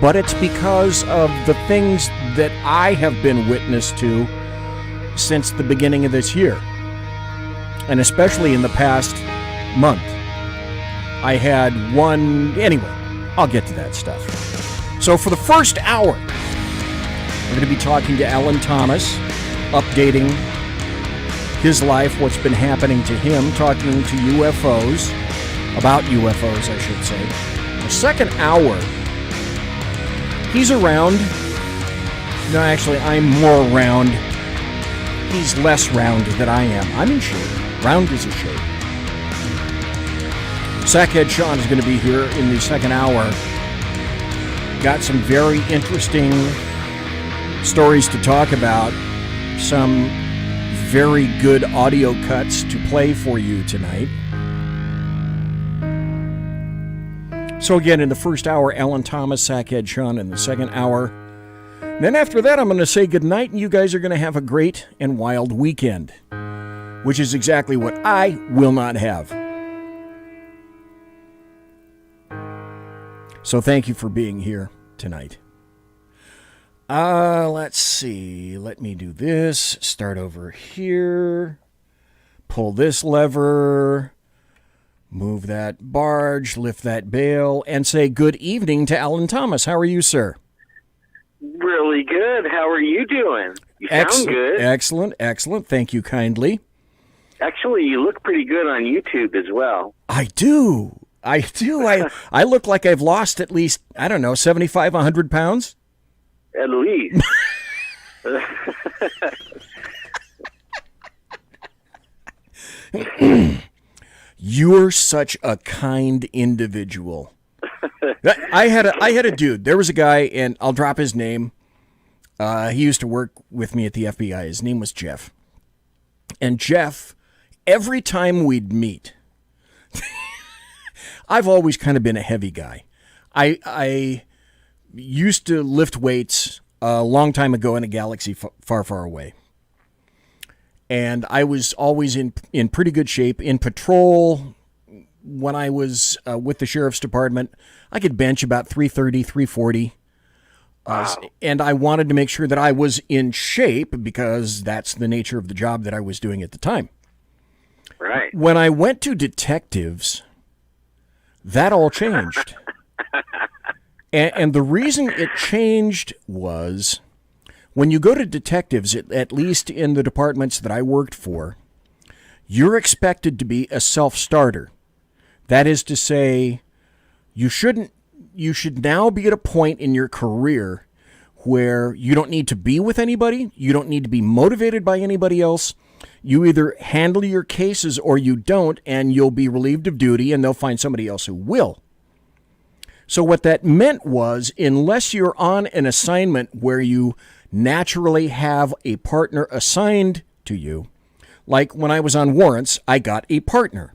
but it's because of the things that I have been witness to since the beginning of this year, and especially in the past month. I had one... Anyway, I'll get to that stuff. So for the first hour, we're going to be talking to Alan Thomas, updating his life, what's been happening to him, talking to UFOs, about UFOs, I should say. The second hour, he's around. No, actually, I'm more round. He's less round than I am. I'm in shape. Round is a shape. Heads Shaun is going to be here in the second hour. Got some very interesting stories to talk about. Some very good audio cuts to play for you tonight. So again, in the first hour, Alan Thomas, Heads Shaun. In the second hour. Then after that, I'm going to say goodnight, and you guys are going to have a great and wild weekend, which is exactly what I will not have. So thank you for being here tonight. Let's see. Let me do this. Start over here. Pull this lever. Move that barge. Lift that bale. And say good evening to Alan Thomas. How are you, sir? Really good. How are you doing? You sound good. Excellent, excellent. Thank you kindly. Actually, you look pretty good on YouTube as well. I do. I look like I've lost at least, 75, 100 pounds. At least. You're such a kind individual. I had a dude. There was a guy, and I'll drop his name. He used to work with me at the FBI. His name was Jeff. And Jeff, every time we'd meet, I've always kind of been a heavy guy. I used to lift weights a long time ago in a galaxy far, far away. And I was always in pretty good shape. In patrol, when I was with the sheriff's department, I could bench about 330, 340. Wow. And I wanted to make sure that I was in shape because that's the nature of the job that I was doing at the time. Right. When I went to detectives, that all changed. And the reason it changed was when you go to detectives, at least in the departments that I worked for, you're expected to be a self-starter. That is to say, you should now be at a point in your career where you don't need to be with anybody, you don't need to be motivated by anybody else. You either handle your cases or you don't, and you'll be relieved of duty, and they'll find somebody else who will. So what that meant was, unless you're on an assignment where you naturally have a partner assigned to you, like when I was on warrants, I got a partner,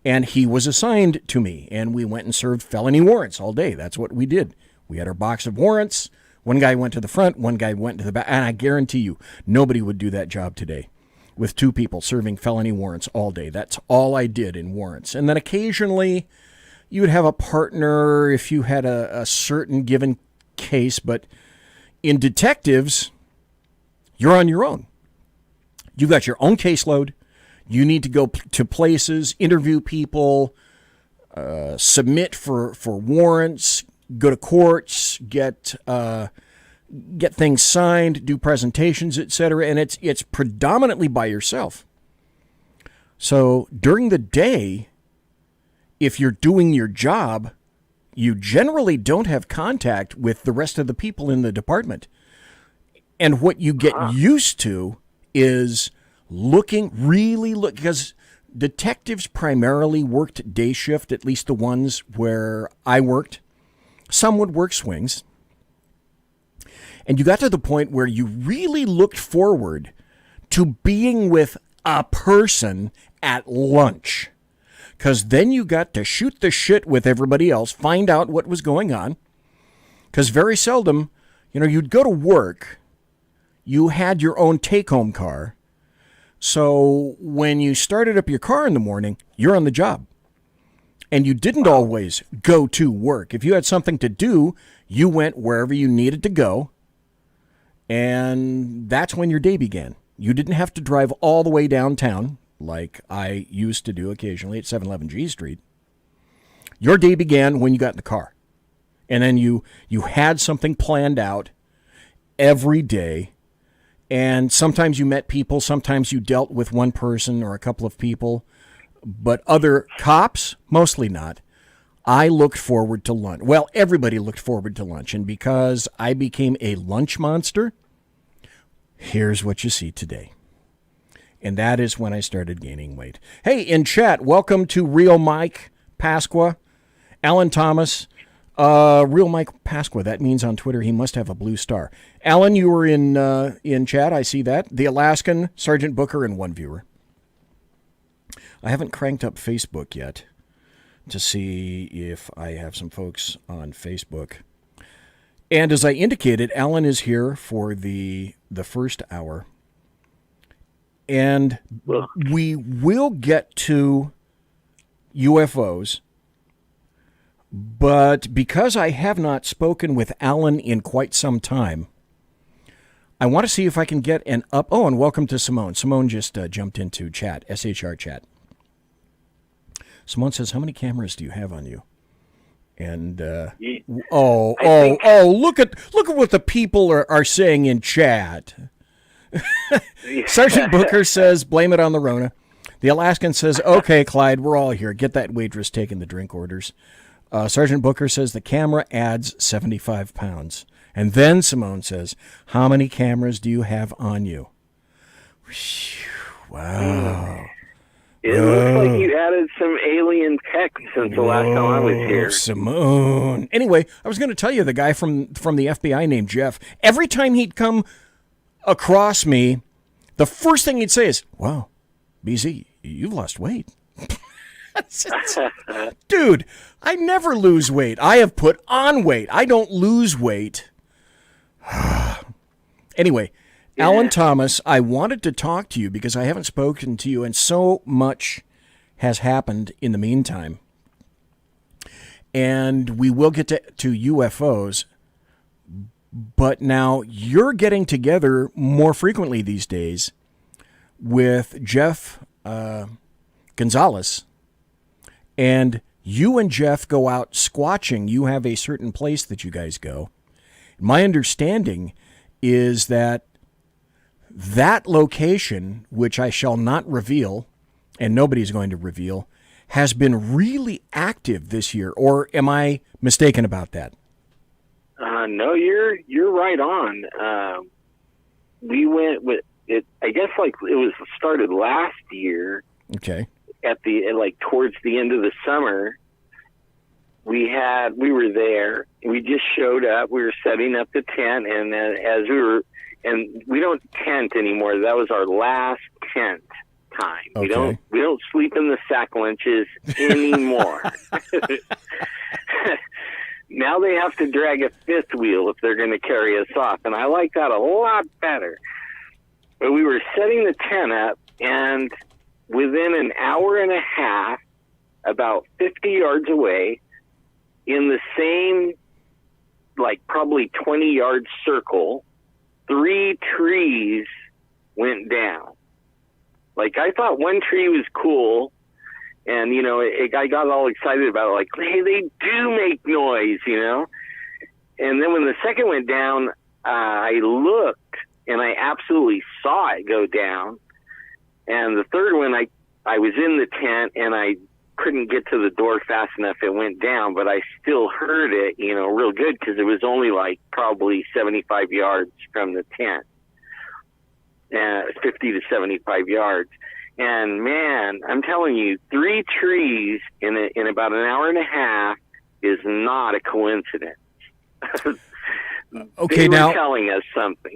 and he was assigned to me, and we went and served felony warrants all day. That's what we did. We had our box of warrants. One guy went to the front, one guy went to the back, and I guarantee you, nobody would do that job today with two people serving felony warrants all day. That's all I did in warrants. And then occasionally you would have a partner if you had a certain given case, but in detectives, you're on your own. You got your own caseload. You need to go to places, interview people, submit for warrants, go to courts, get things signed, do presentations, etc. And it's predominantly by yourself. So during the day, if you're doing your job, you generally don't have contact with the rest of the people in the department. And what you get used to is because detectives primarily worked day shift, at least the ones where I worked. Some would work swings. And you got to the point where you really looked forward to being with a person at lunch. Because then you got to shoot the shit with everybody else, find out what was going on. Because very seldom, you'd go to work, you had your own take-home car. So when you started up your car in the morning, you're on the job. And you didn't always go to work. If you had something to do, you went wherever you needed to go, and that's when your day began. You didn't have to drive all the way downtown like I used to do occasionally at 711 G Street. Your day began when you got in the car. And then you had something planned out every day. And sometimes you met people, sometimes you dealt with one person or a couple of people. But other cops, mostly not. I looked forward to lunch. Well, everybody looked forward to lunch. And because I became a lunch monster, here's what you see today. And that is when I started gaining weight. Hey, in chat, welcome to Real Mike Pasqua, Alan Thomas. Real Mike Pasqua, that means on Twitter he must have a blue star. Alan, you were in chat, I see that. The Alaskan, Sergeant Booker, and one viewer. I haven't cranked up Facebook yet to see if I have some folks on Facebook. And as I indicated, Alan is here for the first hour. And we will get to UFOs, but because I have not spoken with Alan in quite some time, I want to see if I can get an up. Oh, and welcome to Simone. Simone just jumped into chat, SHR chat. Simone says, how many cameras do you have on you? And, look at what the people are saying in chat. Sergeant Booker says, blame it on the Rona. The Alaskan says, okay, Clyde, we're all here. Get that waitress taking the drink orders. Sergeant Booker says the camera adds 75 pounds. And then Simone says, how many cameras do you have on you? Wow. It looks like you added some alien tech since the last time I was here. Simone. Anyway, I was going to tell you the guy from the FBI named Jeff, every time he'd come across me, the first thing he'd say is, wow, BZ, you've lost weight. Dude, I never lose weight. I have put on weight. I don't lose weight. Anyway, yeah. Alan Thomas, I wanted to talk to you because I haven't spoken to you, and so much has happened in the meantime. And we will get to UFOs. But now you're getting together more frequently these days with Jeff Gonzalez. And you and Jeff go out squatching. You have a certain place that you guys go. My understanding is that location, which I shall not reveal, and nobody's going to reveal, has been really active this year. Or am I mistaken about that? No, you're right on. We went with it. I guess like it was started last year. Okay. Towards the end of the summer, we were there. We just showed up. We were setting up the tent, and as we don't tent anymore. That was our last tent time. Okay. We don't sleep in the sack lunches anymore. Now they have to drag a fifth wheel if they're going to carry us off, and I like that a lot better. But we were setting the tent up, and within an hour and a half, about 50 yards away, in the same, probably 20-yard circle, 3 trees went down. I thought one tree was cool, and, I got all excited about it, hey, they do make noise, And then when the second went down, I looked, and I absolutely saw it go down. And the third one, I was in the tent, and I couldn't get to the door fast enough. It went down, but I still heard it, real good, because it was only probably 75 yards from the tent, 50 to 75 yards. And man, I'm telling you, 3 trees in about an hour and a half is not a coincidence. Okay, they were now telling us something.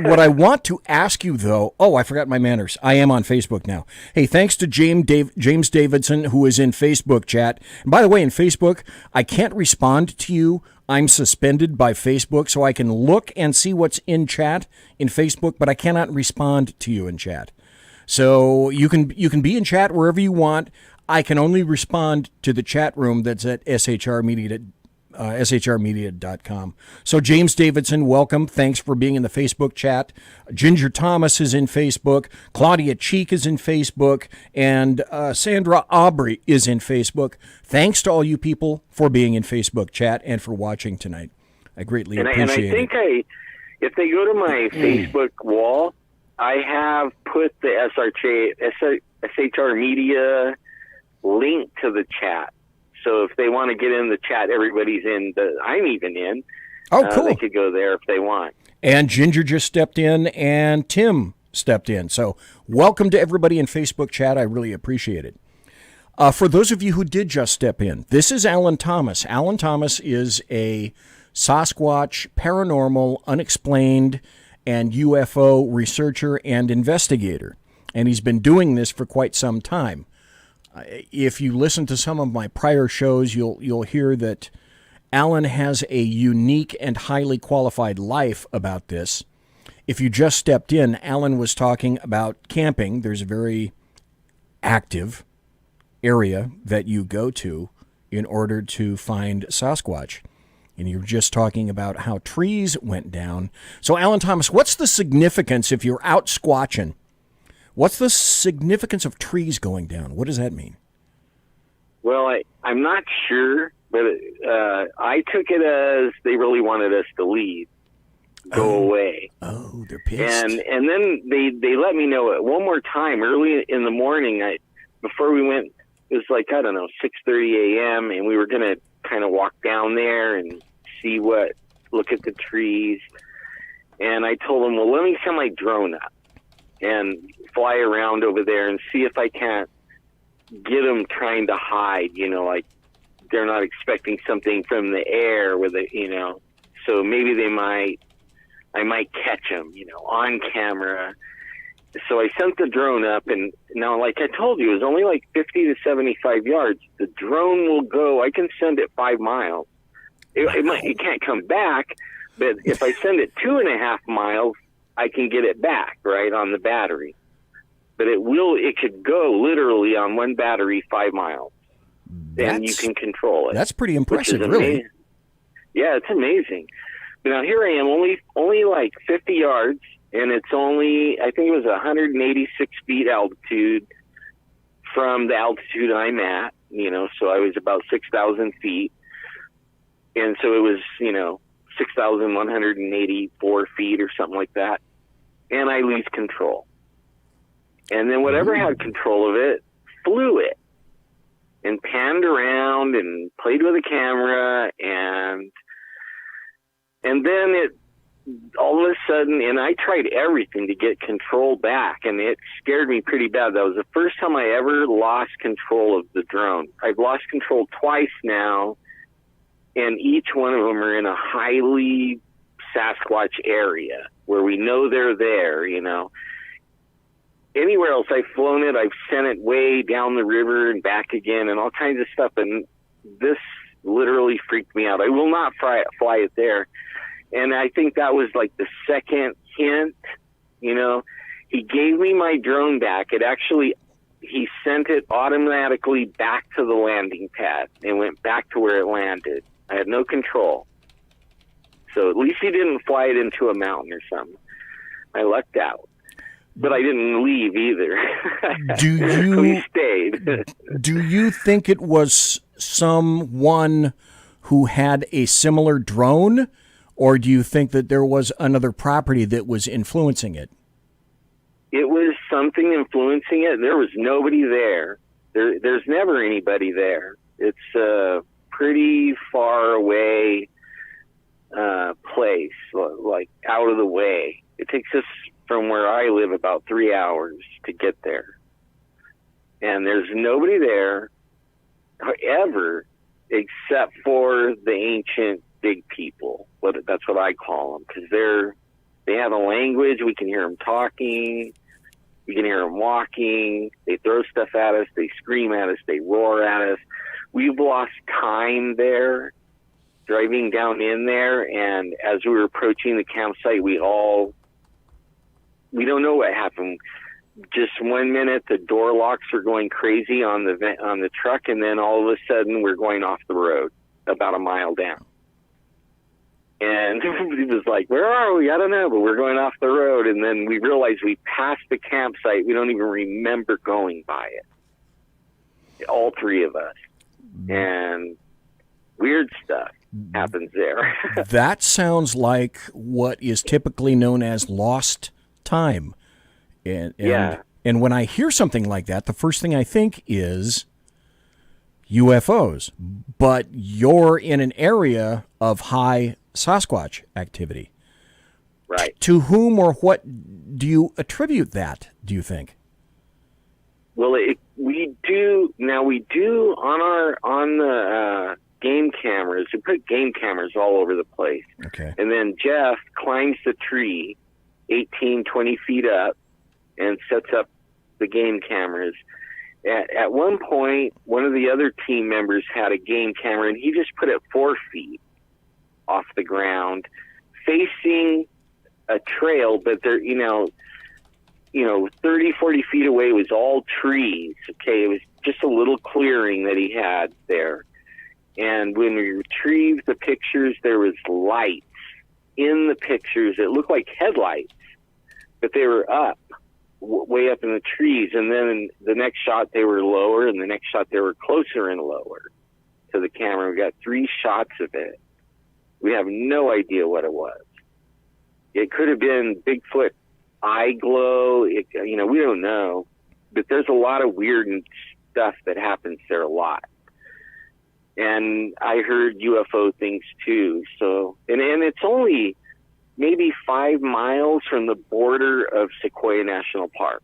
what I want to ask you though, I forgot my manners. I am on Facebook now. Hey, thanks to James Davidson, who is in Facebook chat. And by the way, in Facebook, I can't respond to you. I'm suspended by Facebook, so I can look and see what's in chat in Facebook, but I cannot respond to you in chat. So you can be in chat wherever you want. I can only respond to the chat room that's at shrmedia.com. So James Davidson, welcome. Thanks for being in the Facebook chat. Ginger Thomas is in Facebook. Claudia Cheek is in Facebook. And Sandra Aubrey is in Facebook. Thanks to all you people for being in Facebook chat and for watching tonight. I greatly appreciate it. And I think if they go to my Facebook wall, I have put the SHR Media link to the chat. So if they want to get in the chat, everybody's in. I'm even in. Oh, cool. They could go there if they want. And Ginger just stepped in, and Tim stepped in. So welcome to everybody in Facebook chat. I really appreciate it. For those of you who did just step in, this is Alan Thomas. Alan Thomas is a Sasquatch, paranormal, unexplained, and UFO researcher and investigator. And he's been doing this for quite some time. If you listen to some of my prior shows, you'll hear that Alan has a unique and highly qualified life about this. If you just stepped in, Alan was talking about camping. There's a very active area that you go to in order to find Sasquatch. And you were just talking about how trees went down. So, Alan Thomas, what's the significance if you're out squatching? What's the significance of trees going down? What does that mean? Well, I'm not sure, but I took it as they really wanted us to leave, go away. Oh, they're pissed. And then they let me know it one more time early in the morning. Before we went, it was like, I don't know, 6:30 a.m., and we were going to kind of walk down there and look at the trees. And I told them, well, let me send my drone up and fly around over there and see if I can't get them trying to hide, like they're not expecting something from the air with it, so maybe I might catch them, on camera. So I sent the drone up, and now, like I told you, it was only like 50 to 75 yards. The drone will go, I can send it 5 miles. It can't come back, but if I send it 2.5 miles, I can get it back, right, on the battery. But it could go literally on one battery 5 miles. And you can control it. That's pretty impressive, really. Yeah, it's amazing. But now here I am, only like 50 yards, and it's only, I think it was 186 feet altitude from the altitude I'm at, so I was about 6,000 feet. And so it was, 6,184 feet or something like that. And I lose control. And then whatever had control of it flew it and panned around and played with the camera, and then it all of a sudden, and I tried everything to get control back, and it scared me pretty bad. That was the first time I ever lost control of the drone. I've lost control twice now, and each one of them are in a highly Sasquatch area where we know they're there, Anywhere else I've flown it, I've sent it way down the river and back again and all kinds of stuff, and this literally freaked me out. I will not fly it there. And I think that was like the second hint, He gave me my drone back. He sent it automatically back to the landing pad and went back to where it landed. I had no control. So at least he didn't fly it into a mountain or something. I lucked out. But I didn't leave either. We stayed. Do you think it was someone who had a similar drone, or do you think that there was another property that was influencing it? It was something influencing it. There was nobody there. There's never anybody there. It's a pretty far away place, like out of the way. It takes us from where I live about 3 hours to get there. And there's nobody there ever except for the ancient big people. That's what I call them, because they have a language. We can hear them talking. We can hear them walking. They throw stuff at us. They scream at us. They roar at us. We've lost time there, driving down in there. And as we were approaching the campsite, we don't know what happened. Just 1 minute, the door locks are going crazy on the truck, and then all of a sudden, we're going off the road. about a mile down. And he was like, where are we? I don't know, but we're going off the road. And then we realized we passed the campsite. We don't even remember going by it. All three of us. And weird stuff happens there. That sounds like what is typically known as lost time. And when I hear something like that, the first thing I think is UFOs. But you're in an area of high Sasquatch activity. Right. To whom or what do you attribute that, do you think? Well, we do on the game cameras. We put game cameras all over the place. Okay. And then Jeff climbs the tree 18, 20 feet up and sets up the game cameras. At one point, one of the other team members had a game camera, and he just put it 4 feet off the ground, facing a trail, but there, 30, 40 feet away was all trees. Okay, it was just a little clearing that he had there. And when we retrieved the pictures, there was lights in the pictures. It looked like headlights, but they were up, way up in the trees. And then the next shot, they were lower, and the next shot, they were closer and lower to the camera. We got 3 shots of it. We have no idea what it was. It could have been Bigfoot eye glow. We don't know. But there's a lot of weird stuff that happens there a lot. And I heard UFO things too. So, and it's only maybe 5 miles from the border of Sequoia National Park.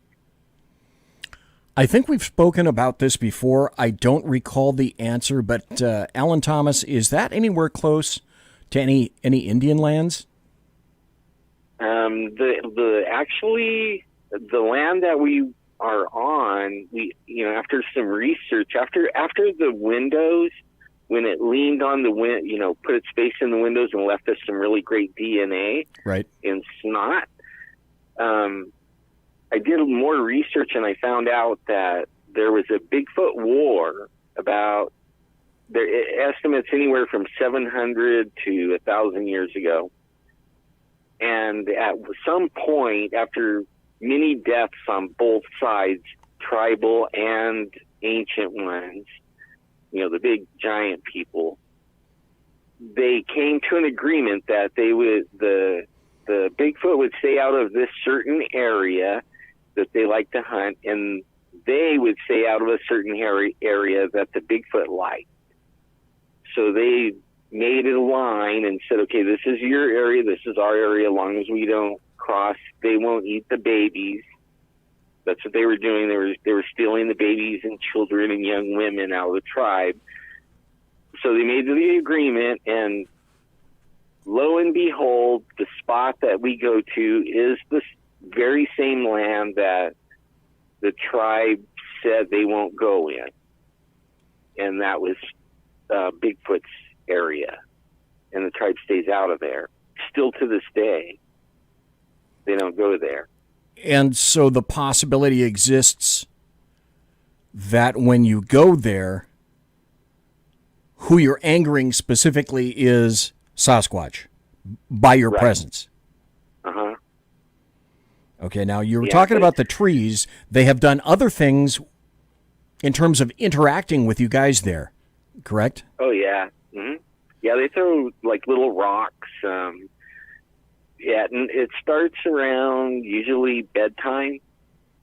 I think we've spoken about this before. I don't recall the answer, but Alan Thomas, is that anywhere close to any Indian lands? The land that we are on, after some research, after the windows, when it leaned on the put its face in the windows and left us some really great DNA, right, in snot. I did more research and I found out that there was a Bigfoot war about estimates anywhere from 700 to 1,000 years ago. And at some point, after many deaths on both sides, tribal and ancient ones, the big giant people, they came to an agreement that the Bigfoot would stay out of this certain area that they like to hunt, and they would stay out of a certain area that the Bigfoot liked. So they made a line and said, okay, this is your area, this is our area, as long as we don't cross, they won't eat the babies. That's what they were doing. They were stealing the babies and children and young women out of the tribe. So they made the agreement, and lo and behold, the spot that we go to is the very same land that the tribe said they won't go in. And that was Bigfoot's area. And the tribe stays out of there. Still to this day, they don't go there. And so the possibility exists that when you go there, who you're angering specifically is Sasquatch by your presence. Uh-huh. Okay, now you were talking about the trees. They have done other things in terms of interacting with you guys there, correct? Oh, yeah. Mm-hmm. Yeah, they throw like little rocks. And it starts around usually bedtime,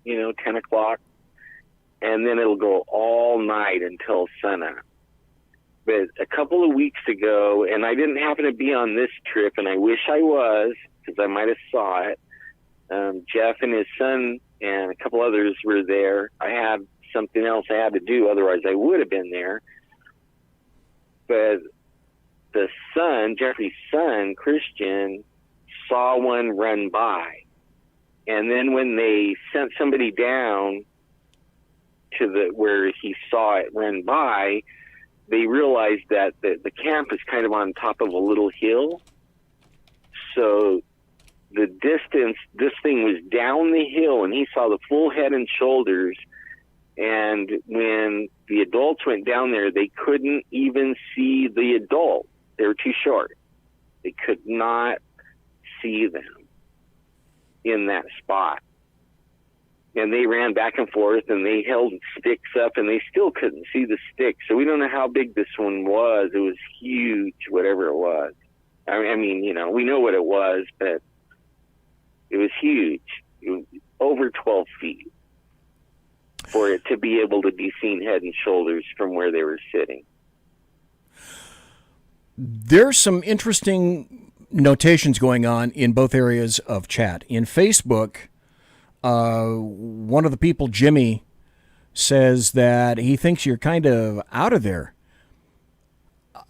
10 o'clock, and then it'll go all night until sunup. But a couple of weeks ago, and I didn't happen to be on this trip, and I wish I was, because I might have saw it. Jeff and his son and a couple others were there. I had something else I had to do, otherwise I would have been there. But the son, Jeffrey's son, Christian, saw one run by. And then when they sent somebody down to where he saw it run by, they realized that the camp is kind of on top of a little hill. So the distance, this thing was down the hill, and he saw the full head and shoulders And when the adults went down there, they couldn't even see the adult. They were too short. They could not see them in that spot. And they ran back and forth, and they held sticks up, and they still couldn't see the sticks. So we don't know how big this one was. It was huge, whatever it was. I mean, you know, we know what it was, but it was huge. It was over 12 feet for it to be able to be seen head and shoulders from where they were sitting. There's some interesting notations going on in both areas of chat. In Facebook, one of the people, Jimmy, says that he thinks you're kind of out of there.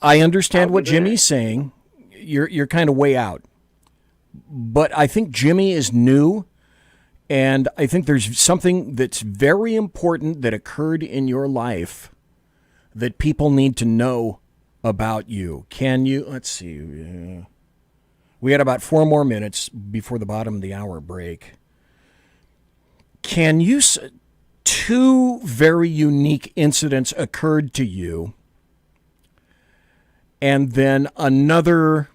I understand what Jimmy's saying. You're kind of way out. But I think Jimmy is new, and I think there's something that's very important that occurred in your life that people need to know about you. Can you, let's see, we had about 4 more minutes before the bottom of the hour break. Can you, 2 very unique incidents occurred to you, and then another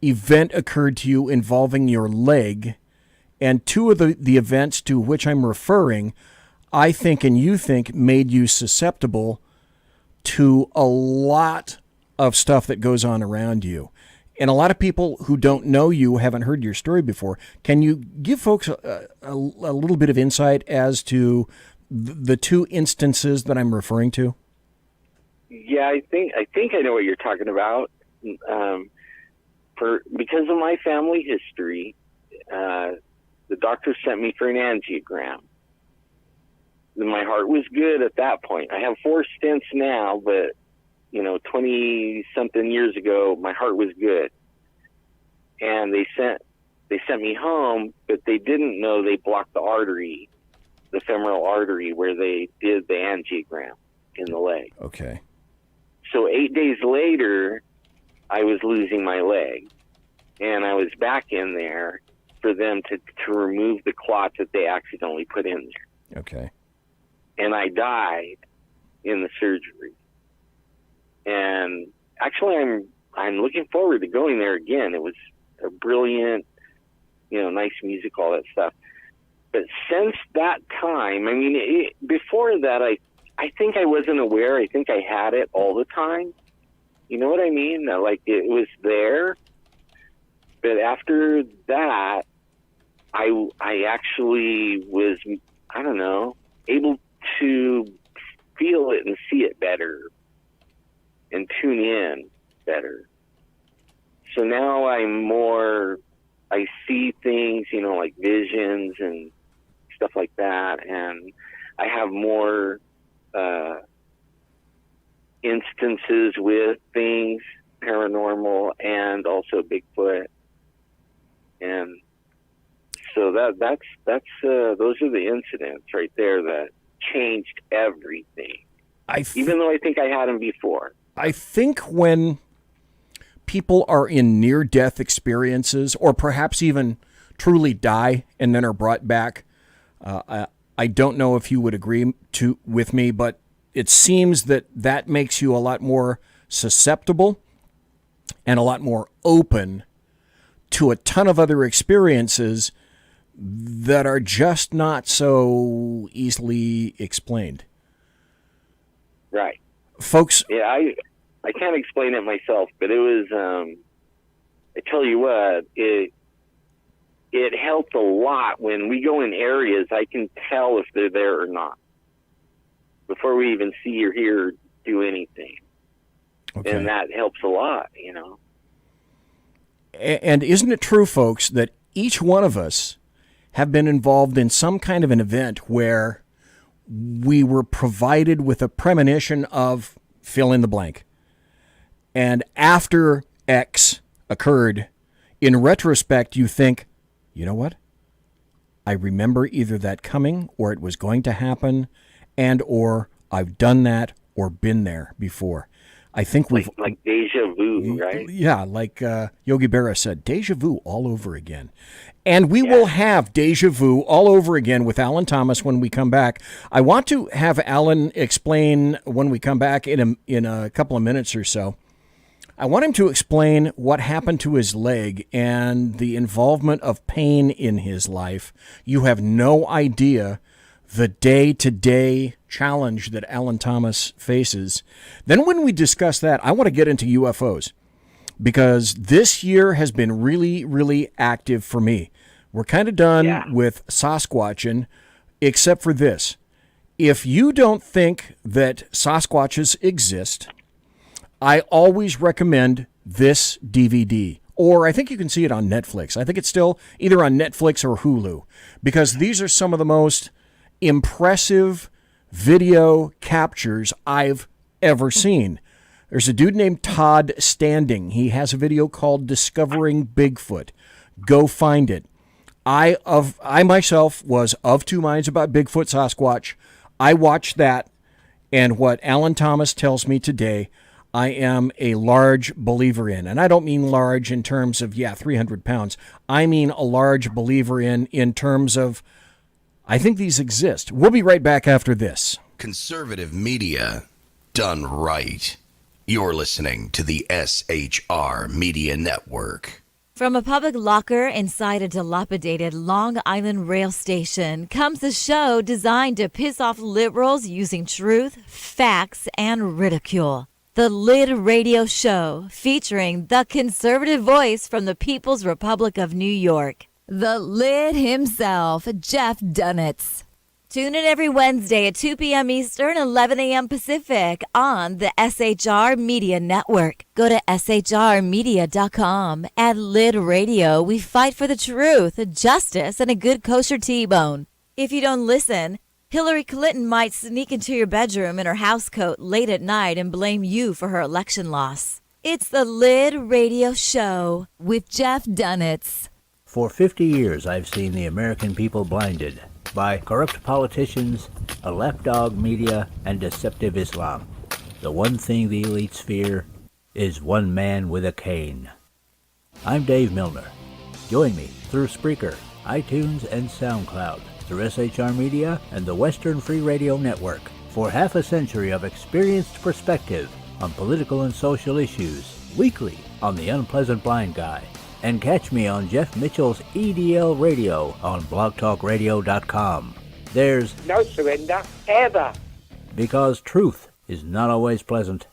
event occurred to you involving your leg, and 2 of the events to which I'm referring, I think and you think, made you susceptible to a lot of stuff that goes on around you. And a lot of people who don't know you, haven't heard your story before. Can you give folks a little bit of insight as to the 2 instances that I'm referring to? Yeah, I think I know what you're talking about. Because of my family history, the doctor sent me for an angiogram. My heart was good at that point. I have 4 stents now, but 20-something years ago, my heart was good. And they sent me home, but they didn't know they blocked the artery, the femoral artery, where they did the angiogram in the leg. Okay. So 8 days later, I was losing my leg, and I was back in there for them to remove the clot that they accidentally put in there. Okay. And I died in the surgery. And actually, I'm looking forward to going there again. It was a brilliant, nice music, all that stuff. But since that time, I mean, before that, I think I wasn't aware. I think I had it all the time. You know what I mean? Like, it was there. But after that, I actually was, I don't know, able to feel it and see it better and tune in better. So now I see things, like visions and stuff like that. And I have more instances with things, paranormal and also Bigfoot. And so that's those are the incidents right there that changed everything. Even though I think I had them before. I think when people are in near-death experiences, or perhaps even truly die and then are brought back, I don't know if you would agree with me, but it seems that makes you a lot more susceptible and a lot more open to a ton of other experiences that are just not so easily explained. Right. Folks. Yeah, I can't explain it myself, but it was, I tell you what, it helped a lot. When we go in areas, I can tell if they're there or not before we even see or hear or do anything. Okay. And that helps a lot, And isn't it true, folks, that each one of us have been involved in some kind of an event where we were provided with a premonition of fill in the blank. And after X occurred, in retrospect, you think, you know what? I remember either that coming or it was going to happen, and or I've done that or been there before. I think we've... Like deja vu, right? Yeah, like Yogi Berra said, deja vu all over again. And we will have deja vu all over again with Alan Thomas when we come back. I want to have Alan explain when we come back in a couple of minutes or so. I want him to explain what happened to his leg and the involvement of pain in his life. You have no idea the day-to-day challenge that Alan Thomas faces. Then when we discuss that, I want to get into UFOs because this year has been really, really active for me. We're kind of done with Sasquatching, except for this. If you don't think that Sasquatches exist, I always recommend this DVD. Or I think you can see it on Netflix. I think it's still either on Netflix or Hulu because these are some of the most impressive video captures I've ever seen. There's a dude named Todd Standing. He has a video called Discovering Bigfoot. Go find it. I myself was of two minds about Bigfoot Sasquatch. I watched that, and what Alan Thomas tells me today, I am a large believer in. And I don't mean large in terms of, 300 pounds. I mean a large believer in terms of, I think these exist. We'll be right back after this. Conservative media done right. You're listening to the SHR Media Network. From a public locker inside a dilapidated Long Island rail station comes a show designed to piss off liberals using truth, facts, and ridicule. The Lid Radio Show, featuring the conservative voice from the People's Republic of New York. The Lid himself, Jeff Dunitz. Tune in every Wednesday at 2 p.m. Eastern, 11 a.m. Pacific on the SHR Media Network. Go to shrmedia.com. At Lid Radio, we fight for the truth, justice, and a good kosher T-bone. If you don't listen, Hillary Clinton might sneak into your bedroom in her housecoat late at night and blame you for her election loss. It's the Lid Radio Show with Jeff Dunitz. For 50 years, I've seen the American people blinded by corrupt politicians, a lapdog media, and deceptive Islam. The one thing the elites fear is one man with a cane. I'm Dave Milner. Join me through Spreaker, iTunes, and SoundCloud, through SHR Media and the Western Free Radio Network, for half a century of experienced perspective on political and social issues, weekly on The Unpleasant Blind Guy. And catch me on Jeff Mitchell's EDL Radio on blogtalkradio.com. There's no surrender, ever. Because truth is not always pleasant.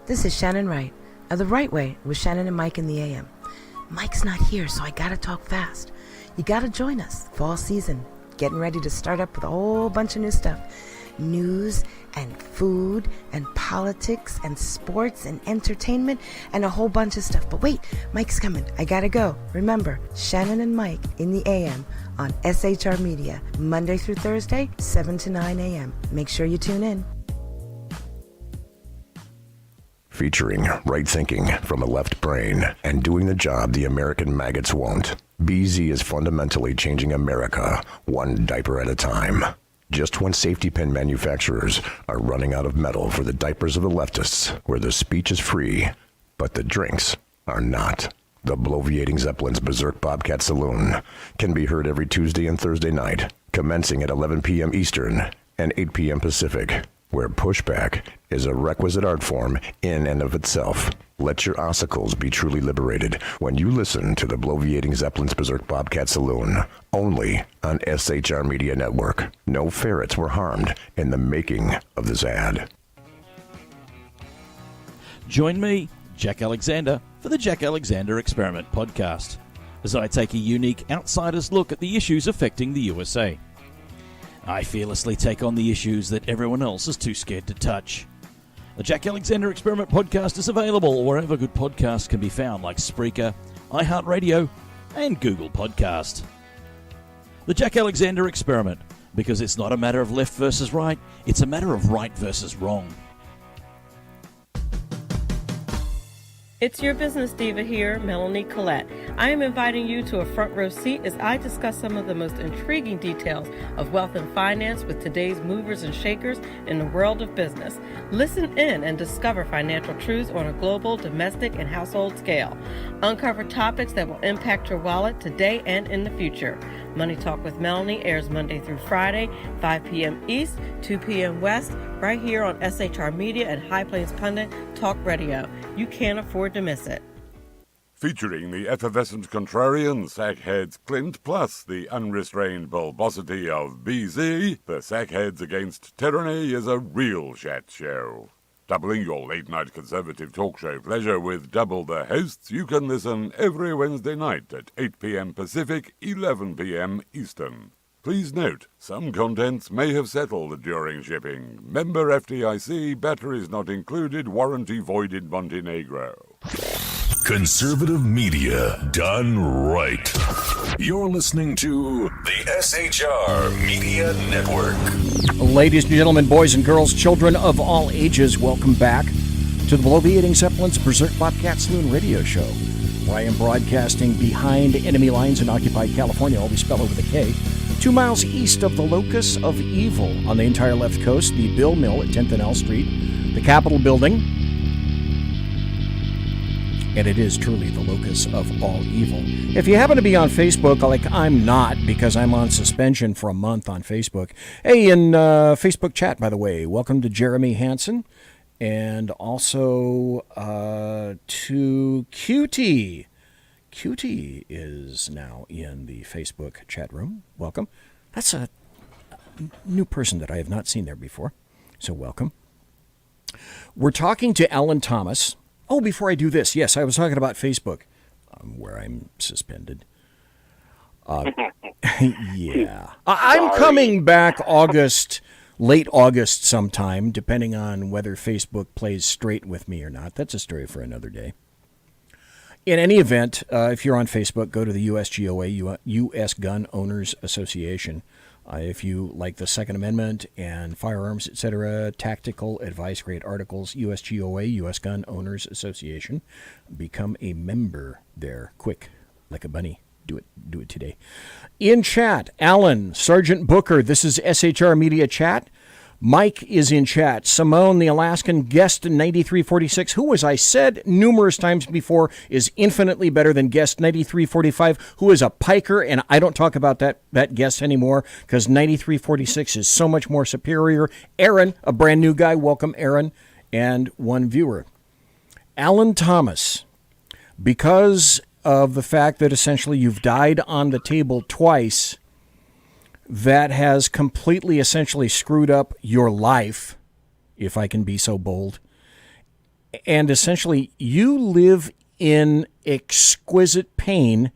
This is Shannon Wright of The Right Way with Shannon and Mike in the AM. Mike's not here, so I gotta talk fast. You gotta join us. Fall season. Getting ready to start up with a whole bunch of new stuff. News and food and politics and sports and entertainment and a whole bunch of stuff. But wait, Mike's coming. I gotta go. Remember, Shannon and Mike in the AM on SHR Media, Monday through Thursday, 7 to 9 a.m. Make sure you tune in. Featuring right thinking from a left brain and doing the job the American maggots won't. BZ is fundamentally changing America, one diaper at a time. Just when safety pin manufacturers are running out of metal for the diapers of the leftists, where the speech is free, but the drinks are not. The Bloviating Zeppelin's Berserk Bobcat Saloon can be heard every Tuesday and Thursday night, commencing at 11 p.m. Eastern and 8 p.m. Pacific, where pushback is a requisite art form in and of itself. Let your ossicles be truly liberated when you listen to the Bloviating Zeppelin's Berserk Bobcat Saloon, only on SHR Media Network. No ferrets were harmed in the making of this ad. Join me, Jack Alexander, for the Jack Alexander Experiment podcast, as I take a unique outsider's look at the issues affecting the USA. I fearlessly take on the issues that everyone else is too scared to touch. The Jack Alexander Experiment podcast is available wherever good podcasts can be found, like Spreaker, iHeartRadio, and Google Podcast. The Jack Alexander Experiment, because it's not a matter of left versus right, it's a matter of right versus wrong. It's your business diva here, Melanie Collette. I am inviting you to a front row seat as I discuss some of the most intriguing details of wealth and finance with today's movers and shakers in the world of business. Listen in and discover financial truths on a global, domestic, and household scale. Uncover topics that will impact your wallet today and in the future. Money Talk with Melanie airs Monday through Friday, 5 p.m. East, 2 p.m. West, right here on SHR Media and High Plains Pundit Talk Radio. You can't afford to miss it. Featuring the effervescent contrarian Sackheads Clint, plus the unrestrained bulbosity of BZ, the Sackheads Against Tyranny is a real chat show. Doubling your late-night conservative talk show pleasure with double the hosts, you can listen every Wednesday night at 8 p.m. Pacific, 11 p.m. Eastern. Please note, some contents may have settled during shipping. Member FDIC, batteries not included, warranty voided Montenegro. Conservative media done right. You're listening to the SHR Media Network. Ladies and gentlemen, boys and girls, children of all ages, welcome back to the Bloviating Zeppelins Berserk Bobcat Saloon radio show, where I am broadcasting behind enemy lines in occupied California, always spelled with a K, 2 miles east of the locus of evil on the entire left coast, the Bill Mill at 10th and L Street, the Capitol Building. And it is truly the locus of all evil. If you happen to be on Facebook, like I'm not, because I'm on suspension for a month on Facebook. Hey, in Facebook chat, by the way, welcome to Jeremy Hansen, and also to QT. QT is now in the Facebook chat room. Welcome. That's a new person that I have not seen there before, so welcome. We're talking to Alan Thomas. Oh, before I do this, yes, I was talking about Facebook, where I'm suspended. Yeah. I'm coming back late August sometime, depending on whether Facebook plays straight with me or not. That's a story for another day. In any event, if you're on Facebook, go to the USGOA, U.S. Gun Owners Association. If you like the Second Amendment and firearms, etc., tactical advice, great articles, USGOA, U.S. Gun Owners Association. Become a member there. Quick, like a bunny. Do it today. In chat, Alan, Sergeant Booker, this is SHR Media Chat. Mike is in chat. Simone, the Alaskan guest 9346, who, as I said numerous times before, is infinitely better than guest 9345, who is a piker, and I don't talk about that guest anymore because 9346 is so much more superior. Aaron, a brand new guy, welcome Aaron, and one viewer. Alan Thomas, because of the fact that essentially you've died on the table twice, that has completely essentially screwed up your life, if I can be so bold. And essentially, you live in exquisite pain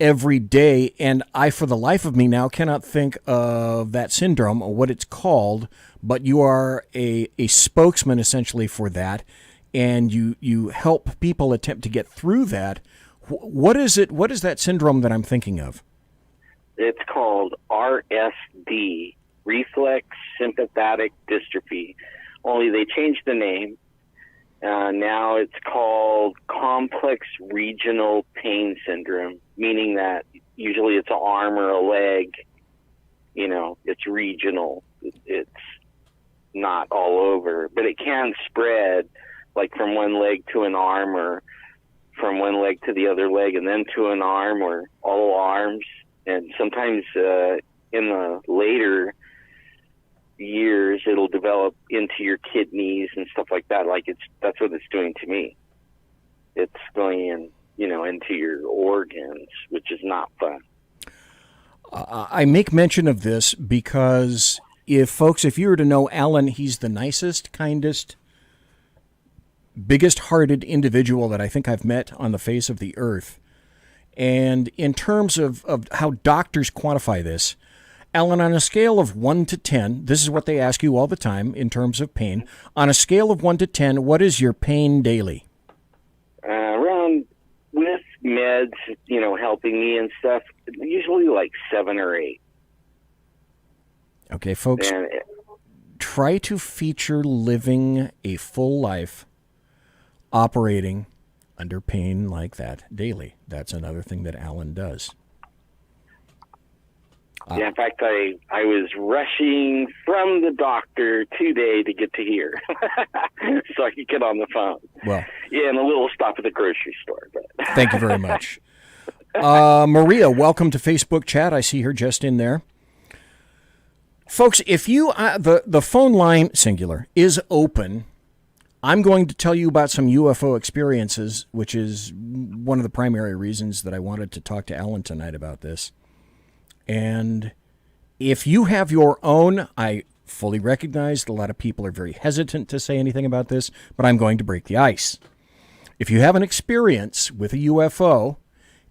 every day. And I, for the life of me now, cannot think of that syndrome or what it's called, but you are a spokesman essentially for that. And you help people attempt to get through that. What is it? What is that syndrome that I'm thinking of? It's called RSD, Reflex Sympathetic Dystrophy. Only they changed the name. Now it's called Complex Regional Pain Syndrome, meaning that usually it's an arm or a leg. You know, it's regional. It's not all over. But it can spread, like from one leg to an arm, or from one leg to the other leg, and then to an arm, or all arms. And sometimes in the later years, it'll develop into your kidneys and stuff like that. That's what it's doing to me. It's going in, into your organs, which is not fun. I make mention of this because if you were to know Alan, he's the nicest, kindest, biggest-hearted individual that I think I've met on the face of the earth. And in terms of how doctors quantify this, Alan, on a scale of 1 to 10, this is what they ask you all the time in terms of pain. On a scale of 1 to 10, what is your pain daily? Around, with meds, helping me and stuff, usually like 7 or 8. Okay, folks, try to feature living a full life, operating under pain like that daily. That's another thing that Alan does. Yeah, in fact, I was rushing from the doctor today to get to here so I could get on the phone. Well, yeah, and a little stop at the grocery store. But. Thank you very much. Maria, welcome to Facebook chat. I see her just in there. Folks, if you the phone line, singular, is open, I'm going to tell you about some UFO experiences, which is one of the primary reasons that I wanted to talk to Alan tonight about this. And if you have your own, I fully recognize that a lot of people are very hesitant to say anything about this, but I'm going to break the ice. If you have an experience with a UFO,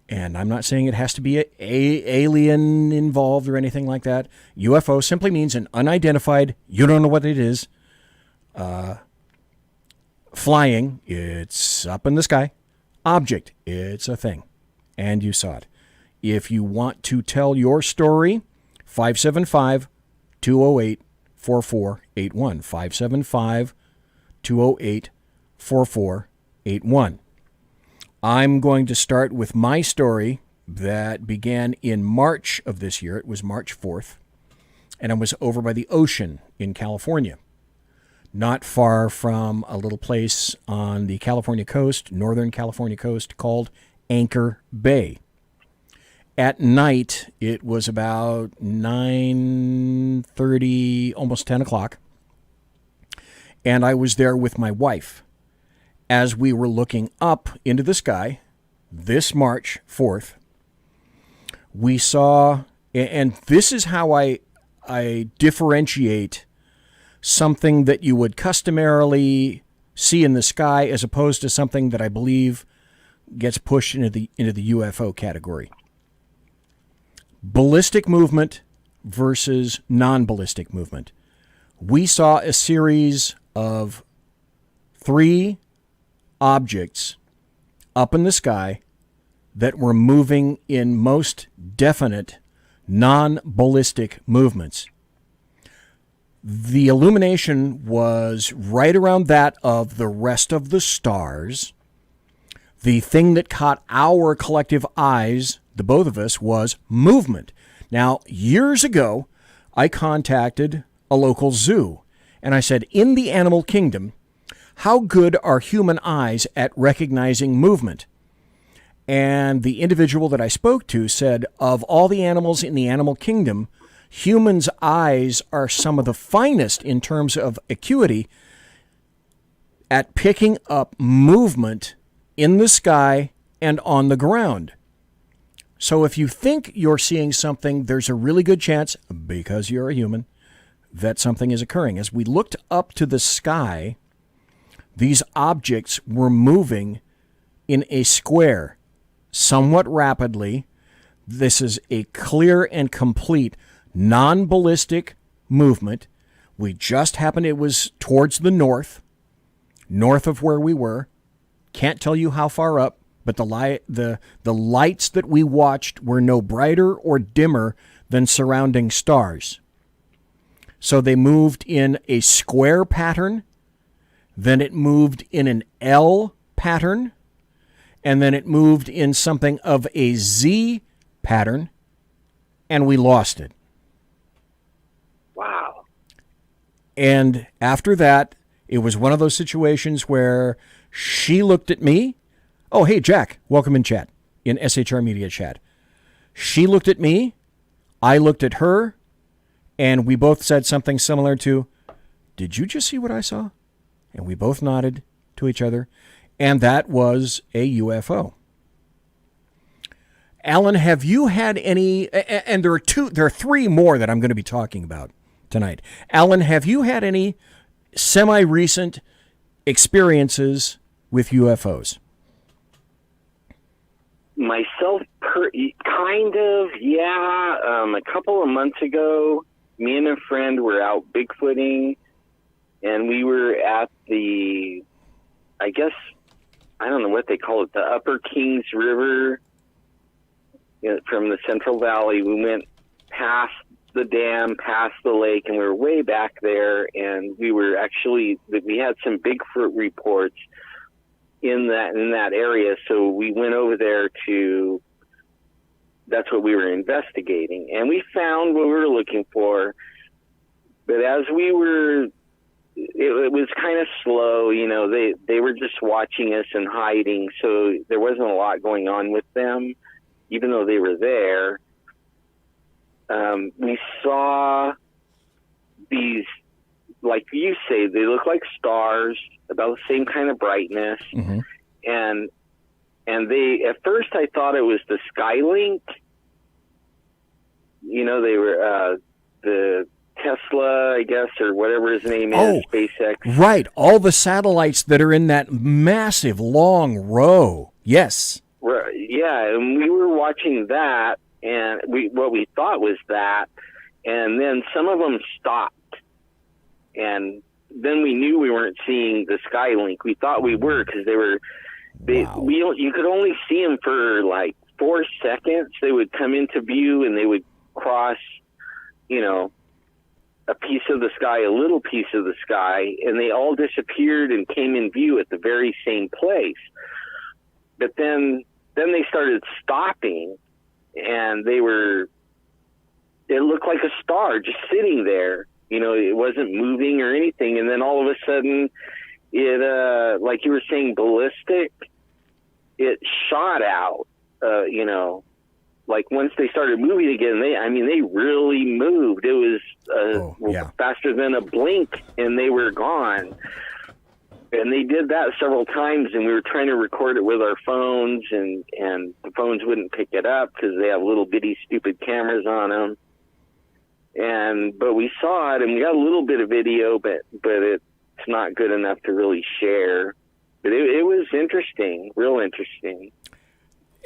and I'm not saying it has to be a alien involved or anything like that, UFO simply means an unidentified, you don't know what it is, flying, it's up in the sky, object, it's a thing, and you saw it. If you want to tell your story, 575-208-4481. 575-208-4481. I'm going to start with my story that began in March of this year. It was March 4th, and I was over by the ocean in California, not far from a little place on the California coast, northern California coast, called Anchor Bay. At night, it was about 9:30, almost 10 o'clock, and I was there with my wife. As we were looking up into the sky, this March 4th, we saw, and this is how I differentiate something that you would customarily see in the sky as opposed to something that I believe gets pushed into the UFO category. Ballistic movement versus non-ballistic movement. We saw a series of 3 objects up in the sky that were moving in most definite non-ballistic movements. The illumination was right around that of the rest of the stars. The thing that caught our collective eyes, the both of us, was movement. Now, years ago, I contacted a local zoo, and I said, in the animal kingdom, how good are human eyes at recognizing movement? And the individual that I spoke to said, of all the animals in the animal kingdom, humans' eyes are some of the finest in terms of acuity at picking up movement in the sky and on the ground. So if you think you're seeing something, there's a really good chance, because you're a human, that something is occurring. As we looked up to the sky, these objects were moving in a square somewhat rapidly. This is a clear and complete non-ballistic movement. We just happened, it was towards the north of where we were. Can't tell you how far up, but the lights that we watched were no brighter or dimmer than surrounding stars. So they moved in a square pattern, then it moved in an L pattern, and then it moved in something of a Z pattern, and we lost it. Wow. And after that, it was one of those situations where she looked at me. Oh, hey, Jack, welcome in chat, in SHR Media chat. She looked at me, I looked at her, and we both said something similar to, did you just see what I saw? And we both nodded to each other, and that was a UFO. Alan, have you had any, and there are 3 more that I'm going to be talking about tonight. Alan, have you had any semi-recent experiences with UFOs? Myself, kind of, yeah. A couple of months ago, me and a friend were out Bigfooting, and we were at the, I guess, I don't know what they call it, the Upper Kings River, from the Central Valley. We went past the dam, past the lake, and we were way back there, and we had some Bigfoot reports. in that area. So we went over there to. That's what we were investigating, and we found what we were looking for. But as we were, it was kind of slow. You know, they were just watching us and hiding, so there wasn't a lot going on with them, even though they were there. We saw these, like you say, they look like stars, about the same kind of brightness, and they, at first I thought it was the Skylink. You know, they were the Tesla, I guess, or whatever his name is, SpaceX. Right, all the satellites that are in that massive long row. Yes. Right, yeah, and we were watching that, and what we thought was that, and then some of them stopped, and then we knew we weren't seeing the Skylink. We thought we were, because you could only see them for like 4 seconds. They would come into view and they would cross, you know, a piece of the sky, a little piece of the sky, and they all disappeared and came in view at the very same place. But then they started stopping, and it looked like a star just sitting there. You know, it wasn't moving or anything. And then all of a sudden, it, like you were saying, ballistic, it shot out, you know, like once they started moving again, they really moved. It was faster than a blink, and they were gone. And they did that several times, and we were trying to record it with our phones, and the phones wouldn't pick it up because they have little bitty stupid cameras on them. But we saw it, and we got a little bit of video, but it's not good enough to really share. But it was interesting, real interesting.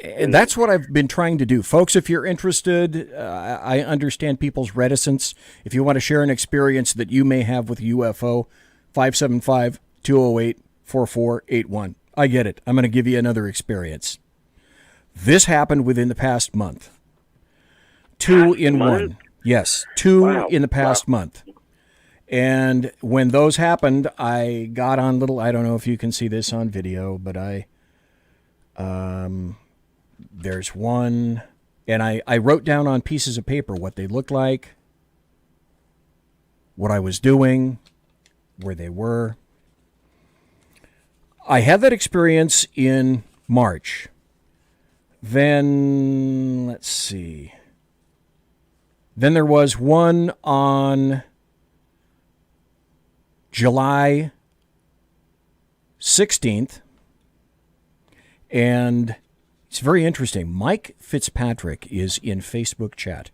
And that's what I've been trying to do. Folks, if you're interested, I understand people's reticence. If you want to share an experience that you may have with UFO, 575-208-4481. I get it. I'm going to give you another experience. This happened within the past month. 2 in one. Yes, 2 in the past month. And when those happened, I got on I don't know if you can see this on video, but there's one, and I wrote down on pieces of paper what they looked like, what I was doing, where they were. I had that experience in March. Then, let's see. Then there was one on July 16th, and it's very interesting. Mike Fitzpatrick is in Facebook chat,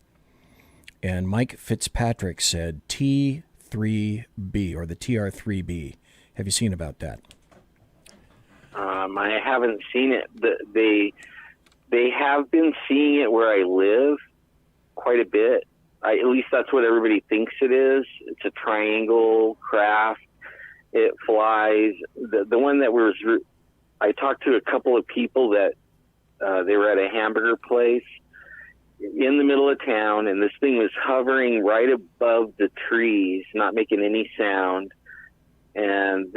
and Mike Fitzpatrick said T3B, or the TR3B. Have you seen about that? I haven't seen it. They have been seeing it where I live quite a bit. At least that's what everybody thinks it is. It's a triangle craft. It flies. The one that I talked to a couple of people that they were at a hamburger place in the middle of town, and this thing was hovering right above the trees, not making any sound. And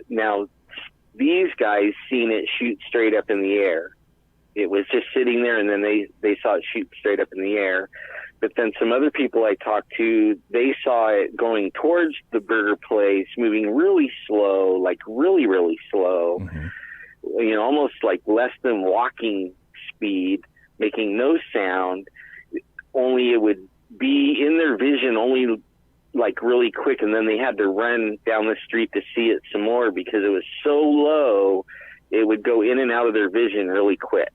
now these guys seen it shoot straight up in the air. It was just sitting there, and then they saw it shoot straight up in the air. But then some other people I talked to, they saw it going towards the burger place, moving really slow, like really, really slow. Mm-hmm. You know, almost like less than walking speed, making no sound. Only it would be in their vision only like really quick, and then they had to run down the street to see it some more because it was so low, it would go in and out of their vision really quick.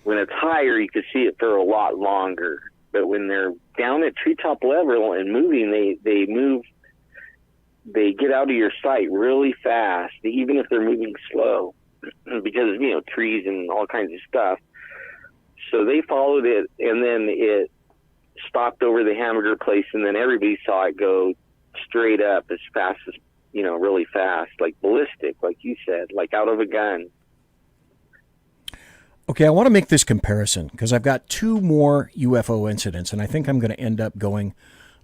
When it's higher, you could see it for a lot longer. But when they're down at treetop level and moving, they move, they get out of your sight really fast, even if they're moving slow, because, you know, trees and all kinds of stuff. So they followed it, and then it stopped over the hamburger place, and then everybody saw it go straight up as fast as, you know, really fast, like ballistic, like you said, like out of a gun. Okay, I want to make this comparison because I've got 2 more UFO incidents, and I think I'm going to end up going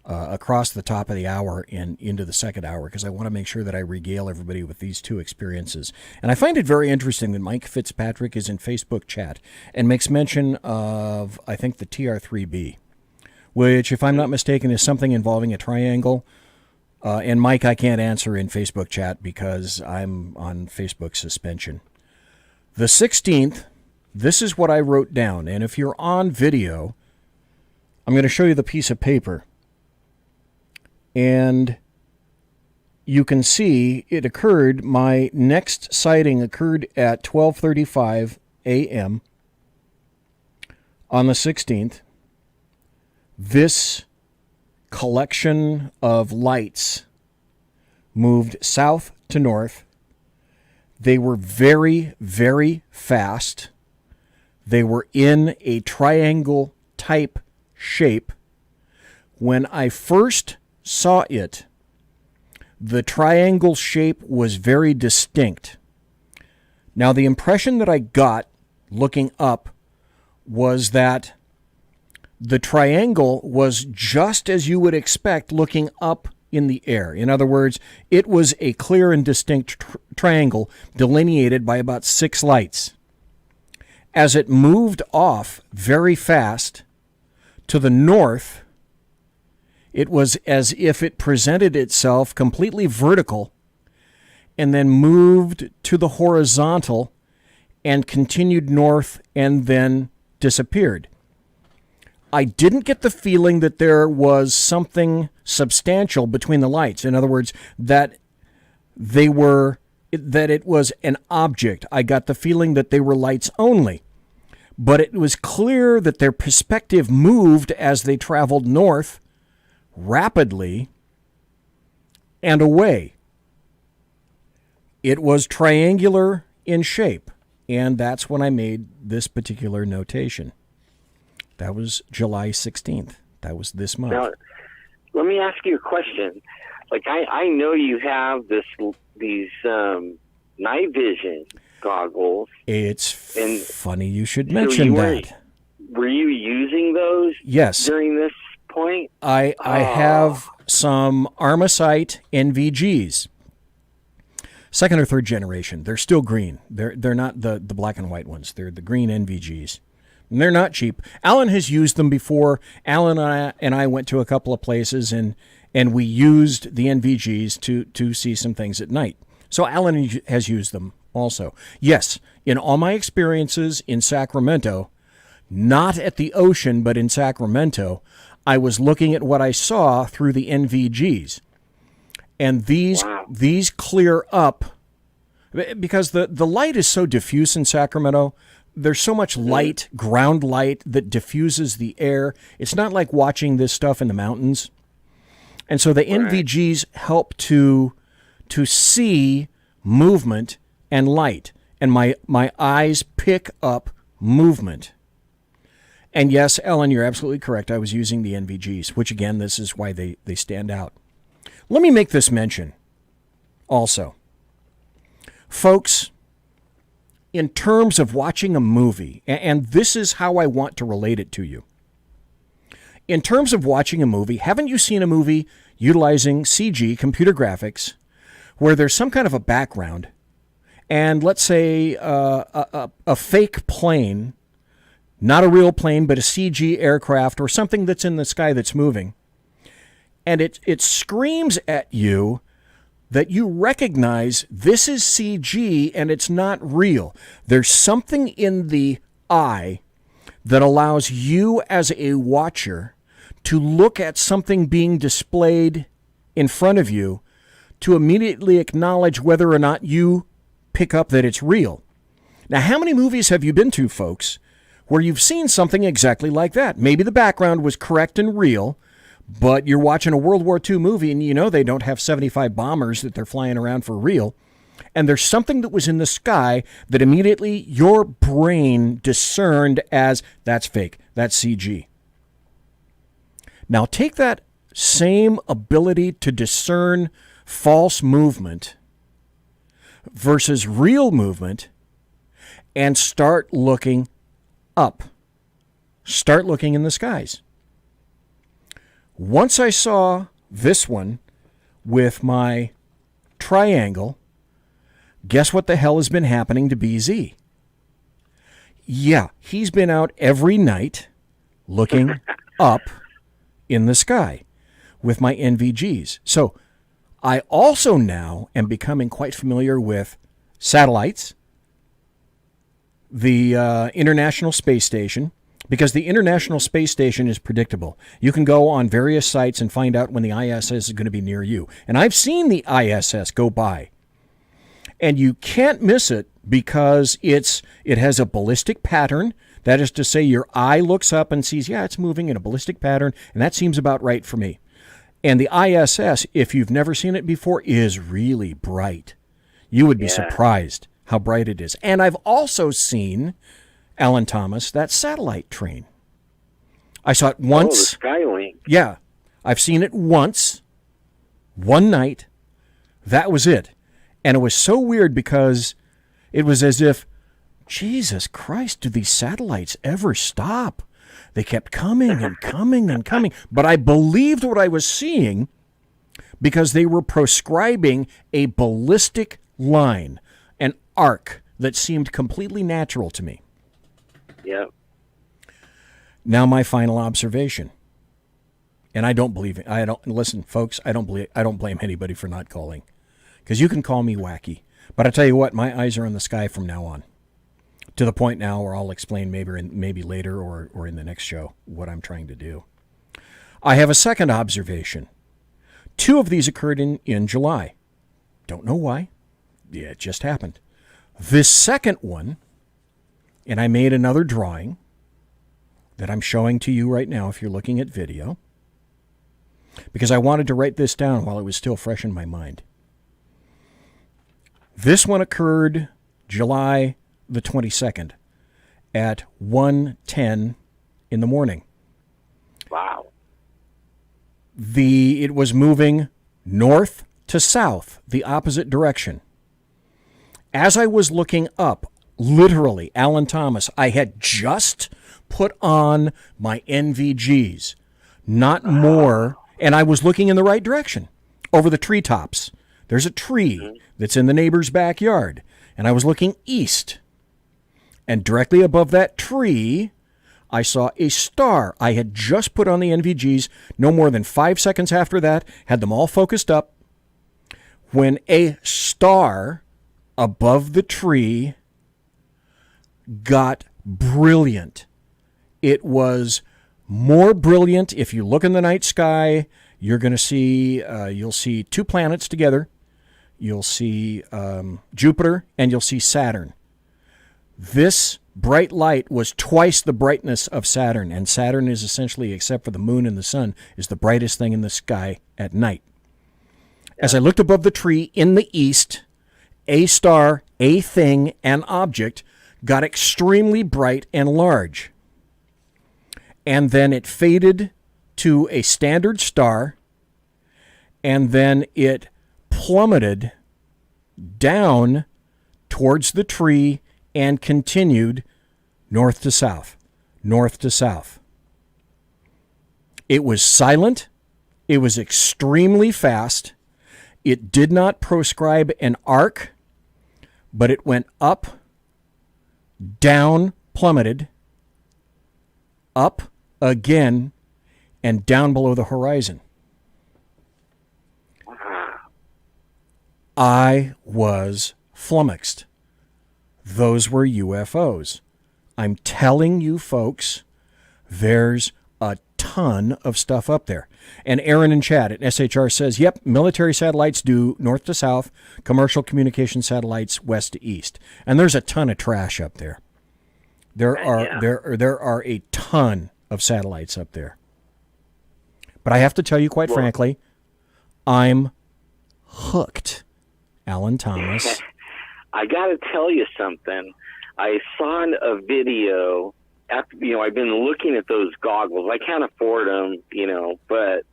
across the top of the hour and into the second hour, because I want to make sure that I regale everybody with these two experiences. And I find it very interesting that Mike Fitzpatrick is in Facebook chat and makes mention of, I think, the TR-3B, which, if I'm not mistaken, is something involving a triangle. And Mike, I can't answer in Facebook chat because I'm on Facebook suspension. The 16th, this is what I wrote down. And if you're on video, I'm going to show you the piece of paper. And you can see it occurred, my next sighting occurred at 12:35 a.m. on the 16th. This collection of lights moved south to north. They were very, very fast. They were in a triangle type shape. When I first saw it, the triangle shape was very distinct. Now, the impression that I got looking up was that the triangle was just as you would expect looking up in the air. In other words, it was a clear and distinct triangle delineated by about 6 lights. As it moved off very fast to the north, it was as if it presented itself completely vertical and then moved to the horizontal and continued north and then disappeared. I didn't get the feeling that there was something substantial between the lights. In other words, that it was an object. I got the feeling that they were lights only. But it was clear that their perspective moved as they traveled north rapidly and away. It was triangular in shape, and that's when I made this particular notation. That was July 16th. That was this month. Now, let me ask you a question. Like, I know you have these night vision goggles. It's funny you should mention that. Were you using those? Yes. During this point? I have some Armasight NVGs. Second or third generation. They're still green. They're not the black and white ones. They're the green NVGs. And they're not cheap. Alan has used them before. Alan and I went to a couple of places and we used the NVGs to see some things at night. So Alan has used them also. Yes, in all my experiences in Sacramento, not at the ocean, but in Sacramento, I was looking at what I saw through the NVGs. And these clear up because the light is so diffuse in Sacramento. There's so much light, ground light, that diffuses the air. It's not like watching this stuff in the mountains. And so the NVGs help to see movement and light. And my eyes pick up movement. And yes, Ellen, you're absolutely correct. I was using the NVGs, which again, this is why they stand out. Let me make this mention also. Folks, in terms of watching a movie, and this is how I want to relate it to you. In terms of watching a movie, haven't you seen a movie utilizing CG, computer graphics, where there's some kind of a background, and let's say a fake plane, not a real plane, but a CG aircraft or something that's in the sky that's moving, and it screams at you that you recognize this is CG and it's not real. There's something in the eye that allows you as a watcher to look at something being displayed in front of you to immediately acknowledge whether or not you pick up that it's real. Now, how many movies have you been to, folks, where you've seen something exactly like that? Maybe the background was correct and real, but you're watching a World War II movie and you know they don't have 75 bombers that they're flying around for real. And there's something that was in the sky that immediately your brain discerned as that's fake, that's CG. Now take that same ability to discern false movement versus real movement and start looking up. Start looking in the skies. Once I saw this one with my triangle, guess what the hell has been happening to BZ? Yeah, he's been out every night looking up in the sky with my NVGs. So I also now am becoming quite familiar with satellites, the International Space Station, because the International Space Station is predictable. You can go on various sites and find out when the ISS is going to be near you. And I've seen the ISS go by. And you can't miss it because it has a ballistic pattern. That is to say, your eye looks up and sees, yeah, it's moving in a ballistic pattern, and that seems about right for me. And the ISS, if you've never seen it before, is really bright. You would be surprised how bright it is. And I've also seen, Alan Thomas, that satellite train. I saw it once. Oh, the Skylink. Yeah. I've seen it once, one night. That was it. And it was so weird because it was as if, Jesus Christ, do these satellites ever stop? They kept coming and coming and coming. But I believed what I was seeing because they were proscribing a ballistic line, an arc that seemed completely natural to me. Yep. Now my final observation. And I don't believe it. Listen, folks, I don't blame anybody for not calling. Because you can call me wacky. But I tell you what, my eyes are on the sky from now on. To the point now where I'll explain maybe later or in the next show what I'm trying to do. I have a second observation. 2 of these occurred in July. Don't know why. Yeah, it just happened. This second one, and I made another drawing that I'm showing to you right now if you're looking at video, because I wanted to write this down while it was still fresh in my mind. This one occurred July the 22nd at 1:10 in the morning. Wow. It was moving north to south, the opposite direction. As I was looking up, literally, Alan Thomas, I had just put on my NVGs, not more, and I was looking in the right direction, over the treetops. There's a tree that's in the neighbor's backyard, and I was looking east. And directly above that tree, I saw a star. I had just put on the NVGs, no more than 5 seconds after that, had them all focused up, when a star above the tree got brilliant. It was more brilliant. If you look in the night sky, you're going to see, you'll see 2 planets together. You'll see Jupiter and you'll see Saturn. This bright light was twice the brightness of Saturn, and Saturn is essentially, except for the moon and the sun, is the brightest thing in the sky at night. As I looked above the tree in the east, a star, a thing, an object, got extremely bright and large. And then it faded to a standard star, and then it plummeted down towards the tree and continued north to south, north to south. It was silent. It was extremely fast. It did not proscribe an arc, but it went up, down, plummeted, up again, and down below the horizon. I was flummoxed. Those were UFOs. I'm telling you folks, there's a ton of stuff up there. And Aaron in chat at SHR says, yep, military satellites do north to south, commercial communication satellites west to east. And there's a ton of trash up there. There are a ton of satellites up there. But I have to tell you quite frankly, I'm hooked. Alan Thomas. I got to tell you something. I saw a video. I've been looking at those goggles. I can't afford them, but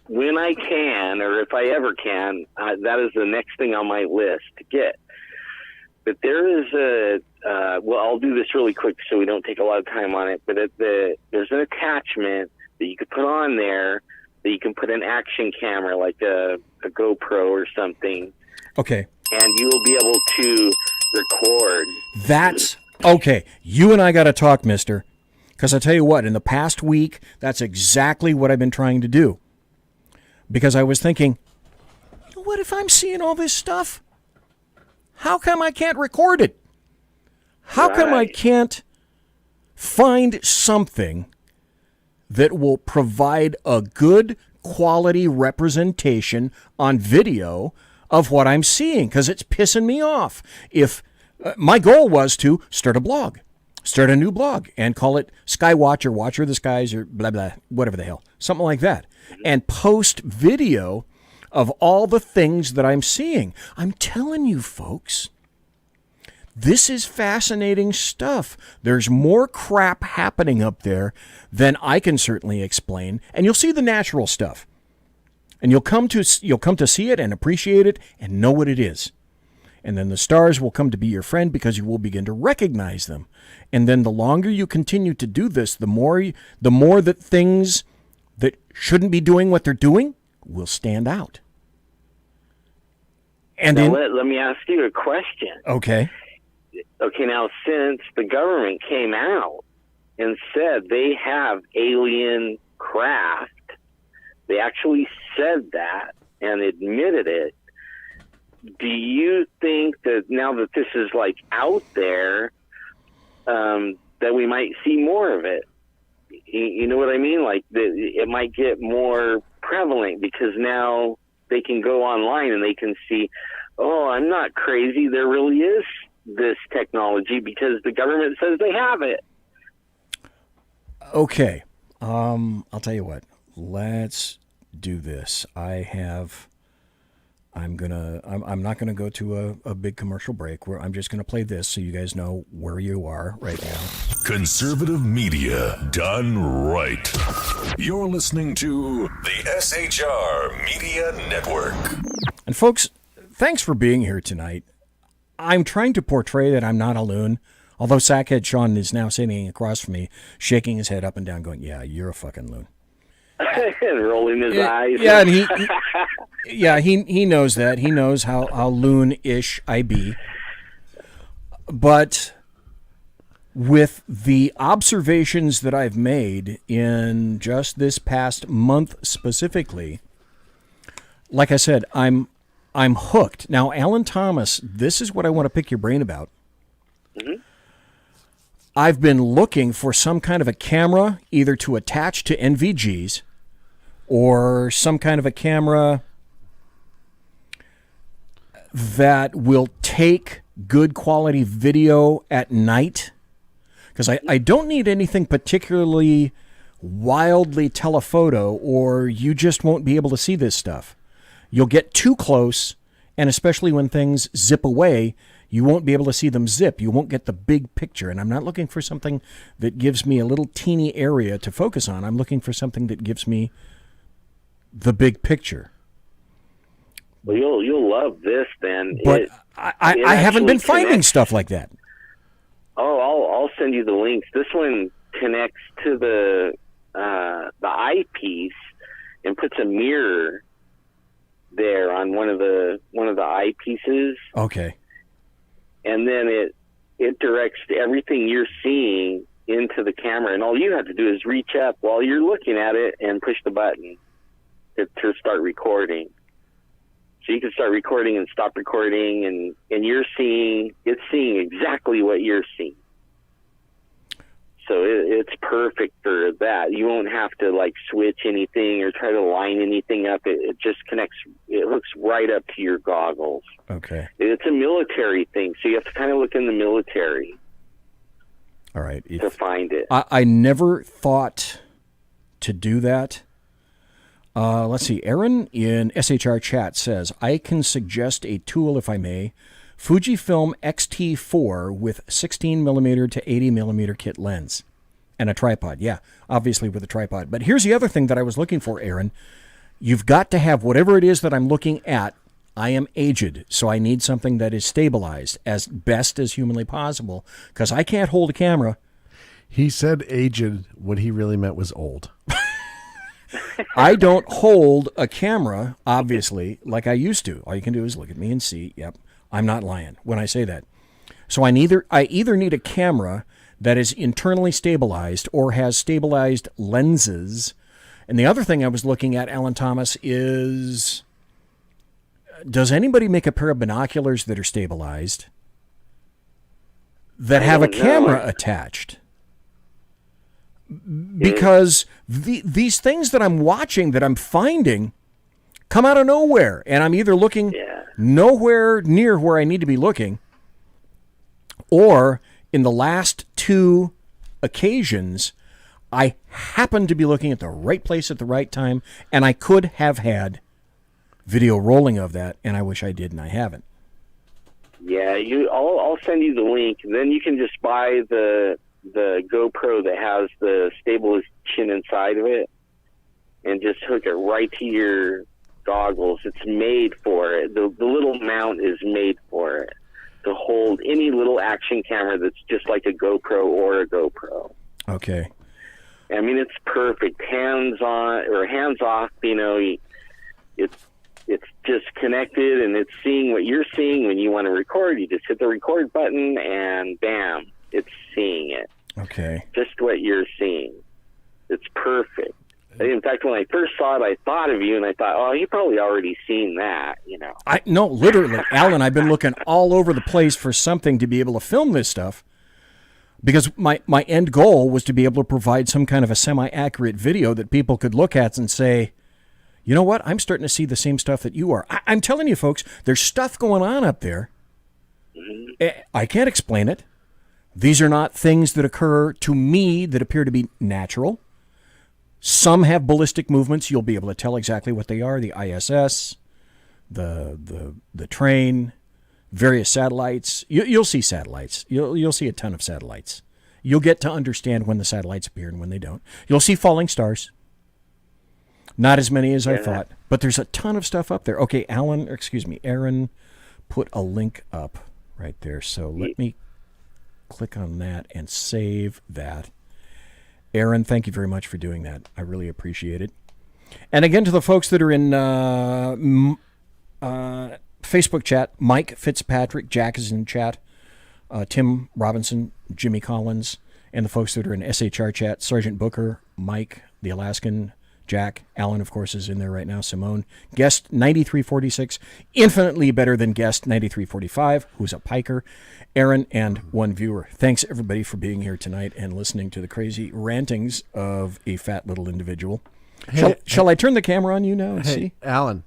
when I can, or if I ever can, that is the next thing on my list to get. But there is I'll do this really quick so we don't take a lot of time on it, but there's an attachment that you could put on there that you can put an action camera like a GoPro or something. Okay. And you will be able to record. That's okay. You and I got to talk, mister. Because I tell you what, in the past week, that's exactly what I've been trying to do. Because I was thinking, what if I'm seeing all this stuff? How come I can't record it? How come I can't find something that will provide a good quality representation on video of what I'm seeing? Because it's pissing me off. If my goal was to start a blog, start a new blog, and call it Skywatch or Watcher of the Skies or blah, blah, whatever the hell, something like that, and post video of all the things that I'm seeing. I'm telling you, folks, this is fascinating stuff. There's more crap happening up there than I can certainly explain, and you'll see the natural stuff. And you'll come to see it and appreciate it and know what it is. And then the stars will come to be your friend because you will begin to recognize them. And then the longer you continue to do this, the more that things that shouldn't be doing what they're doing will stand out. And now, let me ask you a question. Okay. Okay, now since the government came out and said they have alien craft, they actually said that and admitted it. Do you think that now that this is like out there, that we might see more of it? You know what I mean? Like it might get more prevalent because now they can go online and they can see, oh, I'm not crazy. There really is this technology because the government says they have it. Okay. I'll tell you what. Let's do this. I'm not gonna go to a big commercial break where I'm just gonna play this so you guys know where you are right now. Conservative media done right. You're listening to the SHR Media Network. And folks, thanks for being here tonight. I'm trying to portray that I'm not a loon, although Sackhead Sean is now sitting across from me, shaking his head up and down, going, "Yeah, you're a fucking loon." And rolling his eyes. Yeah, and he knows that. He knows how loon-ish I be. But with the observations that I've made in just this past month specifically, like I said, I'm hooked. Now, Alan Thomas, this is what I want to pick your brain about. Mm-hmm. I've been looking for some kind of a camera either to attach to NVGs or some kind of a camera that will take good quality video at night. Because I don't need anything particularly wildly telephoto or you just won't be able to see this stuff. You'll get too close, and especially when things zip away, you won't be able to see them zip. You won't get the big picture. And I'm not looking for something that gives me a little teeny area to focus on. I'm looking for something that gives me the big picture. Well, you'll love this then. But I haven't been finding stuff like that. Oh, I'll send you the links. This one connects to the eyepiece and puts a mirror there on one of the eyepieces. Okay. And then it directs everything you're seeing into the camera, and all you have to do is reach up while you're looking at it and push the button to start recording. So you can start recording and stop recording, and it's seeing exactly what you're seeing. So it's perfect for that. You won't have to like switch anything or try to line anything up. It just connects. It hooks right up to your goggles. Okay. It's a military thing, so you have to kind of look in the military. All right. To find it. I never thought to do that. Let's see. Aaron in SHR chat says, I can suggest a tool, if I may. Fujifilm X-T4 with 16 millimeter to 80 millimeter kit lens and a tripod. Yeah, obviously with a tripod. But here's the other thing that I was looking for, Aaron. You've got to have whatever it is that I'm looking at. I am aged, so I need something that is stabilized as best as humanly possible because I can't hold a camera. He said aged. What he really meant was old. I don't hold a camera, obviously, like I used to. All you can do is look at me and see, yep, I'm not lying when I say that. So I either need a camera that is internally stabilized or has stabilized lenses. And the other thing I was looking at, Alan Thomas, is does anybody make a pair of binoculars that are stabilized that have a camera attached? Because these things that I'm watching, that I'm finding, come out of nowhere. And I'm either looking nowhere near where I need to be looking, or in the last 2 occasions, I happened to be looking at the right place at the right time, and I could have had video rolling of that, and I wish I did, and I haven't. Yeah, I'll send you the link. Then you can just buy the GoPro that has the stabilization inside of it, and just hook it right to your goggles. It's made for it. The little mount is made for it to hold any little action camera that's just like a GoPro or a GoPro. Okay. I mean, it's perfect. Hands on or hands off. You know, it's just connected, and it's seeing what you're seeing. When you want to record, you just hit the record button, and bam, it's seeing it. Okay. Just what you're seeing. It's perfect. In fact, when I first saw it, I thought of you, and I thought, oh, you probably already seen that, you know. No, literally, Alan, I've been looking all over the place for something to be able to film this stuff, because my end goal was to be able to provide some kind of a semi-accurate video that people could look at and say, you know what, I'm starting to see the same stuff that you are. I'm telling you, folks, there's stuff going on up there. Mm-hmm. I can't explain it. These are not things that occur to me that appear to be natural. Some have ballistic movements. You'll be able to tell exactly what they are. The ISS, the train, various satellites. You'll see satellites. You'll see a ton of satellites. You'll get to understand when the satellites appear and when they don't. You'll see falling stars. Not as many as I thought, but there's a ton of stuff up there. Okay, Aaron put a link up right there. So let me click on that and save that. Aaron, thank you very much for doing that. I really appreciate it. And again, to the folks that are in Facebook chat, Mike Fitzpatrick, Jack is in chat, Tim Robinson, Jimmy Collins, and the folks that are in SHR chat, Sergeant Booker, Mike, the Alaskan, Jack, Alan, of course, is in there right now, Simone, Guest 9346, infinitely better than Guest 9345, who's a piker, Aaron, and one viewer. Thanks, everybody, for being here tonight and listening to the crazy rantings of a fat little individual. Shall I turn the camera on you now and see? Alan.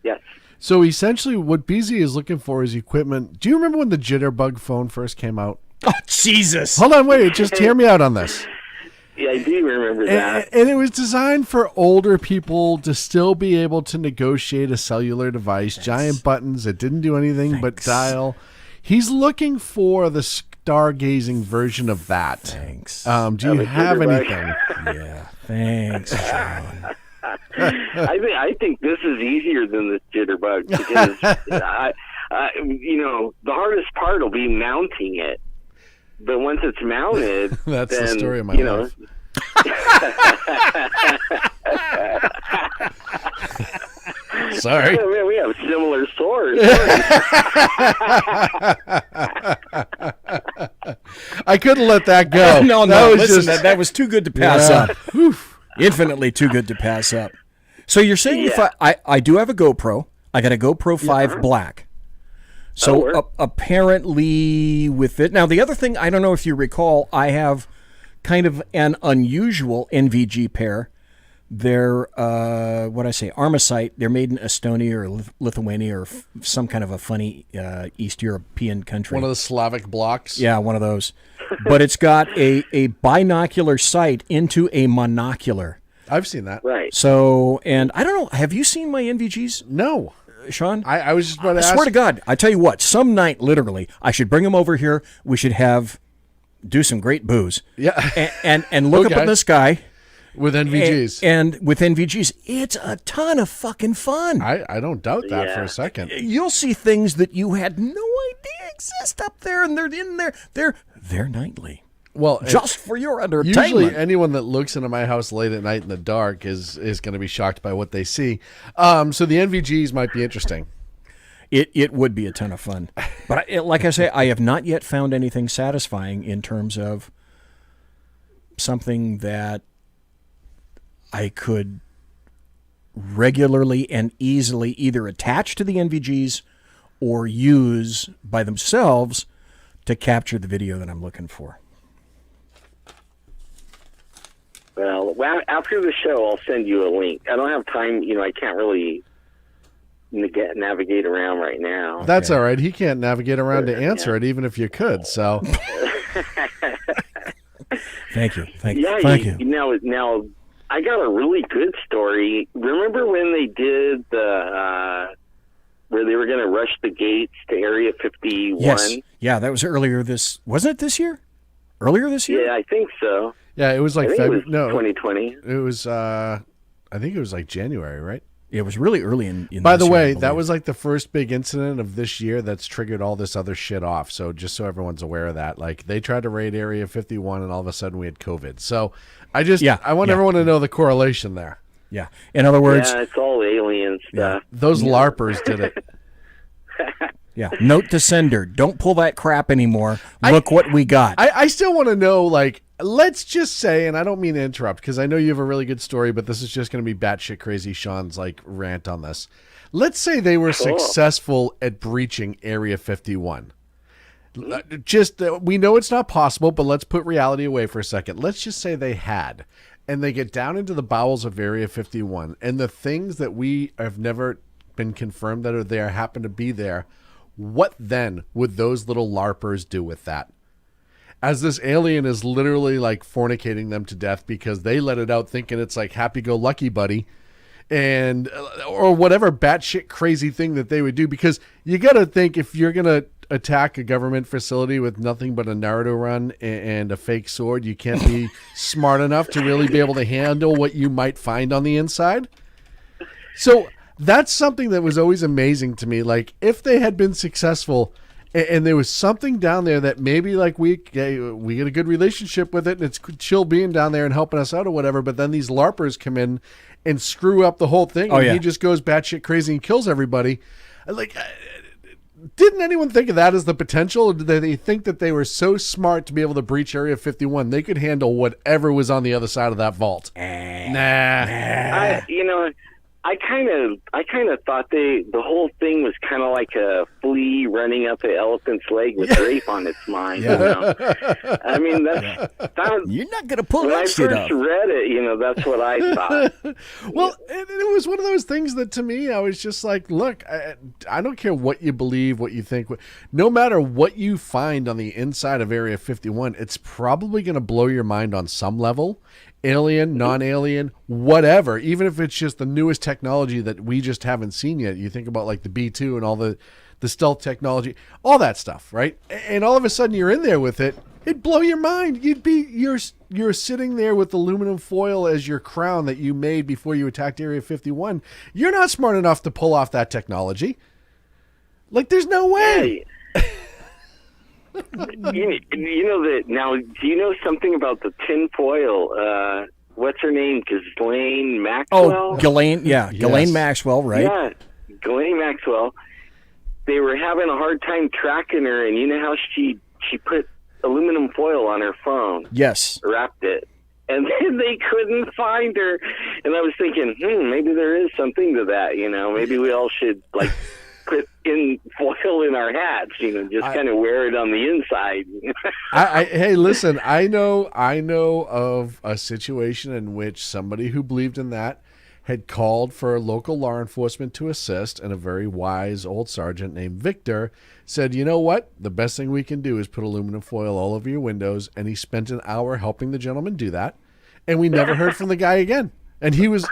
Yes. So essentially what BZ is looking for is equipment. Do you remember when the Jitterbug phone first came out? Oh, Jesus. Hold on, wait. Just hear me out on this. Yeah, I do remember that. And it was designed for older people to still be able to negotiate a cellular device. Thanks. Giant buttons that didn't do anything but dial. He's looking for the stargazing version of that. Thanks. Do you have anything? Yeah, thanks, Sean. I think this is easier than this Jitterbug, because the hardest part will be mounting it. But once it's mounted, that's then, the story of my life. Sorry. Man, we have similar stories. I couldn't let that go. No, that was too good to pass up. Infinitely too good to pass up. So you're saying if I do have a GoPro, I got a GoPro 5 Black. So apparently with it. Now, the other thing, I don't know if you recall, I have kind of an unusual NVG pair. They're, Armacite. They're made in Estonia or Lithuania or some kind of a funny East European country. One of the Slavic blocks? Yeah, one of those. But it's got a binocular sight into a monocular. I've seen that. Right. So, and I don't know, have you seen my NVGs? No. Sean? I was just about to ask. I swear to God, I tell you what, some night, literally, I should bring them over here. We should do some great booze. Yeah. And look up in the sky. With NVGs. And with NVGs, it's a ton of fucking fun. I don't doubt that for a second. You'll see things that you had no idea exist up there, and they're in there. They're nightly. Well, just for your entertainment. Usually anyone that looks into my house late at night in the dark is going to be shocked by what they see. So the NVGs might be interesting. It would be a ton of fun. But like I say, I have not yet found anything satisfying in terms of something that I could regularly and easily either attach to the NVGs or use by themselves to capture the video that I'm looking for. Well, after the show, I'll send you a link. I don't have time. I can't really navigate around right now. That's all right. He can't navigate around to answer it, even if you could. So, thank you. Yeah, Thank you. Now, I got a really good story. Remember when they did the where they were going to rush the gates to Area 51? Yes. Yeah, that was wasn't it this year? Earlier this year? Yeah, I think so. Yeah, it was like February. No, 2020. It was. I think it was like January, right? It was really early in By the this way, year, I that believe. was like the first big incident of this year that's triggered all this other shit off. So just so everyone's aware of that, like they tried to raid Area 51 and all of a sudden we had COVID. So I want everyone to know the correlation there. Yeah. In other words, it's all alien stuff. Those LARPers did it. Yeah. Note to sender: don't pull that crap anymore. Look what we got. I still want to know, like, let's just say, and I don't mean to interrupt because I know you have a really good story, but this is just going to be batshit crazy Sean's like rant on this. Let's say they were successful at breaching Area 51. We know it's not possible, but let's put reality away for a second. Let's just say they had, and they get down into the bowels of Area 51, and the things that we have never been confirmed that are there happen to be there. What then would those little LARPers do with that? As this alien is literally like fornicating them to death because they let it out thinking it's like happy-go-lucky buddy and or whatever batshit crazy thing that they would do, because you got to think if you're going to attack a government facility with nothing but a Naruto run and a fake sword, you can't be smart enough to really be able to handle what you might find on the inside. So that's something that was always amazing to me. Like, if they had been successful and there was something down there that maybe like we get a good relationship with it and it's chill being down there and helping us out or whatever, but then these LARPers come in and screw up the whole thing and he just goes batshit crazy and kills everybody. Like, didn't anyone think of that as the potential? Or did they think that they were so smart to be able to breach Area 51? They could handle whatever was on the other side of that vault. Nah. I kind of thought the whole thing was kind of like a flea running up an elephant's leg with rape on its mind. Yeah. You know? I mean, that you're not gonna pull that shit up. When I first read it, that's what I thought. Well, it was one of those things that to me, I was just like, look, I don't care what you believe, what you think. No matter what you find on the inside of Area 51, it's probably going to blow your mind on some level. Alien, non-alien, whatever, even if it's just the newest technology that we just haven't seen yet. You think about like the B-2 and all the stealth technology, all that stuff, right? And all of a sudden you're in there with it, it'd blow your mind. You're sitting there with aluminum foil as your crown that you made before you attacked Area 51. You're not smart enough to pull off that technology. Like, there's no way. You know that now. Do you know something about the tinfoil? What's her name? Ghislaine Maxwell. Oh, Ghislaine. Yeah, yes. Ghislaine Maxwell. Right. Yeah, Ghislaine Maxwell. They were having a hard time tracking her, and you know how she put aluminum foil on her phone. Yes. Wrapped it, and then they couldn't find her. And I was thinking, maybe there is something to that. Maybe we all should like. Put in foil in our hats, just kind of wear it on the inside. Hey, listen, I know of a situation in which somebody who believed in that had called for local law enforcement to assist, and a very wise old sergeant named Victor said, you know what? The best thing we can do is put aluminum foil all over your windows, and he spent an hour helping the gentleman do that, and we never heard from the guy again. And he was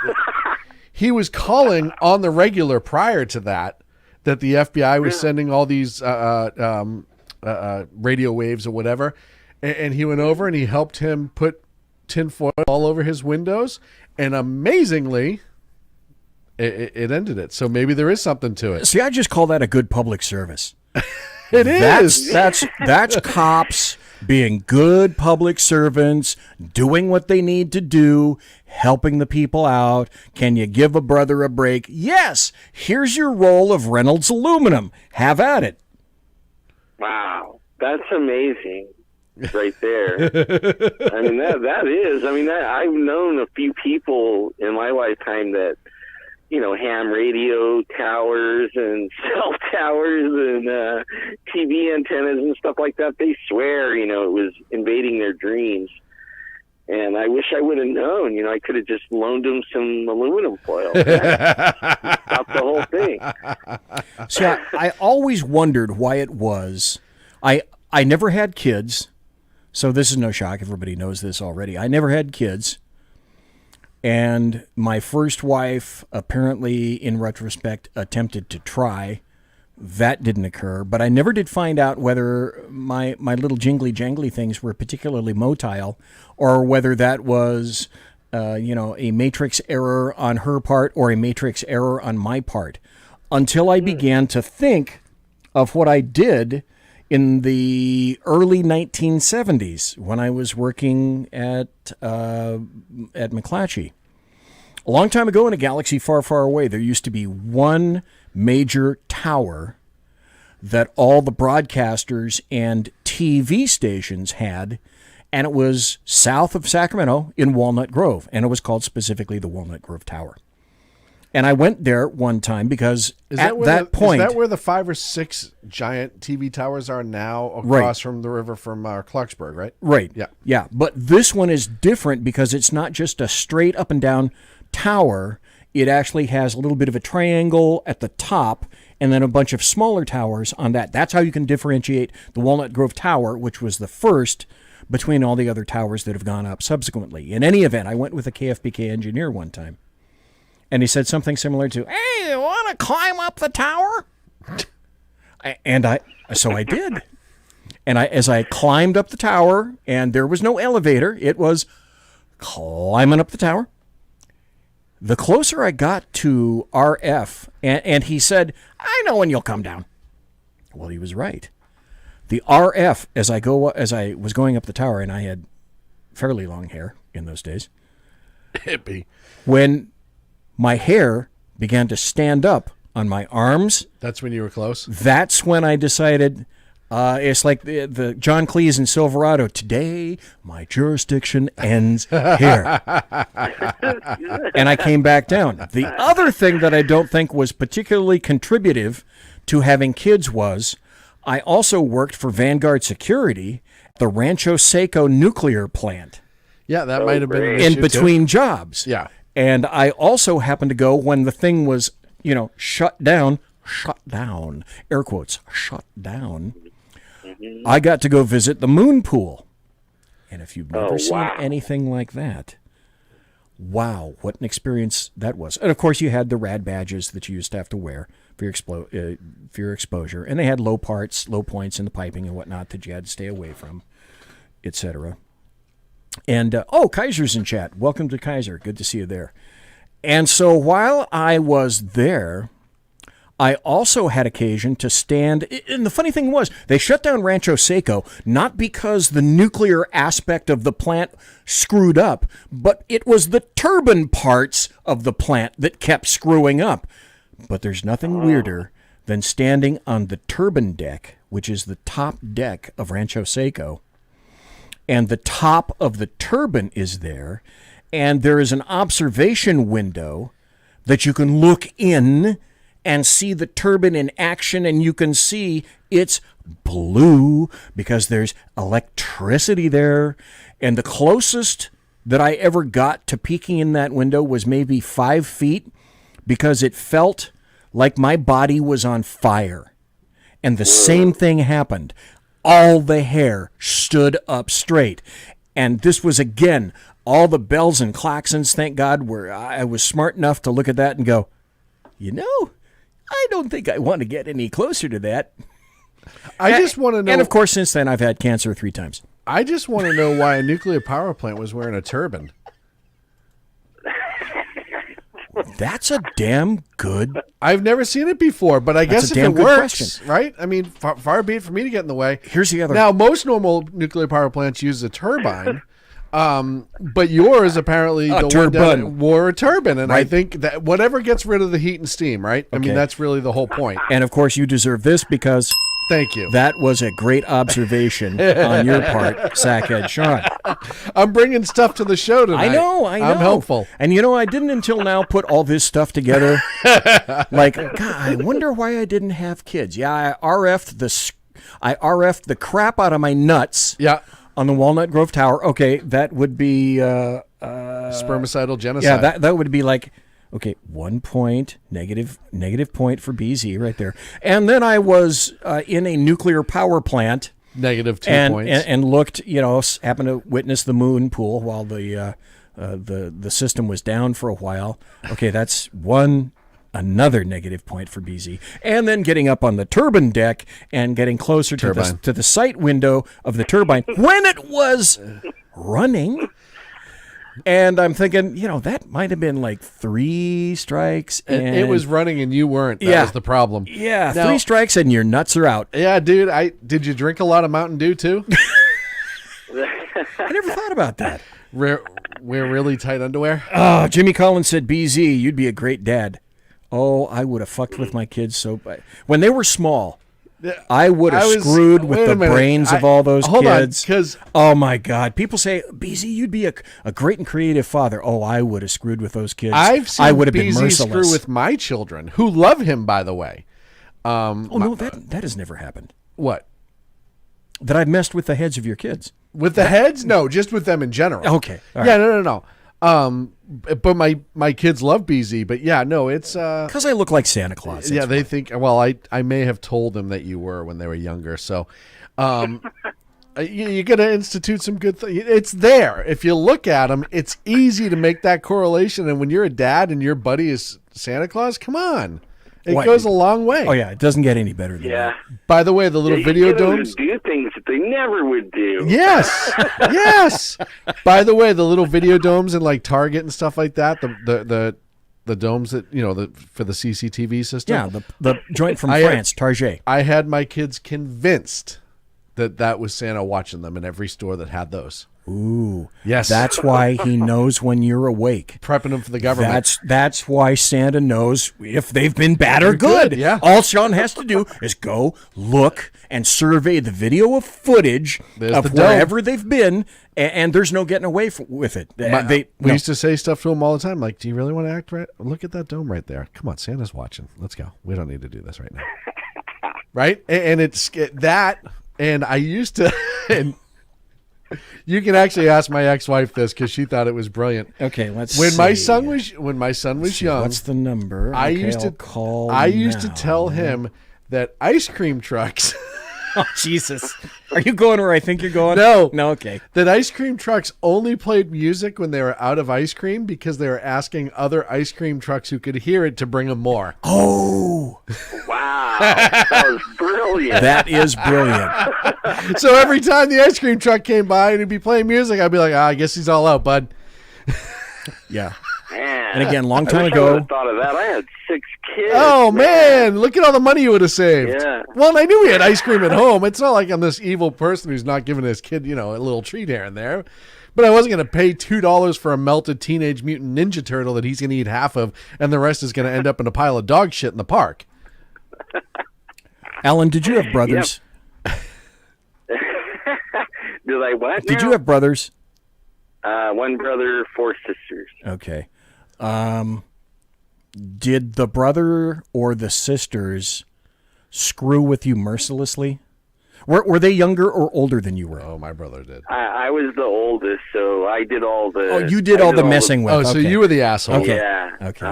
calling on the regular prior to that the FBI was sending all these radio waves or whatever, and he went over and he helped him put tinfoil all over his windows, and amazingly, it ended it. So maybe there is something to it. See, I just call that a good public service. That's cops being good public servants, doing what they need to do, helping the people out. Can you give a brother a break? Yes. Here's your roll of Reynolds aluminum. Have at it. Wow, that's amazing, right there. I mean, that is. I mean, I've known a few people in my lifetime that, you know, ham radio towers and cell towers and TV antennas and stuff like that. They swear, you know, it was invading their dreams. And I wish I would have known. You know, I could have just loaned them some aluminum foil. Stop the whole thing. See, I always wondered why it was. I never had kids, so this is no shock. Everybody knows this already. I never had kids. And my first wife, apparently, in retrospect, attempted to try. That didn't occur. But I never did find out whether my little jingly-jangly things were particularly motile or whether that was, a matrix error on her part or a matrix error on my part. Until I began to think of what I did in the early 1970s when I was working at McClatchy. A long time ago in a galaxy far, far away, there used to be one major tower that all the broadcasters and TV stations had, and it was south of Sacramento in Walnut Grove, and it was called specifically the Walnut Grove Tower. And I went there one time because Is at that point... Is that where the 5 or 6 giant TV towers are now across from the river from Clarksburg, right? Right. Yeah. Yeah. But this one is different because it's not just a straight up and down tower. It actually has a little bit of a triangle at the top and then a bunch of smaller towers on that. That's how you can differentiate the Walnut Grove Tower, which was the first between all the other towers that have gone up subsequently. In any event, I went with a KFBK engineer one time. And he said something similar to, "Hey, you want to climb up the tower?" So I did. And as I climbed up the tower, and there was no elevator, it was climbing up the tower. The closer I got to RF, and he said, "I know when you'll come down." Well, he was right. The RF, as I was going up the tower, and I had fairly long hair in those days. Hippie. When my hair began to stand up on my arms. That's when you were close? That's when I decided, it's like the John Cleese in Silverado, today my jurisdiction ends here. And I came back down. The other thing that I don't think was particularly contributive to having kids was I also worked for Vanguard Security at the Rancho Seco nuclear plant. Yeah, that might have been an in issue between too. jobs. Yeah. And I also happened to go when the thing was, shut down, air quotes, shut down. I got to go visit the moon pool. And if you've never seen anything like that, wow, what an experience that was. And of course you had the rad badges that you used to have to wear for your exposure. And they had low points in the piping and whatnot that you had to stay away from, etc. And, Kaiser's in chat. Welcome to Kaiser. Good to see you there. And so while I was there, I also had occasion to stand, and the funny thing was, they shut down Rancho Seco, not because the nuclear aspect of the plant screwed up, but it was the turbine parts of the plant that kept screwing up. But there's nothing weirder than standing on the turbine deck, which is the top deck of Rancho Seco, and the top of the turbine is there, and there is an observation window that you can look in and see the turbine in action, and you can see it's blue because there's electricity there. And the closest that I ever got to peeking in that window was maybe 5 feet because it felt like my body was on fire. And the same thing happened. All the hair stood up straight. And this was, again, all the bells and klaxons, thank God, I was smart enough to look at that and go, I don't think I want to get any closer to that. I just want to know. And of course, since then, I've had cancer 3 times. I just want to know why a nuclear power plant was wearing a turban. That's a damn good. I've never seen it before, but I That's guess a if damn it good works, question. right? I mean, far be it for me to get in the way. Here's the other. Now, most normal nuclear power plants use a turbine, but yours apparently A the turbine. one that wore a turbine, and I Right. think that whatever gets rid of the heat and steam, right? I mean, Okay. that's really the whole point. And of course, you deserve this because. Thank you. That was a great observation on your part, Sackhead Sean. I'm bringing stuff to the show tonight. I know. I'm helpful. And I didn't until now put all this stuff together. Like, God, I wonder why I didn't have kids. Yeah, I RF'd the crap out of my nuts. Yeah. On the Walnut Grove Tower. Okay, that would be spermicidal genocide. Yeah, that would be like. Okay, 1 point, negative point for BZ right there. And then I was in a nuclear power plant. Negative 2 points. And looked, happened to witness the moon pool while the system was down for a while. Okay, that's another negative point for BZ. And then getting up on the turbine deck and getting closer to the sight window of the turbine when it was running. And I'm thinking, that might have been like 3 strikes. And it was running and you weren't. That was the problem. Yeah, Now, 3 strikes and your nuts are out. Yeah, dude. Did you drink a lot of Mountain Dew too? I never thought about that. Wear really tight underwear? Oh, Jimmy Collins said, BZ, you'd be a great dad. Oh, I would have fucked with my kids so bad. When they were small, I would have screwed with the brains of all those kids. Because oh my God, people say, BZ, you'd be a great and creative father. Oh, I would have screwed with those kids. I would have been BZ merciless. Screw with my children, who love him, by the way. No, that has never happened. What? That I've messed with the heads of your kids. With the heads? No, just with them in general. Okay. All yeah, right. no. But my kids love BZ, but yeah, no, it's because I look like Santa Claus. Yeah, they think. Well, I may have told them that you were when they were younger. So, you got to institute some good things. It's there. If you look at them, it's easy to make that correlation. And when you're a dad and your buddy is Santa Claus, come on. It goes a long way. Oh, yeah. It doesn't get any better than that. By the way, the little video domes. Do things that they never would do. Yes. Yes. By the way, the little video domes in like Target and stuff like that, the domes that, for the CCTV system. Yeah, the joint from France, Target. I had my kids convinced that was Santa watching them in every store that had those. Ooh. Yes. That's why he knows when you're awake. Prepping them for the government. That's why Santa knows if they've been bad or good. Yeah. All Sean has to do is go look and survey the video footage of wherever they've been, and there's no getting away with it. We used to say stuff to them all the time, like, do you really want to act right? Look at that dome right there. Come on, Santa's watching. Let's go. We don't need to do this right now. Right? And it's that, and I used to... and you can actually ask my ex-wife this because she thought it was brilliant. Okay, let's see. When my son was young, what's the number? I used to tell him that ice cream trucks. Oh, Jesus. Are you going where I think you're going? No. Okay. That ice cream trucks only played music when they were out of ice cream because they were asking other ice cream trucks who could hear it to bring them more. Oh. Wow. That was brilliant. That is brilliant. So every time the ice cream truck came by and he'd be playing music, I'd be like, I guess he's all out, bud. Yeah. Man, and again, long time I ago. I would have thought of that. I had 6 kids. Oh, man. Look at all the money you would have saved. Yeah. Well, I knew he had ice cream at home. It's not like I'm this evil person who's not giving his kid, a little treat here and there. But I wasn't going to pay $2 for a melted Teenage Mutant Ninja Turtle that he's going to eat half of, and the rest is going to end up in a pile of dog shit in the park. Alan, did you have brothers? Did I what? Did you have brothers? 1 brother, 4 sisters. Okay. Did the brother or the sisters screw with you mercilessly? Were they younger or older than you were? Oh, my brother did. I was the oldest, so I did all the... Oh, you did all the messing with. Oh, so you were the asshole. Okay. Yeah. Okay.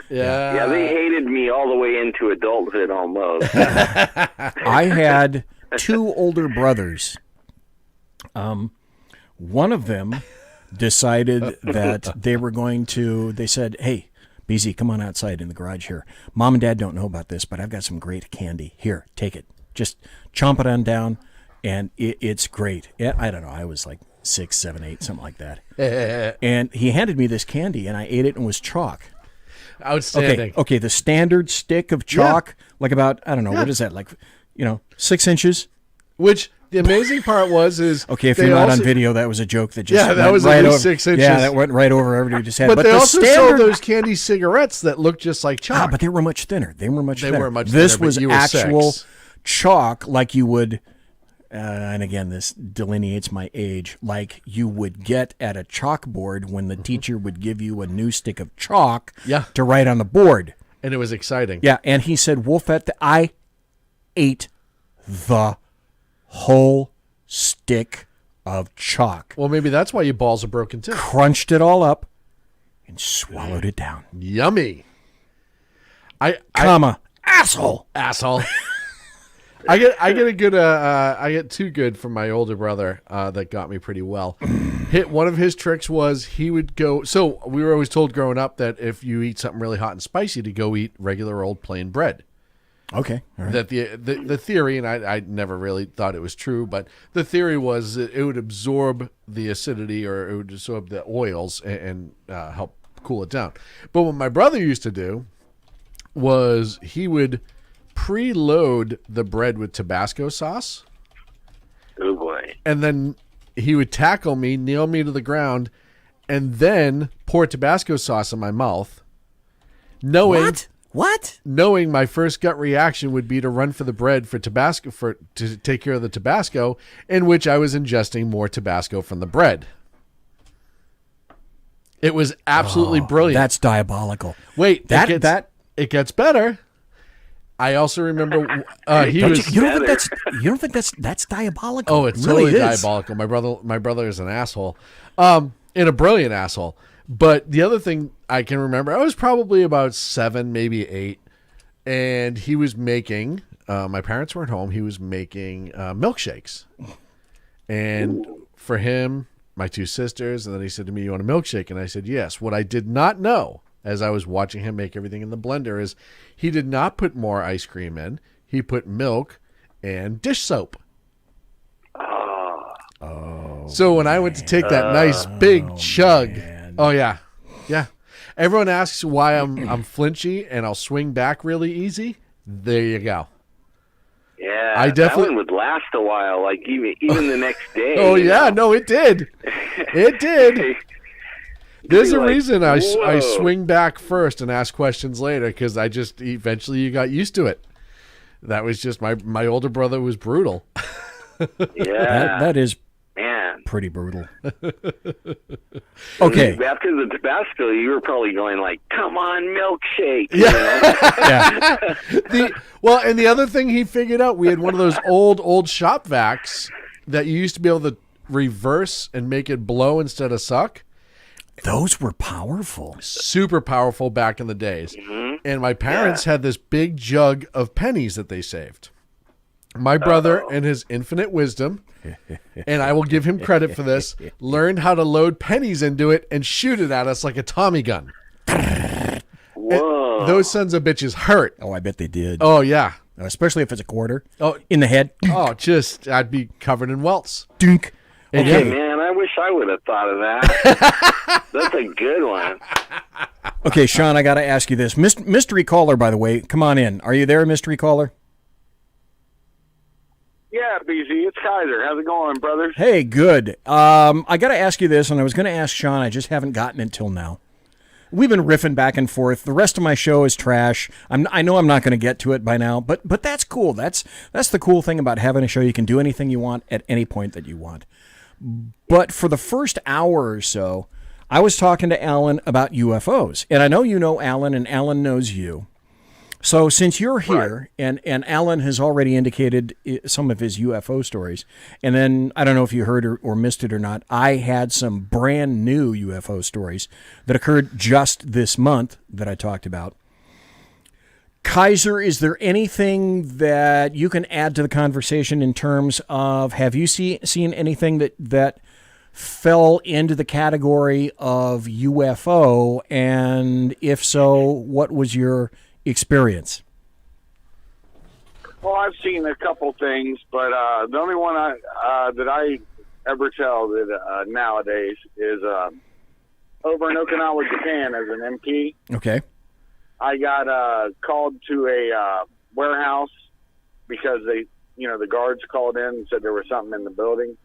Yeah, they hated me all the way into adulthood almost. I had 2 older brothers. One of them decided that they said, hey, BZ, come on outside in the garage here. Mom and Dad don't know about this, but I've got some great candy. Here, take it. Just chomp it on down, and it's great. I don't know. I was like 6, 7, 8, something like that. And he handed me this candy, and I ate it and was chalk. Outstanding. Okay, the standard stick of chalk, like about, I don't know, what is that, like, 6 inches? Which the amazing part is okay, if you're not on video, that was a joke that just that was right at over, least 6 inches. Yeah, that went right over everybody's head. But they the also standard, sold those candy cigarettes that looked just like chalk. but they were much thinner. They were much They thinner. were much This thinner, was but you were actual 6. chalk, like you would, and again, this delineates my age, like you would get at a chalkboard when the teacher would give you a new stick of chalk to write on the board. And it was exciting. Yeah, and he said, Wolfette, I ate the whole stick of chalk. Well, maybe that's why your balls are broken too. Crunched it all up and swallowed it down. Yummy. Asshole. I get too good from my older brother that got me pretty well. One of his tricks was he would go. So we were always told growing up that if you eat something really hot and spicy, to go eat regular old plain bread. Okay, all right. That the theory, and I never really thought it was true, but the theory was that it would absorb the acidity or it would absorb the oils and help cool it down. But what my brother used to do was he would preload the bread with Tabasco sauce. Oh boy. And then he would tackle me, nail me to the ground, and then pour Tabasco sauce in my mouth. What? Knowing my first gut reaction would be to run for the bread to take care of the Tabasco, in which I was ingesting more Tabasco from the bread. It was absolutely brilliant. That's diabolical. Wait, it gets better. I also remember you don't think that's diabolical? Oh, it's really totally diabolical. My brother is an asshole, and a brilliant asshole. But the other thing I can remember, I was probably about 7, maybe 8, and he was making. My parents weren't home. He was making milkshakes, and for him, my 2 sisters, and then he said to me, "You want a milkshake?" And I said, "Yes." What I did not know, as I was watching him make everything in the blender, is he did not put more ice cream in. He put milk and dish soap. So when I went to take that nice big chug, yeah. Everyone asks why I'm flinchy and I'll swing back really easy. There you go. Yeah, I definitely that one would last a while, like even the next day. Oh yeah, no, it did. It did. There's a reason I swing back first and ask questions later, because I just eventually you got used to it. That was just my older brother was brutal. Yeah, that is pretty brutal. Okay, after the Tabasco, you were probably going like, "Come on, milkshake." Yeah. And the other thing he figured out, we had one of those old shop vacs that you used to be able to reverse and make it blow instead of suck. Those were powerful. Super powerful back in the days. Mm-hmm. And my parents had this big jug of pennies that they saved. My brother, in his infinite wisdom, and I will give him credit for this, learned how to load pennies into it and shoot it at us like a Tommy gun. Whoa. And those sons of bitches hurt. Oh, I bet they did. Oh, yeah. Especially if it's a quarter. Oh, in the head. Oh, I'd be covered in welts. Dink. Okay, man, I wish I would have thought of that. That's a good one. Okay, Sean, I got to ask you this. Mystery caller, by the way, come on in. Are you there, mystery caller? Yeah, BZ, it's Kaiser. How's it going, brothers? Hey, good. I got to ask you this, and I was going to ask Sean. I just haven't gotten it till now. We've been riffing back and forth. The rest of my show is trash. I know I'm not going to get to it by now, but that's cool. That's the cool thing about having a show. You can do anything you want at any point that you want. But for the first hour or so, I was talking to Alan about UFOs. And I know you know Alan, and Alan knows you. So since you're here, and Alan has already indicated some of his UFO stories, and then I don't know if you heard or missed it or not, I had some brand new UFO stories that occurred just this month that I talked about. Kaiser, is there anything that you can add to the conversation in terms of, have you seen anything that fell into the category of UFO? And if so, what was your experience? Well, I've seen a couple things, but the only one that I ever tell that nowadays is over in Okinawa, Japan, as an MP. Okay. I got called to a warehouse because the guards called in and said there was something in the building.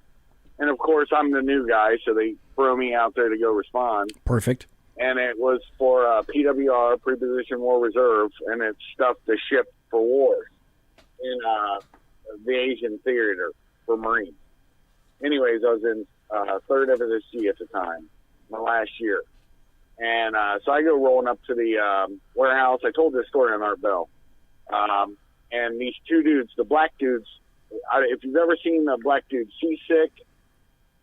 And, of course, I'm the new guy, so they threw me out there to go respond. Perfect. And it was for PWR, Preposition War Reserve, and it's stuff to ship for war in the Asian theater for Marines. Anyways, I was in 3rd FSC at the time, my last year. And so I go rolling up to the warehouse. I told this story on Art Bell. And these two dudes, the black dudes, if you've ever seen a black dude seasick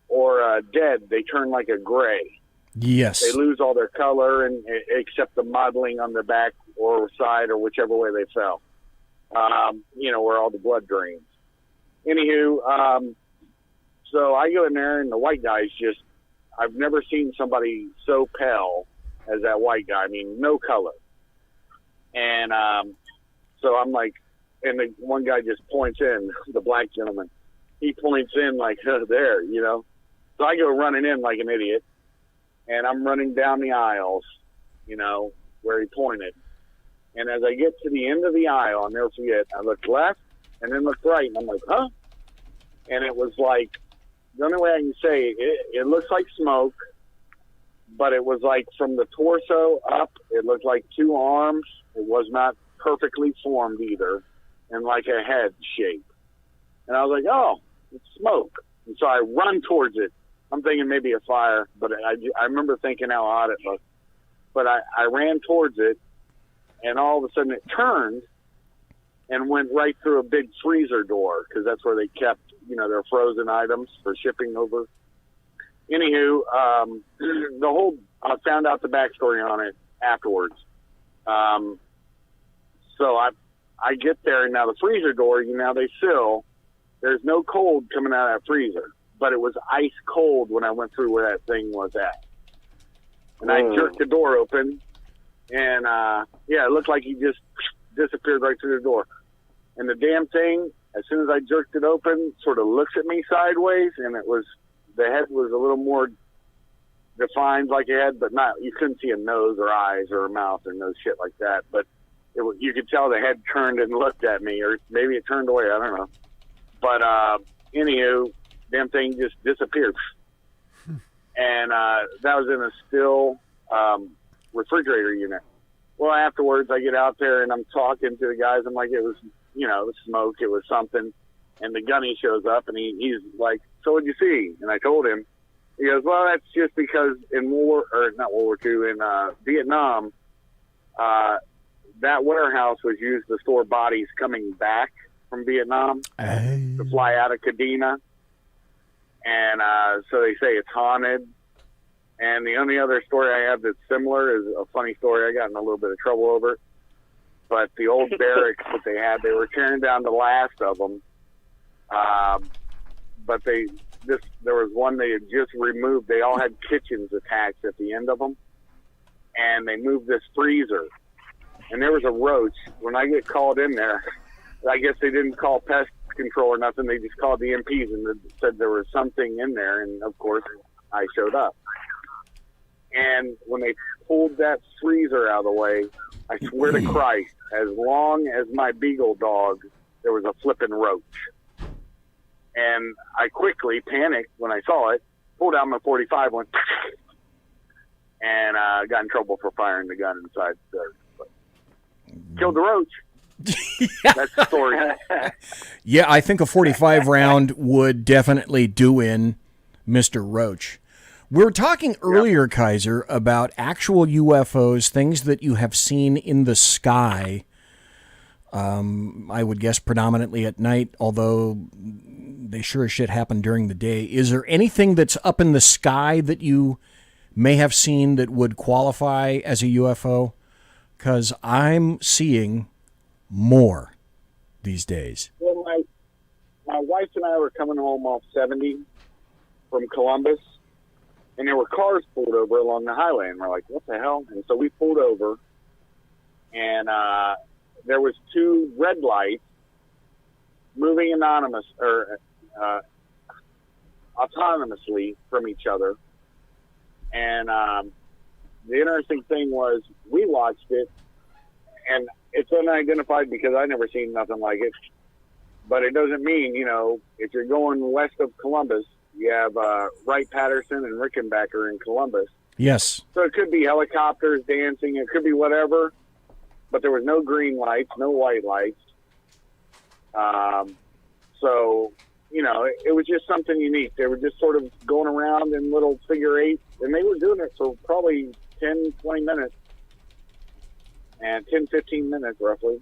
or dead, they turn like a gray. Yes. They lose all their color and except the modeling on their back or side or whichever way they fell. Where all the blood drains. Anywho, so I go in there and the white guy's just, I've never seen somebody so pale as that white guy. I mean, no color. And so I'm like, and the one guy just points in, the black gentleman. He points in like, there, So I go running in like an idiot. And I'm running down the aisles, where he pointed. And as I get to the end of the aisle, I'll never forget, I looked left and then looked right. And I'm like, huh? And it was like, the only way I can say it looks like smoke, but it was like from the torso up, it looked like 2 arms. It was not perfectly formed either, and like a head shape. And I was like, oh, it's smoke. And so I run towards it. I'm thinking maybe a fire, but I remember thinking how odd it looked. But I ran towards it, and all of a sudden it turned and went right through a big freezer door, because that's where they kept, their frozen items for shipping over. Anywho, I found out the backstory on it afterwards. So I get there, and now the freezer door, they seal. There's no cold coming out of that freezer, but it was ice cold when I went through where that thing was at. And I jerked the door open, and it looked like he just disappeared right through the door. And the damn thing, as soon as I jerked it open, sort of looks at me sideways, and the head was a little more defined like a head, but you couldn't see a nose or eyes or a mouth or no shit like that. But you could tell the head turned and looked at me, or maybe it turned away, I don't know. But anywho, damn thing just disappeared. And that was in a still refrigerator unit. Well, afterwards, I get out there and I'm talking to the guys. I'm like, it was, smoke. It was something. And the gunny shows up and he's like, so what'd you see? And I told him. He goes, well, that's just because in not World War II, in Vietnam, that warehouse was used to store bodies coming back from Vietnam to fly out of Kadena. And so they say it's haunted. And the only other story I have that's similar is a funny story. I got in a little bit of trouble over it. But the old barracks that they had, they were tearing down the last of them. But there was one they had just removed. They all had kitchens attached at the end of them. And they moved this freezer. And there was a roach. When I get called in there, I guess they didn't call pest control or nothing. They just called the MPs and said there was something in there. And, of course, I showed up. And when they pulled that freezer out of the way, I swear to Christ, as long as my beagle dog, there was a flipping roach. And I quickly panicked when I saw it, pulled out my .45, went, and got in trouble for firing the gun inside there. But killed the roach. That's the story. Yeah, I think a 45 round would definitely do in Mr. Roach. We were talking earlier, Kaiser, about actual UFOs, things that you have seen in the sky. I would guess predominantly at night, although they sure as shit happen during the day. Is there anything that's up in the sky that you may have seen that would qualify as a UFO? Because I'm seeing more these days. Well, my wife and I were coming home off 70 from Columbus, and there were cars pulled over along the highway, and we're like, what the hell? And so we pulled over, and there was 2 red lights moving autonomously from each other. And the interesting thing was we watched it, and it's unidentified because I never seen nothing like it. But it doesn't mean, if you're going west of Columbus, you have Wright-Patterson and Rickenbacker in Columbus. Yes. So it could be helicopters dancing, it could be whatever, but there was no green lights, no white lights. So, it was just something unique. They were just sort of going around in little figure eights, and they were doing it for probably 10, 20 minutes, and 10, 15 minutes roughly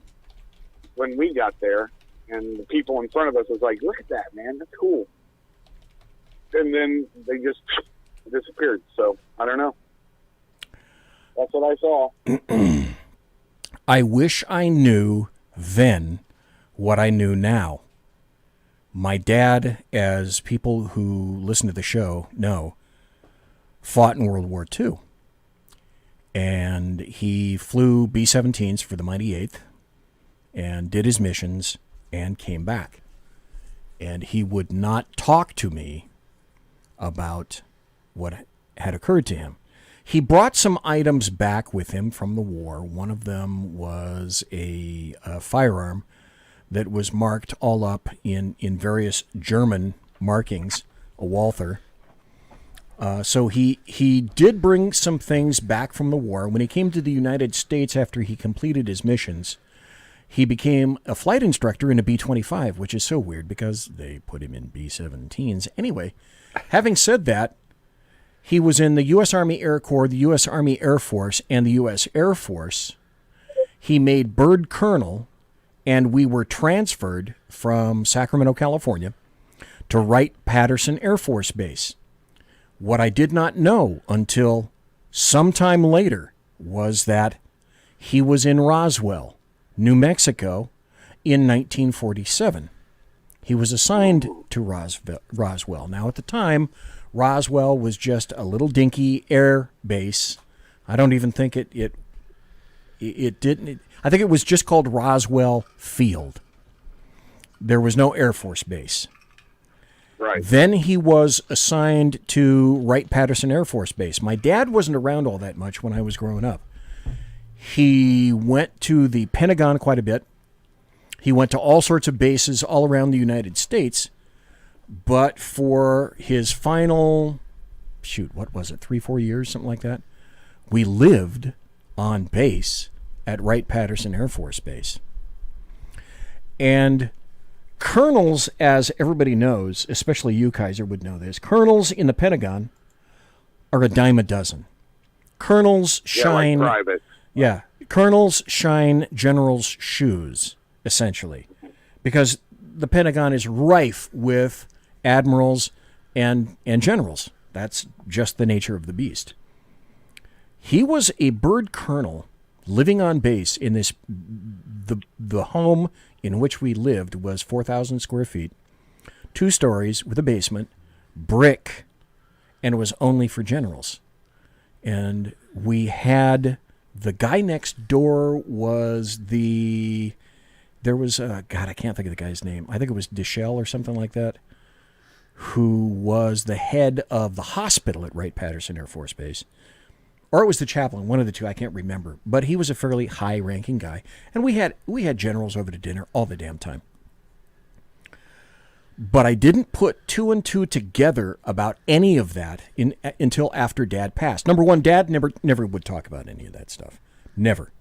when we got there. And the people in front of us was like, look at that, man, that's cool. And then they just disappeared. So, I don't know. That's what I saw. I wish I knew then what I knew now. My dad, as people who listen to the show know, fought in World War II. And he flew B-17s for the Mighty Eighth and did his missions and came back. And he would not talk to me about what had occurred to him. He brought some items back with him from the war. One of them was a firearm that was marked all up in various German markings, a Walther. So he did bring some things back from the war. When he came to the United States after he completed his missions, he became a flight instructor in a B-25, which is so weird because they put him in B-17s. Anyway, having said that, he was in the U.S. Army Air Corps, the U.S. Army Air Force, and the U.S. Air Force. He made bird colonel, and we were transferred from Sacramento, California, to Wright-Patterson Air Force Base. What I did not know until sometime later was that he was in Roswell, New Mexico, in 1947. He was assigned to Roswell. Now, at the time, Roswell was just a little dinky air base. I don't even think it didn't. I think it was just called Roswell Field. There was no Air Force base. Right. Then he was assigned to Wright-Patterson Air Force Base. My dad wasn't around all that much when I was growing up. He went to the Pentagon quite a bit. He went to all sorts of bases all around the United States. But for his final, 3-4 years, something like that, we lived on base at Wright-Patterson Air Force Base. And colonels, as everybody knows, especially you, Kaiser, would know this, colonels in the Pentagon are a dime a dozen. Colonels shine... Yeah, like private. Yeah, colonels shine generals' shoes, essentially, because the Pentagon is rife with admirals and generals. That's just the nature of the beast. He was a bird colonel living on base in this, the home in which we lived was 4,000 square feet, 2 stories with a basement, brick, and it was only for generals. And we had, the guy next door was I can't think of the guy's name. I think it was Deschelle or something like that, who was the head of the hospital at Wright-Patterson Air Force Base. Or it was the chaplain, one of the two, I can't remember. But he was a fairly high-ranking guy. And we had generals over to dinner all the damn time. But I didn't put 2 and 2 together about any of that until after Dad passed. Number one, Dad never would talk about any of that stuff. Never.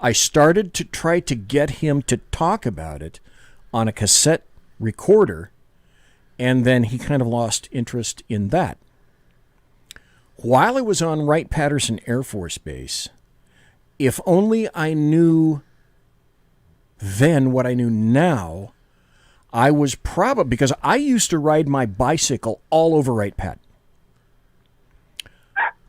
I started to try to get him to talk about it on a cassette recorder, and then he kind of lost interest in that. While I was on Wright-Patterson Air Force Base, if only I knew then what I knew now, I was probably, because I used to ride my bicycle all over Wright-Pat.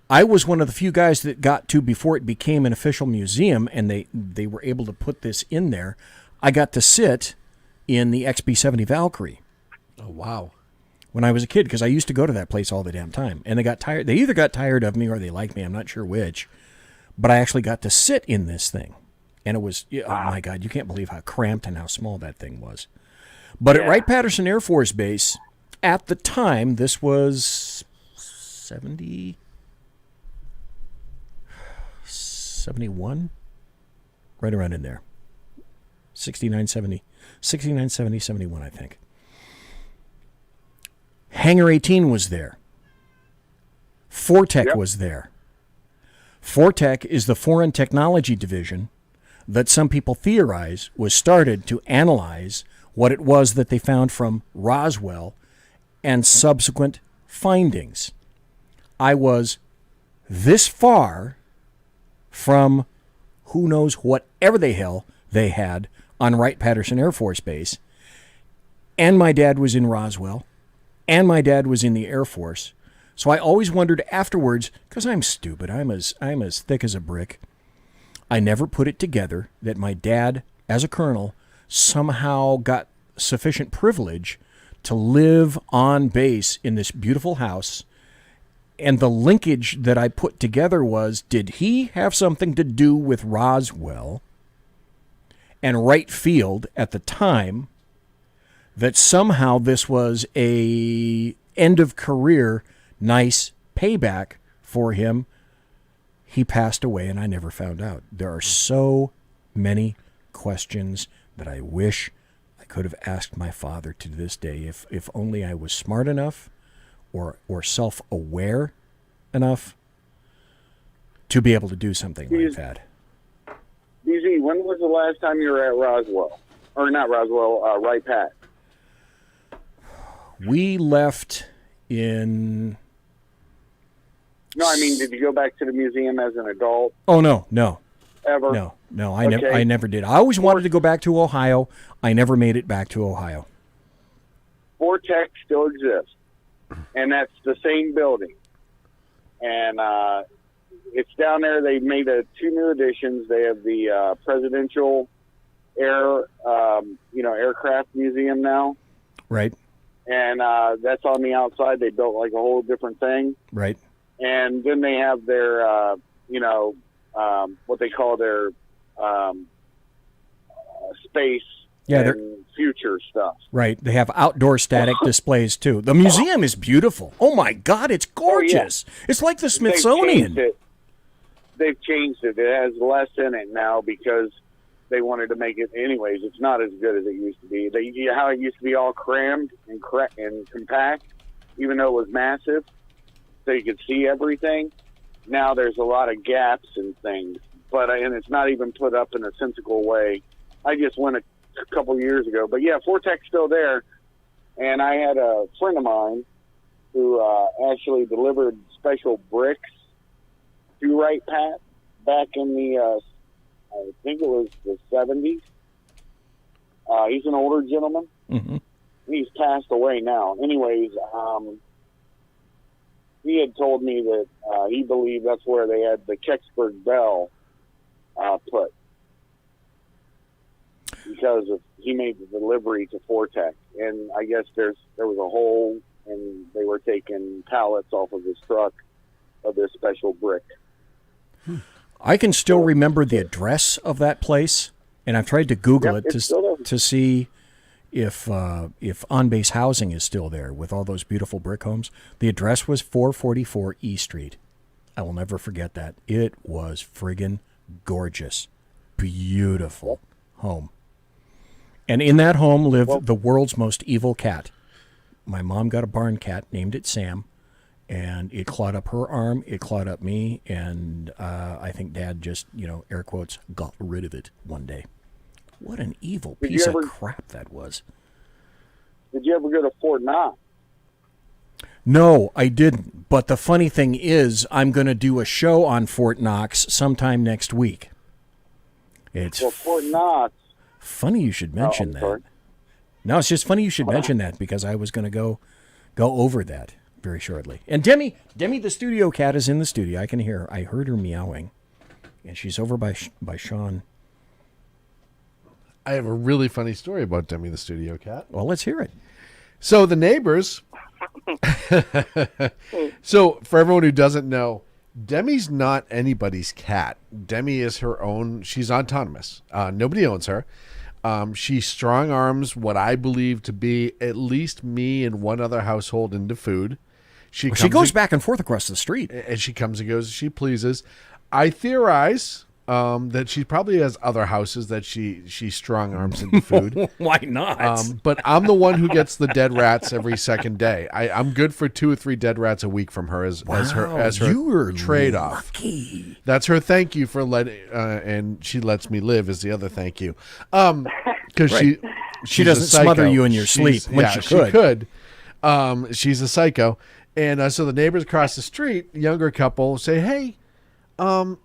I was one of the few guys that got to, before it became an official museum, and they were able to put this in there, I got to sit in the XB-70 Valkyrie. Oh, wow. When I was a kid, because I used to go to that place all the damn time. And they got tired. They either got tired of me or they liked me. I'm not sure which. But I actually got to sit in this thing. And it was, oh my God, you can't believe how cramped and how small that thing was. But at Wright-Patterson Air Force Base, at the time, this was 71? right around in there. 69, 70, 71, I think. Hangar 18 was there. Fortech was there. Fortech is the Foreign Technology Division that some people theorize was started to analyze what it was that they found from Roswell and subsequent findings. I was this far from who knows whatever the hell they had on Wright-Patterson Air Force Base, and my dad was in Roswell, and my dad was in the Air Force. So I always wondered afterwards, because I'm stupid, I'm as thick as a brick, I never put it together that my dad, as a colonel, somehow got sufficient privilege to live on base in this beautiful house. And the linkage that I put together was, did he have something to do with Roswell and Wright Field at the time, that somehow this was a end of career, nice payback for him? He passed away and I never found out. There are so many questions that I wish I could have asked my father to this day, if only I was smart enough or self-aware enough to be able to do something like that. BZ, when was the last time you were at Roswell? Or not Roswell, Wright-Pat? We left in... No, I mean, did you go back to the museum as an adult? Oh, no. Ever? No, I never did. I always wanted to go back to Ohio. I never made it back to Ohio. Vortex still exists, and that's the same building. And it's down there. They made 2 new additions. They have the Presidential Aircraft Museum now. Right. And that's on the outside. They built like a whole different thing. Right. And then they have their, what they call their space and future stuff. Right. They have outdoor static displays, too. The museum is beautiful. Oh, my God, it's gorgeous. Oh, yeah. It's like the Smithsonian. They've changed it. It has less in it now because they wanted to make it. Anyways, it's not as good as it used to be. How it used to be all crammed and compact, even though it was massive, so you could see everything. Now there's a lot of gaps and things, and it's not even put up in a sensible way. I just went a couple years ago, but yeah, Vortex still there. And I had a friend of mine who actually delivered special bricks to Wright-Pat back in the, I think it was the 70s. He's an older gentleman. Mm-hmm. He's passed away now. Anyways, he had told me that he believed that's where they had the Kecksburg Bell put, because he made the delivery to Vortex. And I guess there was a hole, and they were taking pallets off of his truck of this special brick. I can still remember the address of that place, and I've tried to Google it to see if on-base housing is still there with all those beautiful brick homes. The address was 444 E Street. I will never forget that. It was friggin' gorgeous. Beautiful home. And in that home lived the world's most evil cat. My mom got a barn cat, named it Sam, and it clawed up her arm, it clawed up me, and I think Dad just, air quotes, got rid of it one day. What an evil piece of crap that was. Did you ever go to Fort Knox? No, I didn't. But the funny thing is, I'm going to do a show on Fort Knox sometime next week. It's Fort Knox. Funny you should mention that. Sorry. No, it's just funny you should mention that, because I was going to go over that very shortly. And Demi, the studio cat, is in the studio. I heard her meowing, and she's over by Sean. I have a really funny story about Demi the studio cat. Well, let's hear it. So the neighbors. So for everyone who doesn't know, Demi's not anybody's cat. Demi is her own. She's autonomous. Nobody owns her. She strong arms what I believe to be at least me and one other household into food. She goes back and forth across the street. And she comes and goes as she pleases. I theorize that she probably has other houses that she strong arms into food. Why not? But I'm the one who gets the dead rats every second day. I'm good for 2 or 3 dead rats a week from her as her trade off. That's her thank you for letting, and she lets me live is the other thank you. Because Right. She doesn't smother you in your sleep when she could. She's a psycho. And so the neighbors across the street, younger couple, say, hey, do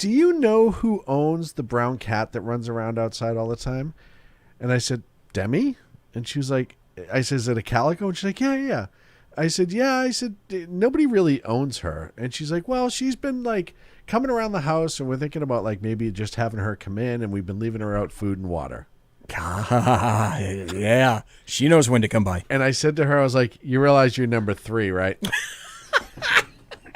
you know who owns the brown cat that runs around outside all the time? And I said, Demi? And she was like, I said, is it a calico? And she's like, yeah. I said, yeah. I said, nobody really owns her. And she's like, well, she's been like coming around the house and we're thinking about like maybe just having her come in and we've been leaving her out food and water. Yeah. She knows when to come by. And I said to her, I was like, you realize you're number 3, right?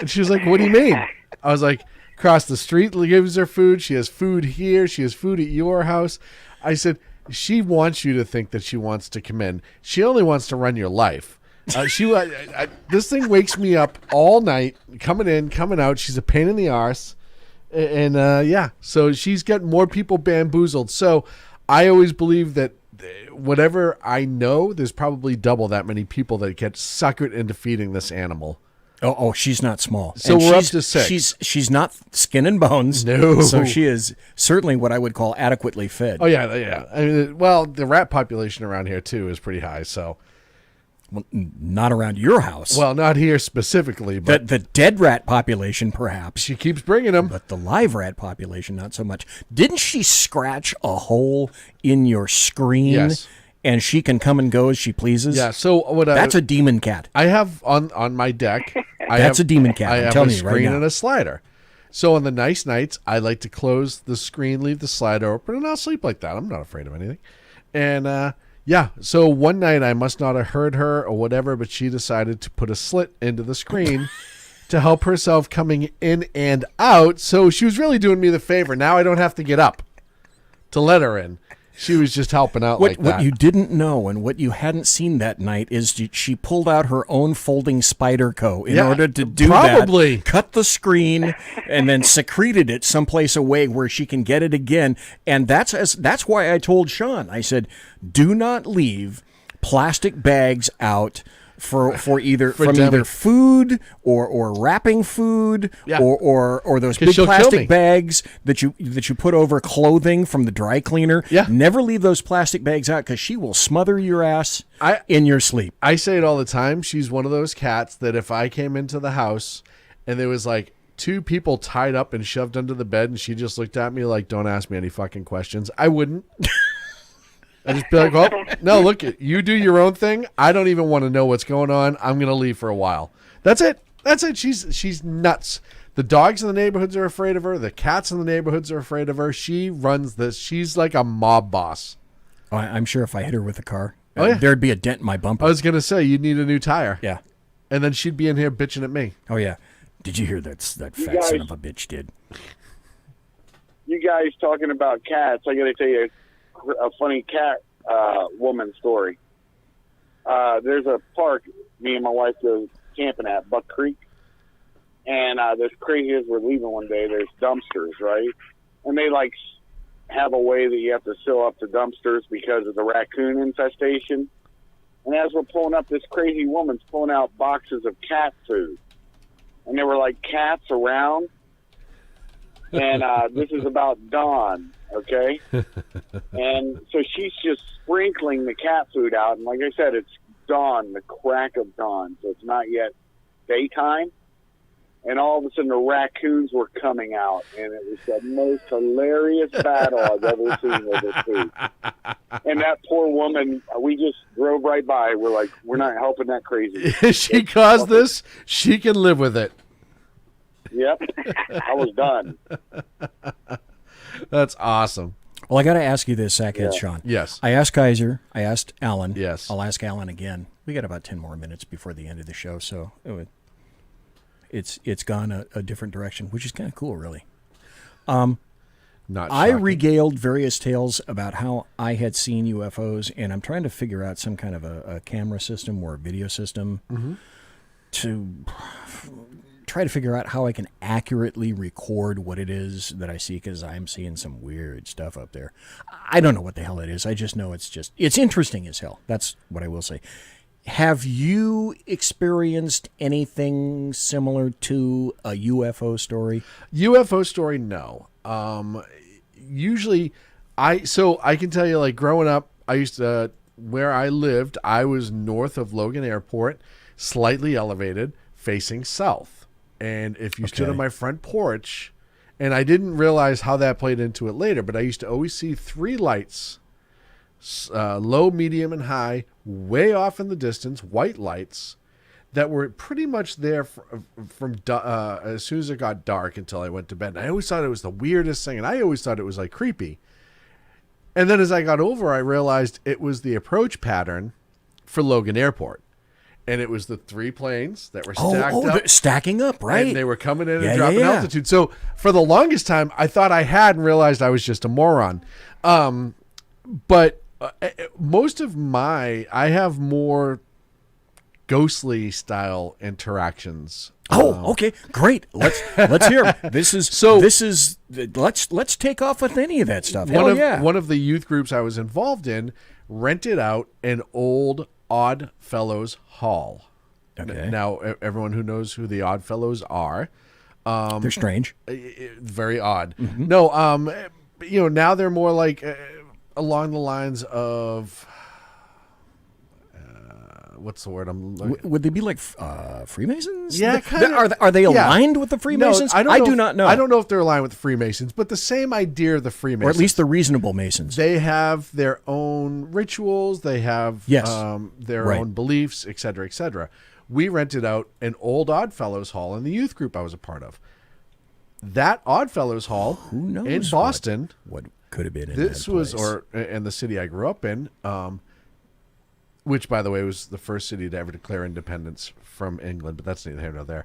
And she was like, what do you mean? I was like, across the street gives her food. She has food here. She has food at your house. I said, she wants you to think that she wants to come in. She only wants to run your life. This thing wakes me up all night, coming in, coming out. She's a pain in the arse. And so she's got more people bamboozled. So I always believe that whatever I know, there's probably double that many people that get suckered into feeding this animal. Oh, she's not small. So we're up to 6. She's not skin and bones. No. So she is certainly what I would call adequately fed. Oh, yeah. I mean, well, the rat population around here, too, is pretty high, so. Well, not around your house. Well, not here specifically. But the dead rat population, perhaps. She keeps bringing them. But the live rat population, not so much. Didn't she scratch a hole in your screen? Yes. And she can come and go as she pleases? Yeah, so that's a demon cat. I have on my deck. That's a demon cat. I'm telling you right now. I have a screen and a slider. So on the nice nights, I like to close the screen, leave the slider open, and I'll sleep like that. I'm not afraid of anything. And so one night I must not have heard her or whatever, but she decided to put a slit into the screen to help herself coming in and out. So she was really doing me the favor. Now I don't have to get up to let her in. She was just helping out like that. What you didn't know and what you hadn't seen that night is she pulled out her own folding Spyderco in order to do that. Cut the screen and then secreted it someplace away where she can get it again. And that's why I told Sean, I said, do not leave plastic bags out for either food or wrapping food or those big plastic bags that you put over clothing from the dry cleaner. Yeah. Never leave those plastic bags out because she will smother your ass in your sleep. I say it all the time. She's one of those cats that if I came into the house and there was like 2 people tied up and shoved under the bed and she just looked at me like, don't ask me any fucking questions, I wouldn't. I'd just be like, well, no, look, you do your own thing. I don't even want to know what's going on. I'm going to leave for a while. That's it. She's nuts. The dogs in the neighborhoods are afraid of her. The cats in the neighborhoods are afraid of her. She runs this. She's like a mob boss. Oh, I'm sure if I hit her with a car, yeah, there'd be a dent in my bumper. I was going to say, you'd need a new tire. Yeah. And then she'd be in here bitching at me. Oh, yeah. Did you hear that fat son of a bitch did? You guys talking about cats, I got to tell you a funny cat woman story. There's a park me and my wife go camping at, Buck Creek, and this crazy as we're leaving one day, there's dumpsters, right? And they like have a way that you have to fill up the dumpsters because of the raccoon infestation. And as we're pulling up, this crazy woman's pulling out boxes of cat food, and there were like cats around. And this is about dawn, okay? And so she's just sprinkling the cat food out. And like I said, it's dawn, the crack of dawn. So it's not yet daytime. And all of a sudden the raccoons were coming out. And it was the most hilarious battle I've ever seen with this food. And that poor woman, we just drove right by. We're like, we're not helping that crazy. She caused this. She can live with it. Yep, I was done. That's awesome. Well, I got to ask you this, Sackhead Sean. Yes. I asked Kaiser. I asked Alan. Yes. I'll ask Alan again. We got about 10 more minutes before the end of the show, so it's gone a different direction, which is kind of cool, really. Not I shocking. regaled various tales about how I had seen UFOs, and I'm trying to figure out some kind of a camera system or a video system to try to figure out how I can accurately record what it is that I see, because I'm seeing some weird stuff up there. I don't know what the hell it is. I just know it's interesting as hell. That's what I will say. Have you experienced anything similar to a UFO story? UFO story, no. Usually, I can tell you, like, growing up, I used to, where I lived, I was north of Logan Airport, slightly elevated, facing south. And if you stood on my front porch, and I didn't realize how that played into it later, but I used to always see three lights, low, medium, and high, way off in the distance, white lights that were pretty much there from as soon as it got dark until I went to bed. And I always thought it was the weirdest thing, and I always thought it was like creepy. And then as I got over, I realized it was the approach pattern for Logan Airport. And it was the three planes that were stacked up. Stacking up, right? And they were coming in and dropping altitude. So for the longest time, I thought I had and realized I was just a moron. But most of I have more ghostly style interactions. Okay, great. Let's hear 'em. Let's take off with any of that stuff. One of the youth groups I was involved in rented out an old Odd Fellows Hall. Okay. Now everyone who knows who the Odd Fellows are, they're strange, very odd. Mm-hmm. No, now they're more like along the lines of what's the word? Would they be like Freemasons? Yeah, are they aligned with the Freemasons? No, I do not know. I don't know if they're aligned with the Freemasons, but the same idea of the Freemasons, or at least the reasonable Masons. They have their own rituals. They have their own beliefs, et cetera, et cetera. We rented out an old Odd Fellows Hall in the youth group I was a part of. That Odd Fellows Hall in Boston, what could have been in this that was, place. or in the city I grew up in, which, by the way, was the first city to ever declare independence from England, but that's neither here nor there.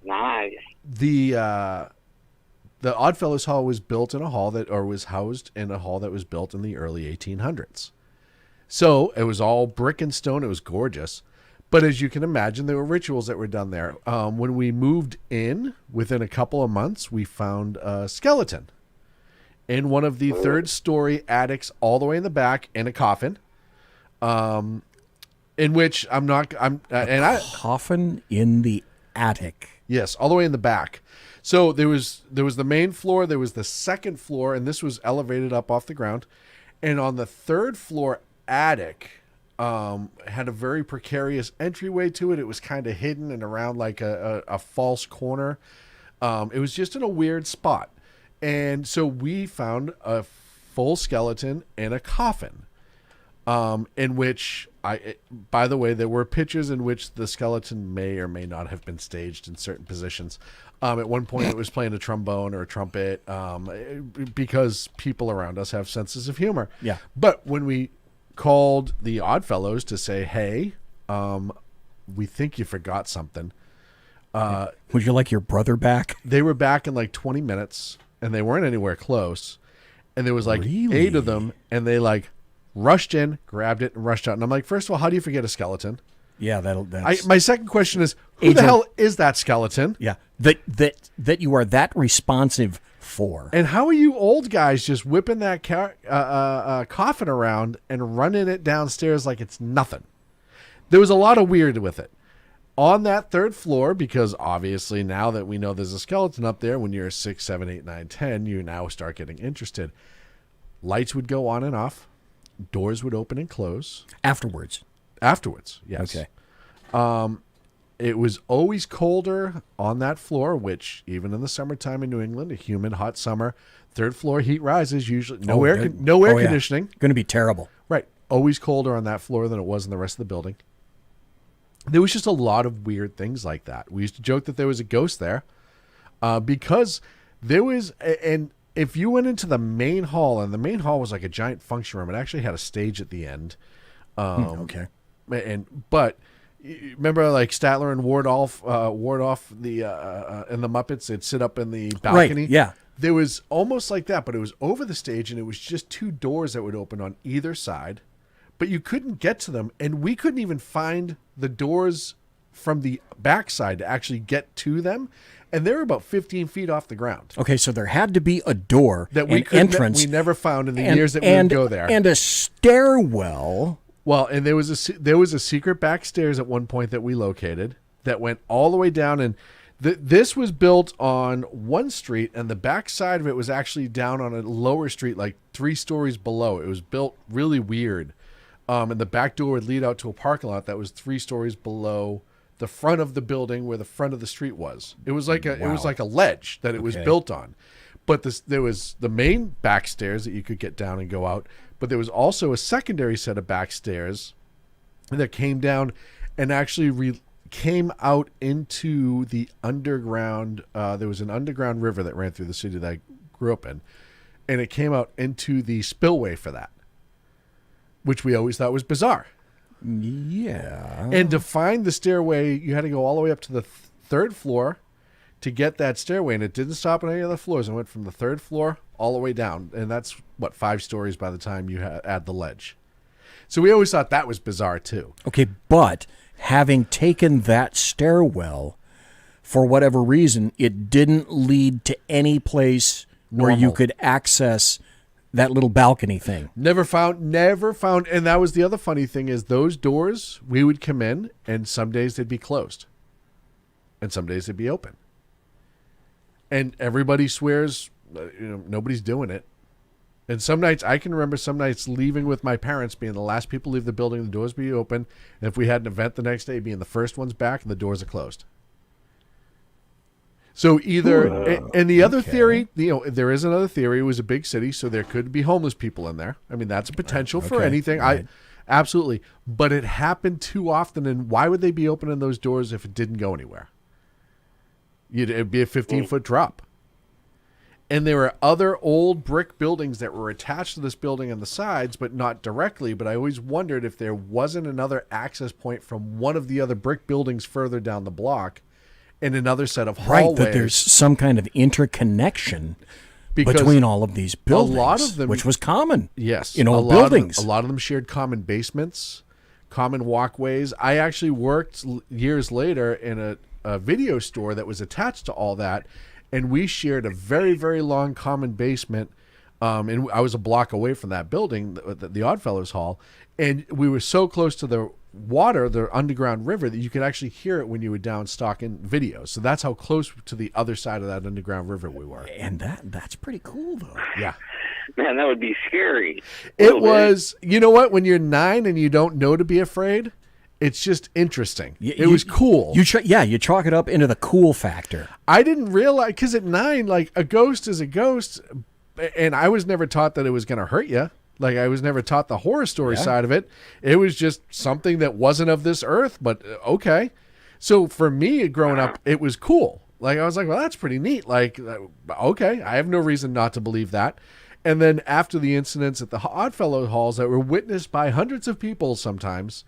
Nice. The Odd Fellows Hall was built in a hall was housed in a hall that was built in the early 1800s. So it was all brick and stone. It was gorgeous. But as you can imagine, there were rituals that were done there. When we moved in, within a couple of months, we found a skeleton in one of the third-story attics all the way in the back in a coffin. In which coffin in the attic. Yes, all the way in the back. So there was the main floor, there was the second floor, and this was elevated up off the ground. And on the third floor attic, had a very precarious entryway to it. It was kind of hidden and around like a false corner. It was just in a weird spot. And so we found a full skeleton in a coffin. In which by the way, there were pictures in which the skeleton may or may not have been staged in certain positions. At one point it was playing a trombone or a trumpet, because people around us have senses of humor. Yeah. But when we called the Odd Fellows to say, hey, we think you forgot something. Would you like your brother back? They were back in like 20 minutes and they weren't anywhere close. And there was like 8 of them, and they like rushed in, grabbed it, and rushed out. And I'm like, first of all, how do you forget a skeleton? Yeah, my second question is, who the hell is that skeleton? Yeah, that you are that responsive for. And how are you old guys just whipping that coffin around and running it downstairs like it's nothing? There was a lot of weird with it. On that third floor, because obviously now that we know there's a skeleton up there, when you're 6, 7, 8, 9, 10, you now start getting interested. Lights would go on and off. Doors would open and close. Afterwards, yes. Okay. It was always colder on that floor, which even in the summertime in New England, a humid, hot summer, third floor heat rises, usually no air conditioning. Going to be terrible. Right. Always colder on that floor than it was in the rest of the building. There was just a lot of weird things like that. We used to joke that there was a ghost there, because there was, and if you went into the main hall, and the main hall was like a giant function room, it actually had a stage at the end. Okay. But remember, like Statler and Wardolph the and the Muppets, they'd sit up in the balcony. Right. Yeah. There was almost like that, but it was over the stage, and it was just 2 doors that would open on either side, but you couldn't get to them, and we couldn't even find the doors from the backside to actually get to them. And they were about 15 feet off the ground. Okay, so there had to be a door, that we entrance. We never found in the years that we would go there. And a stairwell. Well, and there was a secret back stairs at one point that we located that went all the way down. And this was built on one street, and the back side of it was actually down on a lower street, like 3 stories below. It was built really weird. And the back door would lead out to a parking lot that was 3 stories below the front of the building where the front of the street was. It was like a ledge that it was built on. But there was the main back stairs that you could get down and go out, but there was also a secondary set of back stairs that came down and actually came out into the underground. There was an underground river that ran through the city that I grew up in, and it came out into the spillway for that, which we always thought was bizarre. Yeah. And to find the stairway, you had to go all the way up to the 3rd floor to get that stairway, and it didn't stop on any other floors. It went from the 3rd floor all the way down, and that's, 5 stories by the time you add the ledge. So we always thought that was bizarre, too. Okay, but having taken that stairwell, for whatever reason, it didn't lead to any place where you could access that little balcony thing. Never found. And that was the other funny thing is those doors, we would come in, and some days they'd be closed. And some days they'd be open. And everybody swears, nobody's doing it. And some nights, I can remember some nights leaving with my parents, being the last people to leave the building, the doors be open. And if we had an event the next day, being the first ones back and the doors are closed. So either, and the other theory, there is another theory. It was a big city, so there could be homeless people in there. I mean, that's a potential for anything. Right. Absolutely. But it happened too often, and why would they be opening those doors if it didn't go anywhere? It'd be a 15-foot drop. And there were other old brick buildings that were attached to this building on the sides, but not directly. But I always wondered if there wasn't another access point from one of the other brick buildings further down the block and another set of hallways. Right, that there's some kind of interconnection between all of these buildings, a lot of them, which was common. Yes. In old buildings. A lot of them shared common basements, common walkways. I actually worked years later in a video store that was attached to all that, and we shared a very, very long common basement. And I was a block away from that building, the Oddfellows Hall, and we were so close to the water, the underground river, that you could actually hear it when you were down stocking videos. So that's how close to the other side of that underground river we were. And that's pretty cool, though. Yeah. Man, that would be scary. It was, you know what? When you're 9 and you don't know to be afraid, it's just interesting. It was cool. You chalk it up into the cool factor. I didn't realize, because at 9, like, a ghost is a ghost, and I was never taught that it was going to hurt you. Like, I was never taught the horror story side of it. It was just something that wasn't of this earth, but okay. So for me, growing up, it was cool. Like, I was like, well, that's pretty neat. Like, okay, I have no reason not to believe that. And then after the incidents at the Oddfellow Halls that were witnessed by hundreds of people sometimes,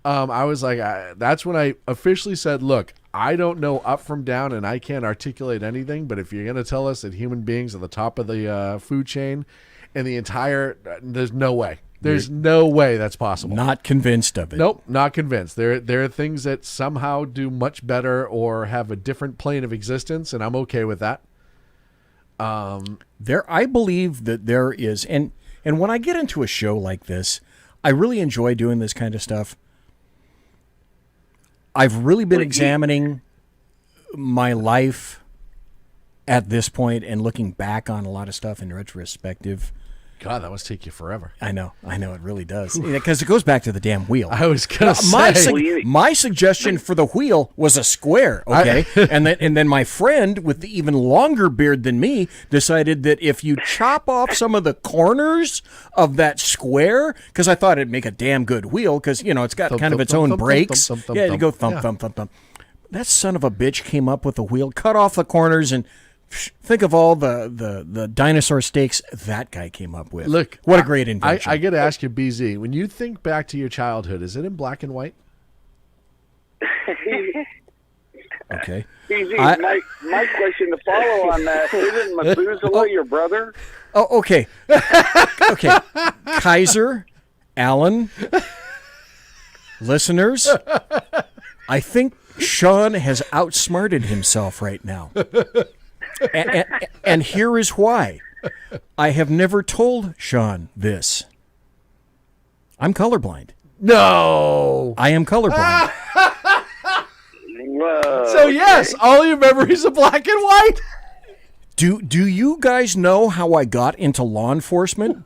I was like, that's when I officially said, look, I don't know up from down and I can't articulate anything, but if you're going to tell us that human beings are the top of the food chain and the entire, there's no way. There's no way that's possible. Not convinced of it. Nope, not convinced. There are things that somehow do much better or have a different plane of existence, and I'm okay with that. I believe that there is, and when I get into a show like this, I really enjoy doing this kind of stuff. I've really been examining my life at this point and looking back on a lot of stuff in retrospective. God, that must take you forever. I know, it really does. Because it goes back to the damn wheel. I was going to say. My suggestion for the wheel was a square, okay? and then my friend with the even longer beard than me decided that if you chop off some of the corners of that square, because I thought it'd make a damn good wheel, because, it's got kind of its own brakes. Yeah, you go thump, thump, thump, thump. That son of a bitch came up with a wheel, cut off the corners, and think of all the dinosaur steaks that guy came up with. Look, what a great invention. I got to ask you, BZ, when you think back to your childhood, is it in black and white? Okay. BZ, my question to follow on that, isn't Methuselah your brother? Oh, okay. Okay. Kaiser, Alan, listeners, I think Sean has outsmarted himself right now. And here is why. I have never told Sean this. I'm colorblind. No. I am colorblind. Whoa, So yes, all your memories are black and white. Do you guys know how I got into law enforcement?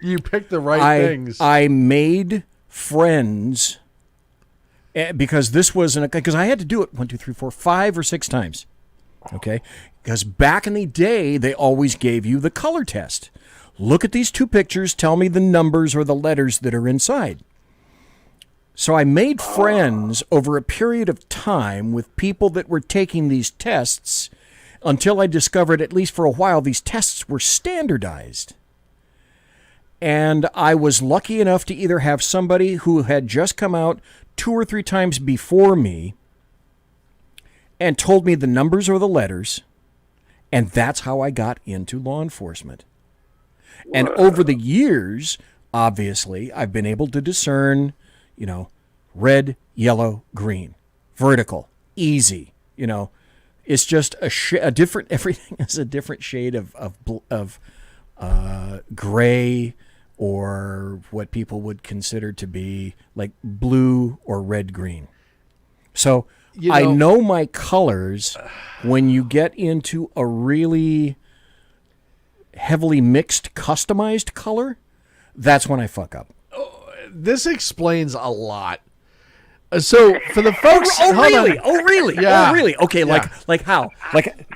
You picked the right things. I made friends because this was because I had to do it 1, 2, 3, 4, 5 or 6 times. Okay, because back in the day they always gave you the color test. Look at these 2 pictures. Tell me the numbers or the letters that are inside. So I made friends over a period of time with people that were taking these tests until I discovered, at least for a while, these tests were standardized. And I was lucky enough to either have somebody who had just come out 2 or 3 times before me and told me the numbers or the letters, and that's how I got into law enforcement. And over the years, obviously, I've been able to discern, red, yellow, green, vertical, easy, It's just a different. Everything is a different shade of gray, or what people would consider to be like blue or red green. So I know my colors. When you get into a really heavily mixed, customized color, that's when I fuck up. This explains a lot. So for the folks, Oh really? Yeah. Oh really? Okay, Yeah. like how?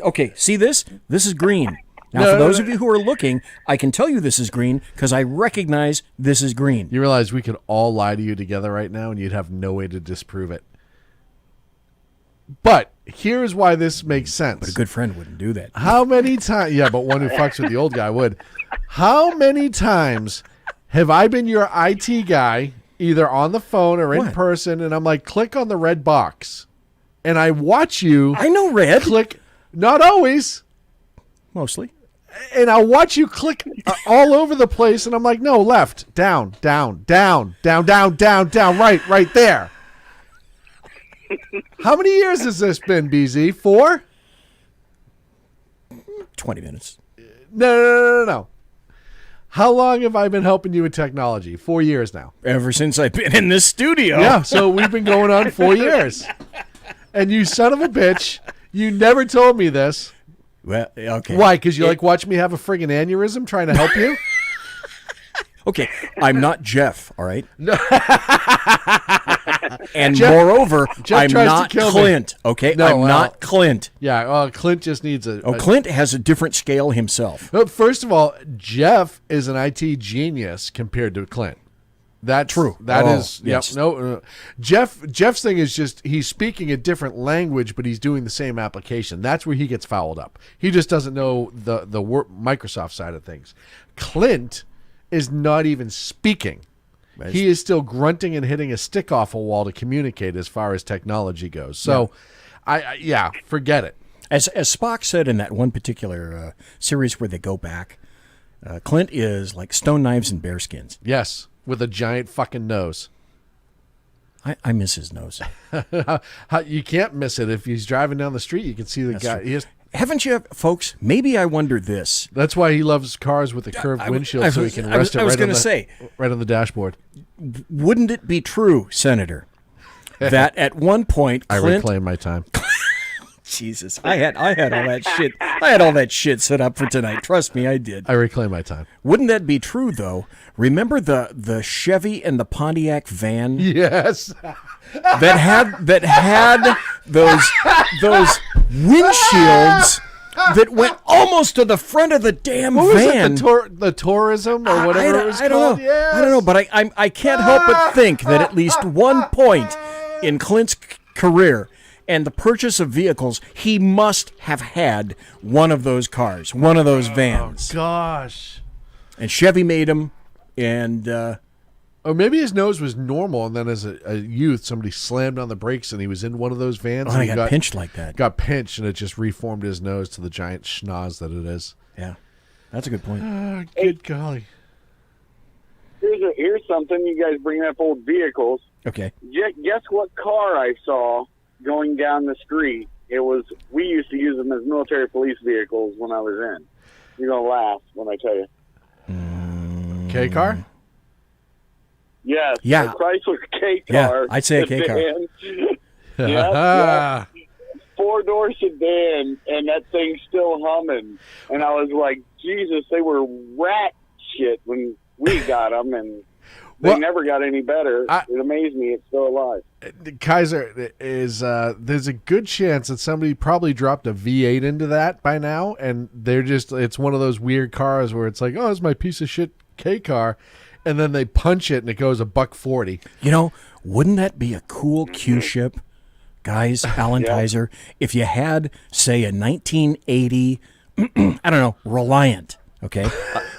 Okay, see this? This is green. Now, for those of you who are looking, I can tell you this is green because I recognize this is green. You realize we could all lie to you together right now, and you'd have no way to disprove it. But here's why this makes sense. But a good friend wouldn't do that. How many times? Yeah, but one who fucks with the old guy would. How many times have I been your IT guy, either on the phone or in person, and I'm like, click on the red box, and I watch you. I know red. Click. Not always. Mostly. And I'll watch you click all over the place, and I'm like, no, left, down, down, down, down, down, down, down, right there. How many years has this been, BZ? 4? 20 minutes. No. How long have I been helping you with technology? 4 years now. Ever since I've been in this studio. Yeah, so we've been going on 4 years. And you son of a bitch, you never told me this. Well, okay. Why? Because you watch me have a friggin' aneurysm trying to help you? Okay, I'm not Jeff, all right? No. And moreover, Jeff I'm tries not to kill Clint, me. okay? No, I'm not Clint. Yeah, Clint just needs Clint has a different scale himself. Well, first of all, Jeff is an IT genius compared to Clint. That's true. That is yes. No. Jeff's thing is just he's speaking a different language, but he's doing the same application. That's where he gets fouled up. He just doesn't know the Microsoft side of things. Clint is not even speaking. Right. He is still grunting and hitting a stick off a wall to communicate as far as technology goes. So, I forget it. As Spock said in that one particular series where they go back, Clint is like stone knives and bearskins. Yes. With a giant fucking nose. I miss his nose. You can't miss it. If he's driving down the street, you can see the guy. Haven't you, folks? Maybe I wonder this. That's why he loves cars with a curved windshield, so he can rest it right on the dashboard. Wouldn't it be true, Senator, that at one point I reclaim my time. Jesus, I had all that shit. I had all that shit set up for tonight. Trust me, I did. I reclaim my time. Wouldn't that be true though? Remember the Chevy and the Pontiac van? Yes. that had those windshields that went almost to the front of the damn what van. Was it, the tourism or whatever it was called? Don't know. Yes. I don't know, but I can't help but think that at least one point in Clint's career and the purchase of vehicles, he must have had one of those cars, one of those vans. Oh, gosh. And Chevy made them, and... or maybe his nose was normal, and then as a youth, somebody slammed on the brakes, and he was in one of those vans. Oh, and he got pinched like that. Got pinched, and it just reformed his nose to the giant schnoz that it is. Yeah, that's a good point. Good golly. Here's something. You guys bring up old vehicles. Okay. Guess what car I saw going down the street? We used to use them as military police vehicles when I was in. You're going to laugh when I tell you. K car? Yes. Yeah. A Chrysler K Yeah, car. I'd say a K car. Yep. 4-door sedan, and that thing's still humming. And I was like, Jesus, they were rat shit when we got them, and they never got any better. It amazed me it's still alive. Kaiser, there's a good chance that somebody probably dropped a V8 into that by now, and it's one of those weird cars where it's like, oh, it's my piece of shit K car, and then they punch it and it goes $140. You know, wouldn't that be a cool Q ship, guys, Alan Kaiser, if you had, say, a 1980, I don't know, Reliant, okay?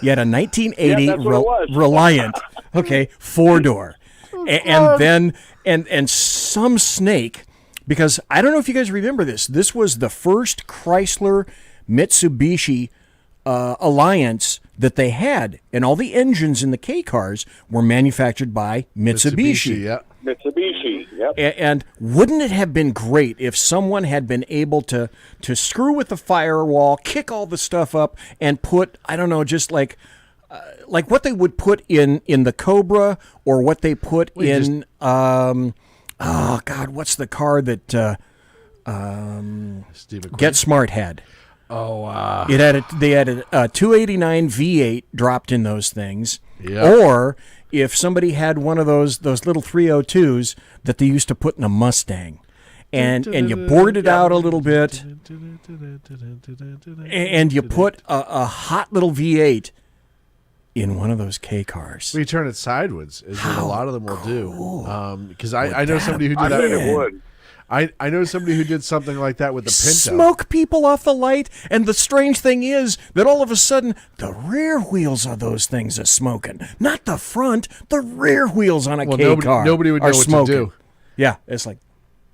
You had a 1980 Reliant, okay, 4-door. And then some snake, because I don't know if you guys remember this. This was the first Chrysler Mitsubishi alliance that they had, and all the engines in the K cars were manufactured by Mitsubishi. Mitsubishi, yep. And wouldn't it have been great if someone had been able to screw with the firewall, kick all the stuff up, and put, I don't know, just like what they would put in the Cobra, or what they put in oh God, what's the car that Get Smart had? Oh, they had a 289 V8 dropped in those things. Yep. Or if somebody had one of those little 302s that they used to put in a Mustang, and you bored it out a little bit, and you put a hot little V8 in one of those K cars. We turn it sideways, is what a lot of them will do. Because I know somebody who did that. I bet it would. I know somebody who did something like that with the Pinto. Smoke people off the light, and the strange thing is that all of a sudden the rear wheels of those things are smoking, not the front. The rear wheels on a K car nobody would know are what smoking. to do. Yeah, it's like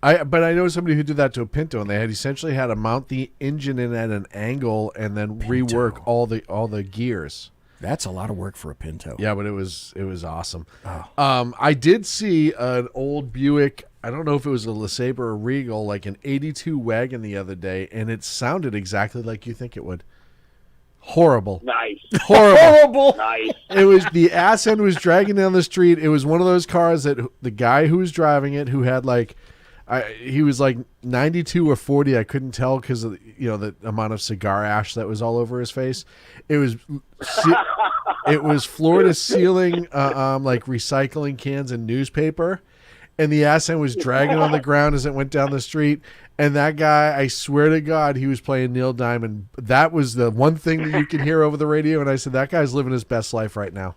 But I know somebody who did that to a Pinto, and they had essentially had to mount the engine in at an angle and then rework all the gears. That's a lot of work for a Pinto. Yeah, but it was awesome. Oh. I did see an old Buick. I don't know if it was a LeSabre or Regal, like an 82 wagon the other day, and it sounded exactly like you think it would. Horrible. Nice. Horrible. Nice. It was, the ass end was dragging down the street. It was one of those cars that the guy who was driving it, who had he was like 92 or 40. I couldn't tell because of the amount of cigar ash that was all over his face. It was floor to ceiling, like recycling cans and newspaper. And the ass end was dragging on the ground as it went down the street. And that guy, I swear to God, he was playing Neil Diamond. That was the one thing that you can hear over the radio. And I said, that guy's living his best life right now.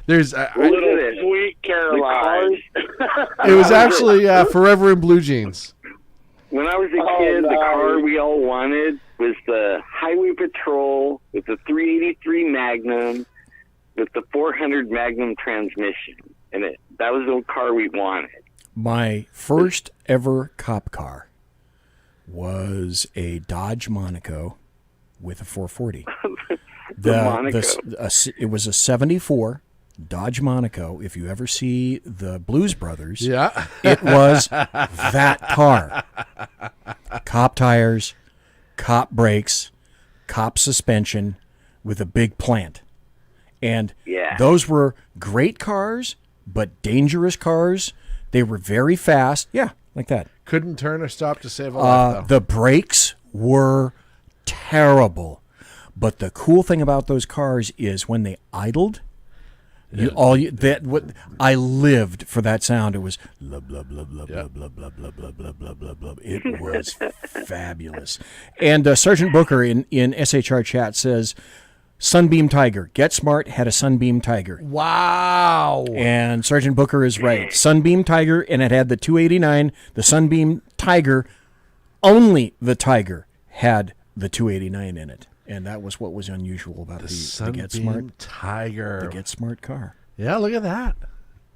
There's Little Sweet Caroline. It was actually Forever in Blue Jeans. When I was a kid, the car we all wanted was the Highway Patrol with the 383 Magnum with the 400 Magnum transmission. And that was the car we wanted. My first ever cop car was a Dodge Monaco with a 440. It was a 74 Dodge Monaco. If you ever see the Blues Brothers, it was that car. Cop tires, cop brakes, cop suspension with a big plant. And those were great cars, but dangerous cars. They were very fast. Yeah, like that. Couldn't turn or stop to save a life, though. The brakes were terrible. But the cool thing about those cars is when they idled, I lived for that sound. It was blah blah blah blah blah blah blah blah blah blah blah blah blah. It was fabulous. And Sergeant Booker in SHR chat says, Sunbeam Tiger. Get Smart had a Sunbeam Tiger. Wow. And Sergeant Booker is right. Sunbeam Tiger, and it had the 289. The Sunbeam Tiger, only the Tiger had the 289 in it. And that was what was unusual about the Get Smart Tiger. The Get Smart car. Yeah, look at that.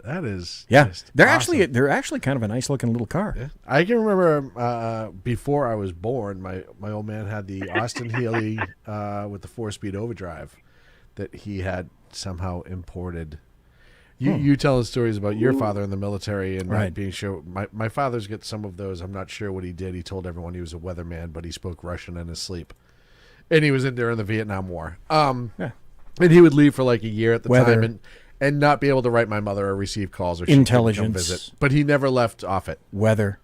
That is they're awesome. actually kind of a nice looking little car. Yeah. I can remember before I was born, my old man had the Austin Healey with the 4-speed overdrive that he had somehow imported. You telling stories about your father in the military and Right. not being sure. My father's got some of those. I'm not sure what he did. He told everyone he was a weatherman, but he spoke Russian in his sleep. And he was in during the Vietnam War. And he would leave for like a year at the Weather. time and not be able to write my mother or receive calls or she couldn't come Intelligence. visit. But he never left Offutt. Weather.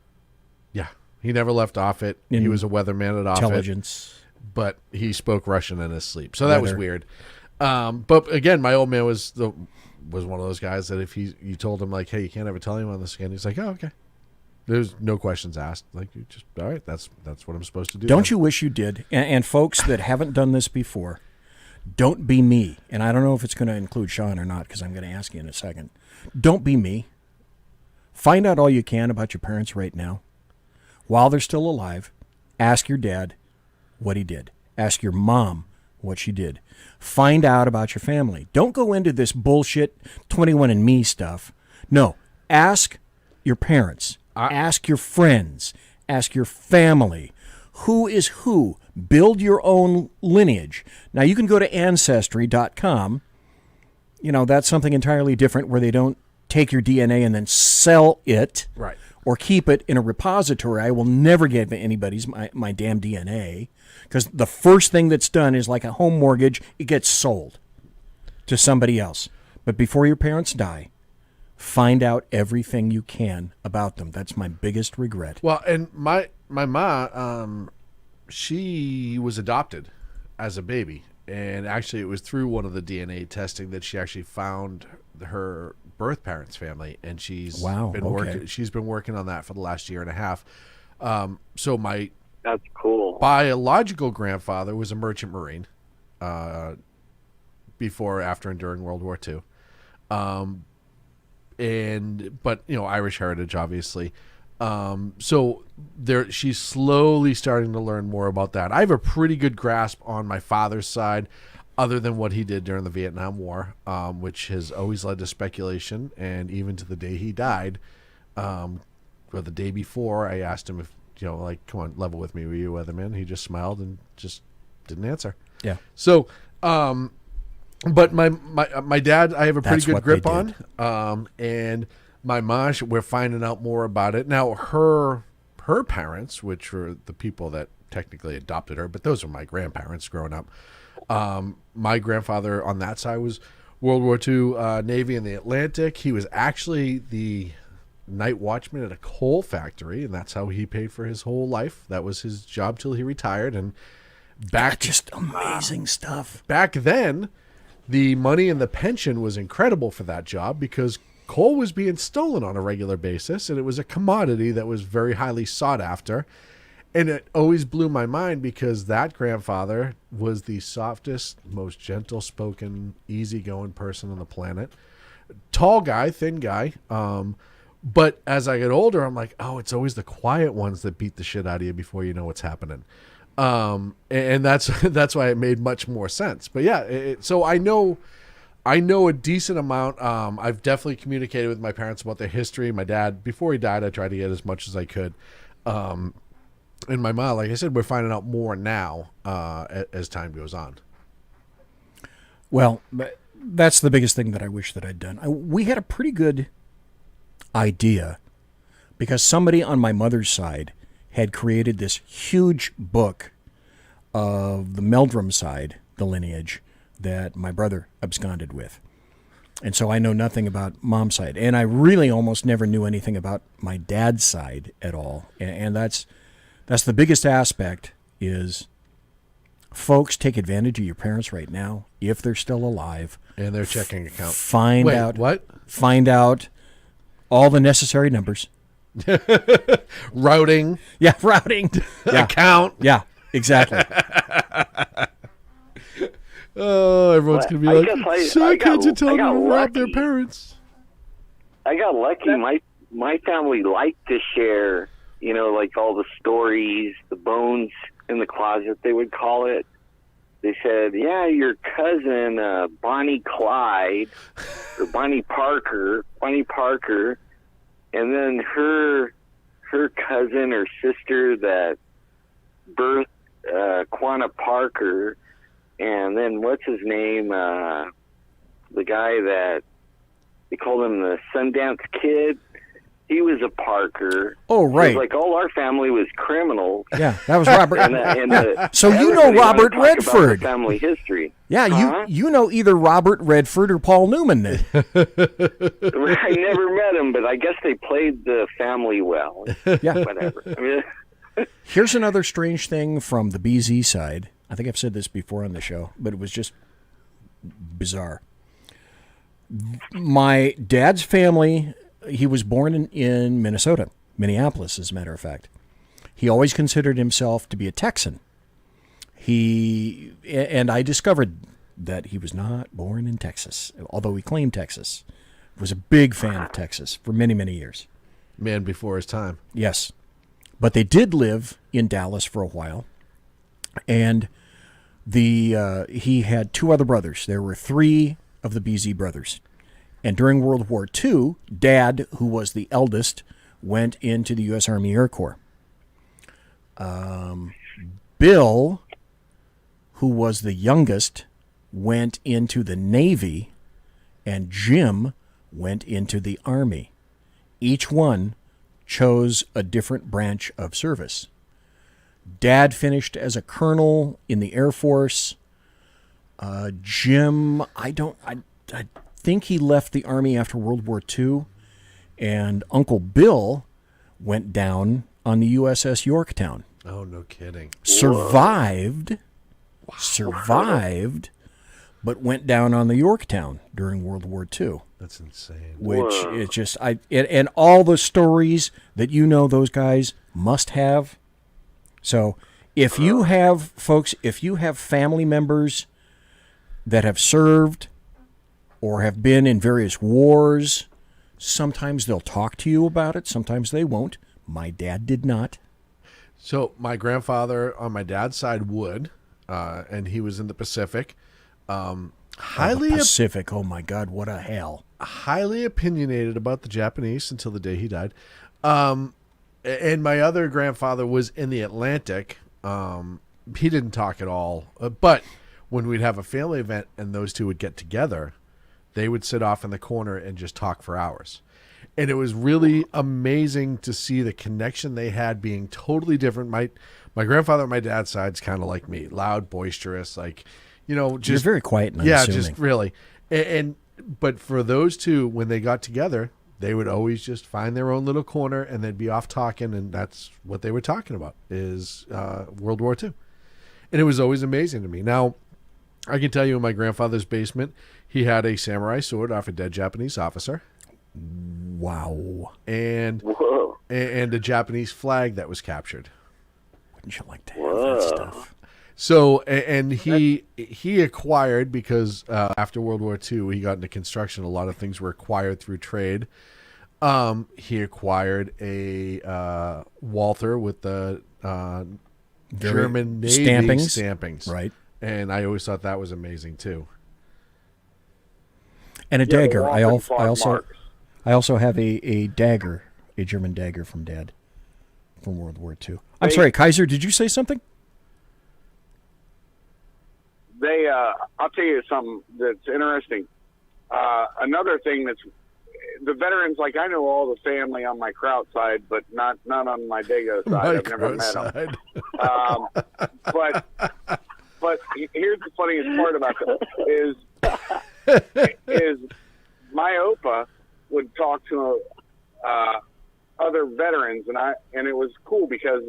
Yeah. He never left Offutt. He was a weatherman at Offutt. Intelligence. But he spoke Russian in his sleep. So that was Weather. weird. But again, my old man was one of those guys that if you told him like, hey, you can't ever tell anyone this again, he's like, oh, okay. There's no questions asked. Like, you just, all right, that's what I'm supposed to do. Don't you wish you did? And folks that haven't done this before, don't be me. And I don't know if it's going to include Sean or not because I'm going to ask you in a second. Don't be me. Find out all you can about your parents right now. While they're still alive, ask your dad what he did. Ask your mom what she did. Find out about your family. Don't go into this bullshit 21andMe stuff. No, ask your parents. Ask your friends. Ask your family. Who is who? Build your own lineage. Now, you can go to Ancestry.com. You know, that's something entirely different where they don't take your DNA and then sell it. Right. Or keep it in a repository. I will never give anybody's my damn DNA because the first thing that's done is like a home mortgage. It gets sold to somebody else. But before your parents die, find out everything you can about them. That's my biggest regret. Well, and my mom, she was adopted as a baby. And actually, it was through one of the DNA testing that she actually found her birth parents' family, and she's been working on that for the last year and a half. So that's cool. Biological grandfather was a merchant marine, before, after, and during World War II, but Irish heritage, obviously. So she's slowly starting to learn more about that. I have a pretty good grasp on my father's side, other than what he did during the Vietnam War, which has always led to speculation. And even to the day he died, or the day before, I asked him if, come on, level with me, were you a weatherman? He just smiled and just didn't answer. Yeah. So, but my dad, I have a pretty good grip on, and my mom, we're finding out more about it. Now, her parents, which were the people that technically adopted her, but those were my grandparents growing up. My grandfather on that side was World War II Navy in the Atlantic. He was actually the night watchman at a coal factory, and that's how he paid for his whole life. That was his job till he retired. And just amazing stuff. Back then, the money and the pension was incredible for that job because coal was being stolen on a regular basis, and it was a commodity that was very highly sought after. And it always blew my mind because that grandfather was the softest, most gentle-spoken, easygoing person on the planet. Tall guy, thin guy. But as I get older, I'm like, oh, it's always the quiet ones that beat the shit out of you before you know what's happening. And that's why it made much more sense. But yeah, so I know a decent amount. I've definitely communicated with my parents about their history. My dad, before he died, I tried to get as much as I could. And my mom, like I said, we're finding out more now as time goes on. Well, that's the biggest thing that I wish that I'd done. We had a pretty good idea because somebody on my mother's side had created this huge book of the Meldrum side, the lineage, that my brother absconded with. And so I know nothing about mom's side. And I really almost never knew anything about my dad's side at all. And that's the biggest aspect is, folks, take advantage of your parents right now if they're still alive. And their checking account. Find Wait, out what? Find out all the necessary numbers. Routing. Yeah, routing. Yeah. Account. Yeah, exactly. Oh, everyone's going to be like, so kids are telling them to rob their parents. I got lucky. My family liked to share, like all the stories, the bones in the closet, they would call it. They said, yeah, your cousin, Bonnie Clyde, or Bonnie Parker, and then her cousin or sister that birthed Quanah Parker, and then what's his name, the guy that They called him the Sundance Kid. He was a Parker. Oh, right. It was like all our family was criminals. Yeah, that was Robert. So you know everybody Robert wanted to talk about Redford. the family history. Yeah, Huh? you know either Robert Redford or Paul Newman then. I never met him, but I guess they played the family well. Yeah. Whatever. I mean, Here's another strange thing from the BZ side. I think I've said this before on the show, but it was just bizarre. My dad's family, he was born in Minnesota, Minneapolis, as a matter of fact. He always considered himself to be a Texan. And I discovered that he was not born in Texas, although he claimed Texas. Was a big fan of Texas for many, many years. Man before his time. Yes. But they did live in Dallas for a while. And he had two other brothers. There were three of the BZ brothers. And during World War II, Dad, who was the eldest, went into the U.S. Army Air Corps. Bill, who was the youngest, went into the Navy, and Jim went into the Army. Each one chose a different branch of service. Dad finished as a colonel in the Air Force. Jim, I think he left the Army after World War II. And Uncle Bill went down on the USS Yorktown. Oh, no kidding. Survived, but went down on the Yorktown during World War II. That's insane. Which is just, and all the stories that you know those guys must have. So if you have, folks, if you have family members that have served or have been in various wars, sometimes they'll talk to you about it. Sometimes they won't. My dad did not. So my grandfather on my dad's side would, and he was in the Pacific. Highly Pacific. Oh my God, what a hell! Highly opinionated about the Japanese until the day he died. And my other grandfather was in the Atlantic. He didn't talk at all. But when we'd have a family event and those two would get together, they would sit off in the corner and just talk for hours. And it was really amazing to see the connection they had being totally different. My grandfather on my dad's side's kind of like me, loud, boisterous, like, just you're very quiet and unassuming. just really. But for those two, when they got together, they would always just find their own little corner and they'd be off talking, and that's what they were talking about is World War II. And it was always amazing to me. Now, I can tell you in my grandfather's basement, he had a samurai sword off a dead Japanese officer. Wow. And a Japanese flag that was captured. Wouldn't you like to have that stuff? So, and he acquired, because after World War II, he got into construction. A lot of things were acquired through trade. He acquired a Walther with the German Navy stampings. Right. And I always thought that was amazing, too. And a dagger. I also have a dagger, a German dagger from Dad from World War II. I'm sorry, Kaiser, did you say something? I'll tell you something that's interesting. Another thing that's the veterans, like I know all the family on my Kraut side, but not on my Dago side. I've never met them. But here's the funniest part about them is my Opa would talk to other veterans, and it was cool because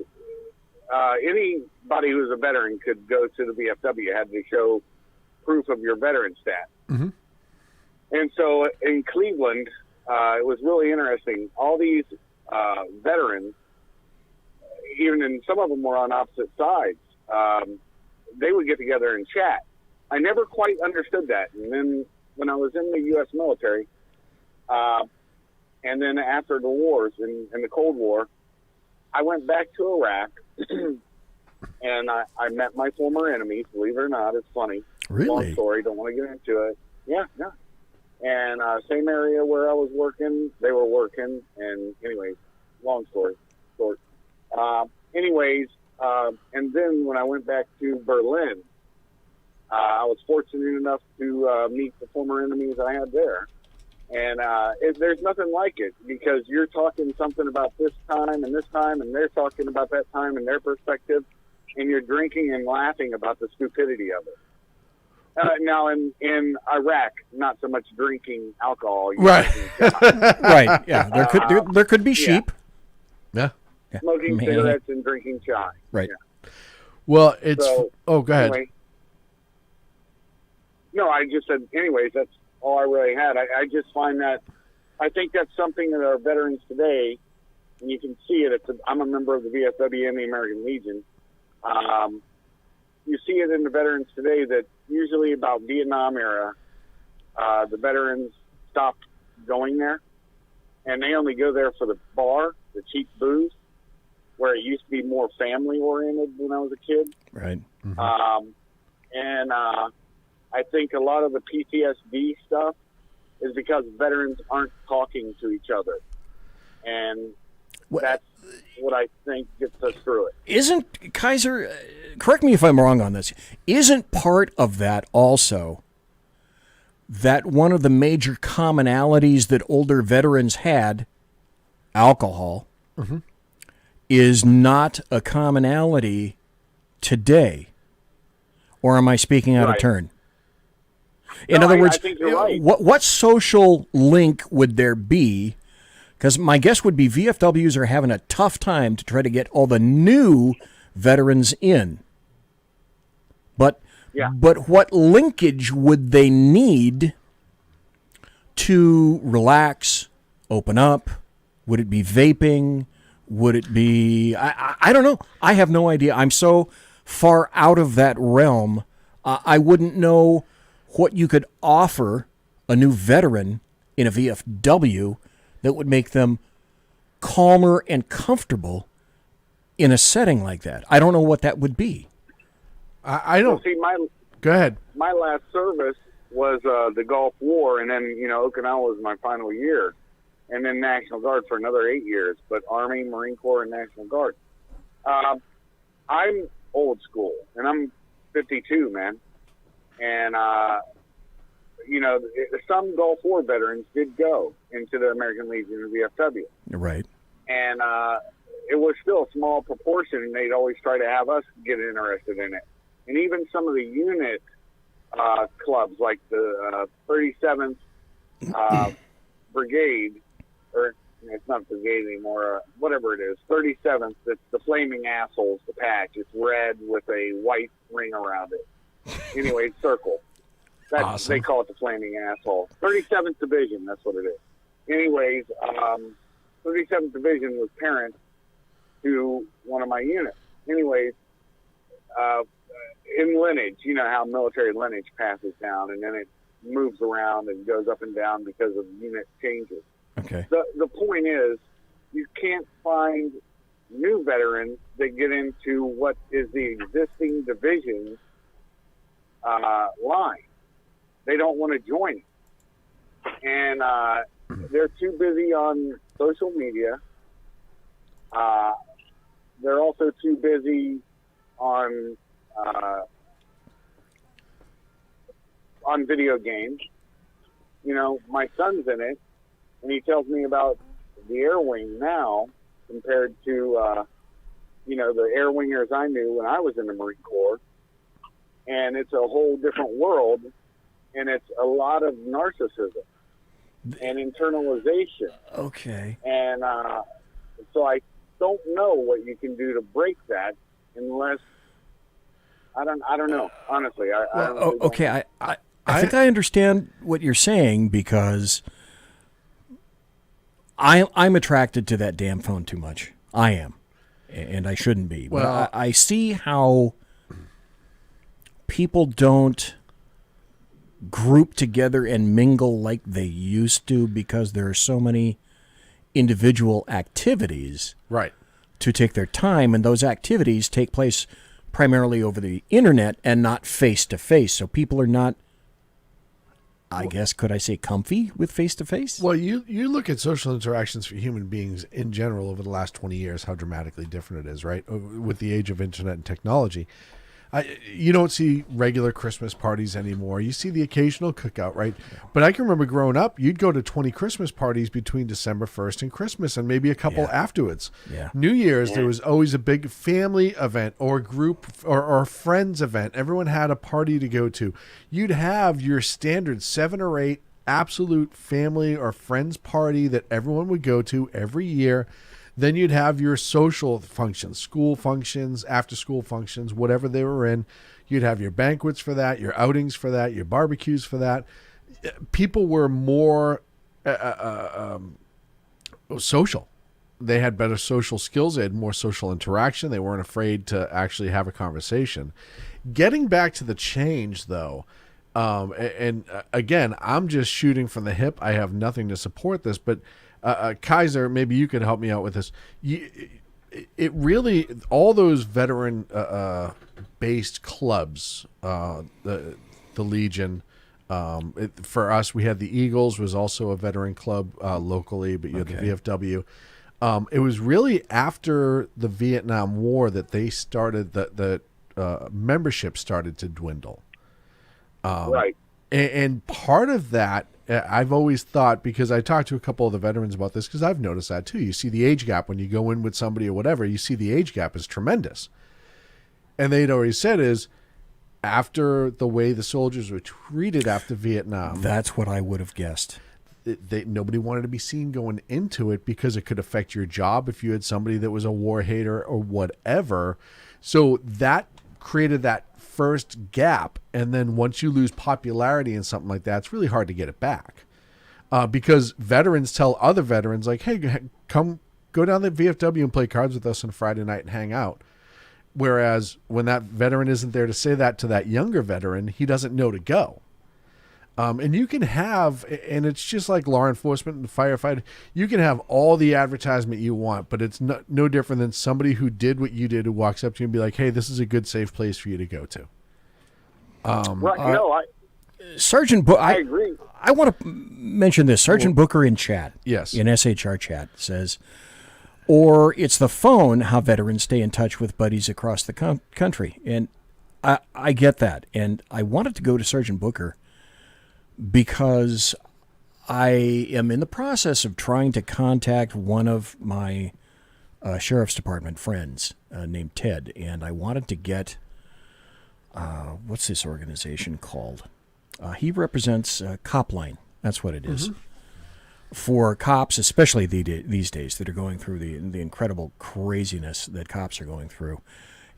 anybody who was a veteran could go to the VFW, had to show proof of your veteran stat. Mm-hmm. And so in Cleveland, it was really interesting. All these veterans, even in some of them were on opposite sides, they would get together and chat. I never quite understood that. And then when I was in the U.S. military, and then after the wars, in the Cold War, I went back to Iraq, and I met my former enemies. Believe it or not, it's funny. Really? Long story. Don't want to get into it. Yeah. And same area where I was working, they were working. And anyways, long story short. And then when I went back to Berlin, I was fortunate enough to meet the former enemies I had there. And there's nothing like it, because you're talking something about this time, and they're talking about that time and their perspective, and you're drinking and laughing about the stupidity of it. Now, in Iraq, not so much drinking alcohol. Right. Right. Yeah. There could be sheep. Yeah. Smoking cigarettes and drinking chai. Right. Yeah. Well, it's... go ahead. Anyway, no, I just said, anyways, that's all I really had. I just find that, I think that's something that our veterans today, and you can see it, I'm a member of the VFW and the American Legion. You see it in the veterans today that usually about Vietnam era, the veterans stopped going there, and they only go there for the bar, the cheap booze, where it used to be more family oriented when I was a kid. Right. Mm-hmm. I think a lot of the PTSD stuff is because veterans aren't talking to each other, and that's what I think gets us through it. Isn't, Kaiser, correct me if I'm wrong on this, isn't part of that also that one of the major commonalities that older veterans had, alcohol, is not a commonality today? Or am I speaking out of turn? In other words, I think you're right. What social link would there be? Because my guess would be VFWs are having a tough time to try to get all the new veterans in. But what linkage would they need to relax, open up? Would it be vaping? Would it be... I don't know. I have no idea. I'm so far out of that realm. I wouldn't know what you could offer a new veteran in a VFW that would make them calmer and comfortable in a setting like that. I don't know what that would be. I don't... Well, see, go ahead. My last service was the Gulf War, and then, Okinawa was my final year, and then National Guard for another 8 years, but Army, Marine Corps, and National Guard. I'm old school, and I'm 52, man. And, some Gulf War veterans did go into the American Legion and VFW. Right. And it was still a small proportion, and they'd always try to have us get interested in it. And even some of the unit clubs, like the 37th Brigade, or it's not brigade anymore, whatever it is, 37th, it's the Flaming Assholes, the patch. It's red with a white ring around it. Anyway, circle. That's, awesome. They call it the Flaming Asshole. 37th Division, that's what it is. Anyways, 37th Division was parent to one of my units. Anyways, in lineage, you know how military lineage passes down, and then it moves around and goes up and down because of unit changes. Okay. The point is, you can't find new veterans that get into what is the existing division's line. They don't want to join it. And they're too busy on social media. They're also too busy on video games. My son's in it, and he tells me about the air wing now compared to, the air wingers I knew when I was in the Marine Corps. And it's a whole different world, and it's a lot of narcissism and internalization. Okay. And so I don't know what you can do to break that unless... I don't know, honestly. I don't really okay, I think I understand what you're saying, because I'm attracted to that damn phone too much. I am, and I shouldn't be. Well, but I see how people don't group together and mingle like they used to, because there are so many individual activities to take their time, and those activities take place primarily over the internet and not face-to-face. So people are not, I guess, could I say, comfy with face-to-face? Well, you look at social interactions for human beings in general over the last 20 years, how dramatically different it is, right? With the age of internet and technology. You don't see regular Christmas parties anymore. You see the occasional cookout, right? But I can remember growing up, you'd go to 20 Christmas parties between December 1st and Christmas, and maybe a couple afterwards. Yeah. New Year's, there was always a big family event or group or friends event. Everyone had a party to go to. You'd have your standard 7 or 8 absolute family or friends party that everyone would go to every year. Then you'd have your social functions, school functions, after-school functions, whatever they were in. You'd have your banquets for that, your outings for that, your barbecues for that. People were more social. They had better social skills. They had more social interaction. They weren't afraid to actually have a conversation. Getting back to the change, though, and again, I'm just shooting from the hip. I have nothing to support this, but Kaiser, maybe you could help me out with this. It really, all those veteran based clubs, the Legion. For us, we had the Eagles, was also a veteran club locally, but you had the VFW. It was really after the Vietnam War that they started the membership started to dwindle. Right. And part of that, I've always thought, because I talked to a couple of the veterans about this, because I've noticed that too. You see the age gap when you go in with somebody or whatever, you see the age gap is tremendous. And they'd always said is, after the way the soldiers were treated after Vietnam. That's what I would have guessed. Nobody wanted to be seen going into it because it could affect your job if you had somebody that was a war hater or whatever. So that created that first gap, and then once you lose popularity in something like that, it's really hard to get it back, because veterans tell other veterans, like, hey, come go down to VFW and play cards with us on Friday night and hang out. Whereas when that veteran isn't there to say that to that younger veteran, he doesn't know to go. And you can have, and it's just like law enforcement and firefighting, you can have all the advertisement you want, but it's no different than somebody who did what you did, who walks up to you and be like, hey, this is a good, safe place for you to go to. Sergeant I agree. I want to mention this. Sergeant Booker in chat, yes, in SHR chat, says, or it's the phone, how veterans stay in touch with buddies across the country. And I get that. And I wanted to go to Sergeant Booker because I am in the process of trying to contact one of my sheriff's department friends named Ted, and I wanted to get, what's this organization called? He represents Copline. That's what it is. Mm-hmm. For cops, especially these days, that are going through the incredible craziness that cops are going through.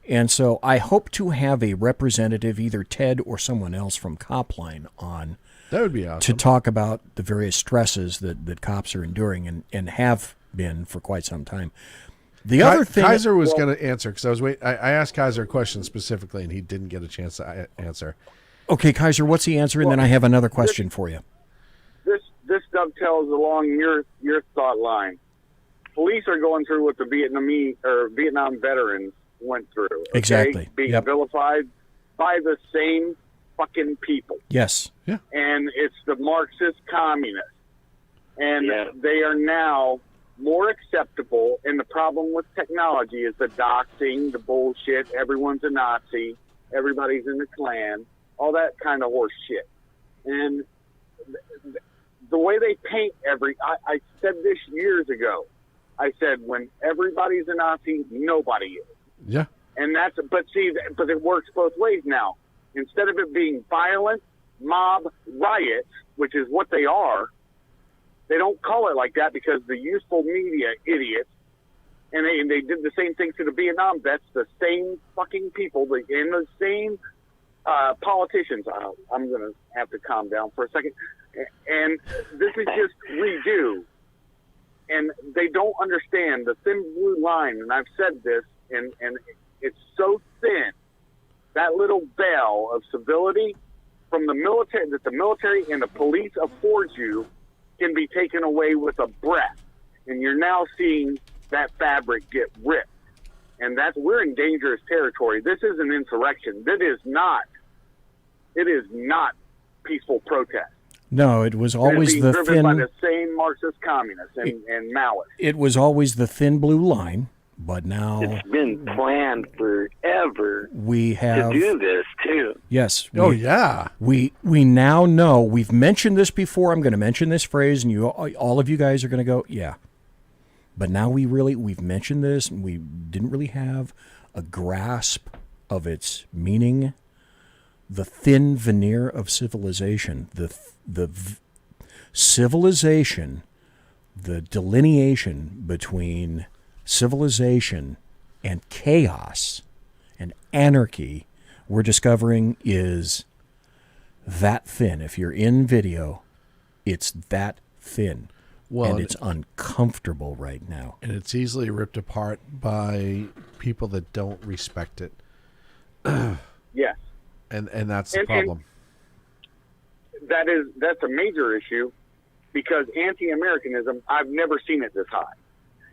And so I hope to have a representative, either Ted or someone else from Copline, on. That would be awesome. To talk about the various stresses that cops are enduring and have been for quite some time. The other thing, Kaiser was going to answer, because I asked Kaiser a question specifically, and he didn't get a chance to answer. Okay, Kaiser, what's the answer? And then I have another question for you. This dovetails along your thought line. Police are going through what the Vietnam veterans went through. Okay? Exactly. Being vilified by the same fucking people. Yes. Yeah. And it's the Marxist communists. And they are now more acceptable. And the problem with technology is the doxing, the bullshit, everyone's a Nazi, everybody's in the Klan, all that kind of horse shit. And the way they paint I said this years ago. I said, when everybody's a Nazi, nobody is. Yeah. And but it works both ways now. Instead of it being violent, mob, riots, which is what they are, they don't call it like that because the useful media idiots, and they did the same thing to the Vietnam vets, the same fucking people, and the same politicians. I'm going to have to calm down for a second. And this is just redo. And they don't understand the thin blue line, and I've said this, and it's so thin. That little bell of civility from the military that the military and the police affords you can be taken away with a breath. And you're now seeing that fabric get ripped. And we're in dangerous territory. This is an insurrection. It is not peaceful protest. No, it was always the driven thin. By the same Marxist communists and Maoists. It was always the thin blue line But now it's been planned forever. We have to do this too. Yes. Yeah. We now know. We've mentioned this before. I'm going to mention this phrase, and all of you guys are going to go, yeah. But now we've mentioned this, and we didn't really have a grasp of its meaning. The thin veneer of civilization, the civilization, the delineation between civilization and chaos and anarchy, we're discovering is that thin. If you're in video, it's that thin. Well, and it's uncomfortable right now. And it's easily ripped apart by people that don't respect it. Yes. And that's the problem. And that's a major issue because anti-Americanism, I've never seen it this high.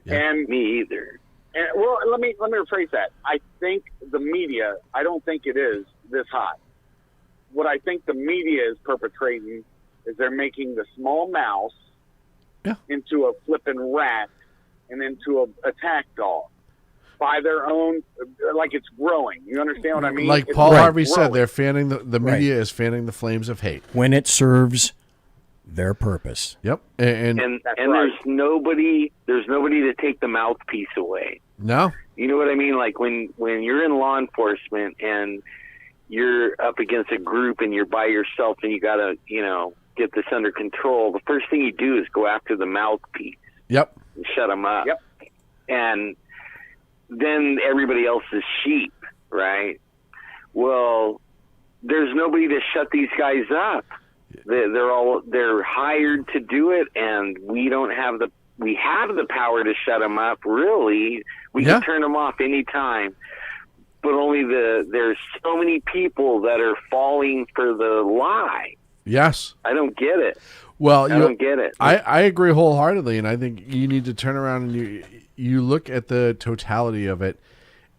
Yeah. And me either. And well, let me rephrase that. I think the media, I don't think it is this high. What I think the media is perpetrating is they're making the small mouse into a flipping rat and into a attack dog by their own, like it's growing. You understand what I mean? Like Paul Harvey said, they're fanning the media is fanning the flames of hate when it serves their purpose. Yep, and there's nobody to take the mouthpiece away. No, you know what I mean? Like when you're in law enforcement and you're up against a group and you're by yourself and you gotta get this under control. The first thing you do is go after the mouthpiece. Yep, and shut them up. Yep, and then everybody else is sheep, right? Well, there's nobody to shut these guys up. They're hired to do it, and we have the power to shut them up. Really, we can turn them off anytime. But only there's so many people that are falling for the lie. Yes, I don't get it. Well, I don't get it. I agree wholeheartedly, and I think you need to turn around and you look at the totality of it,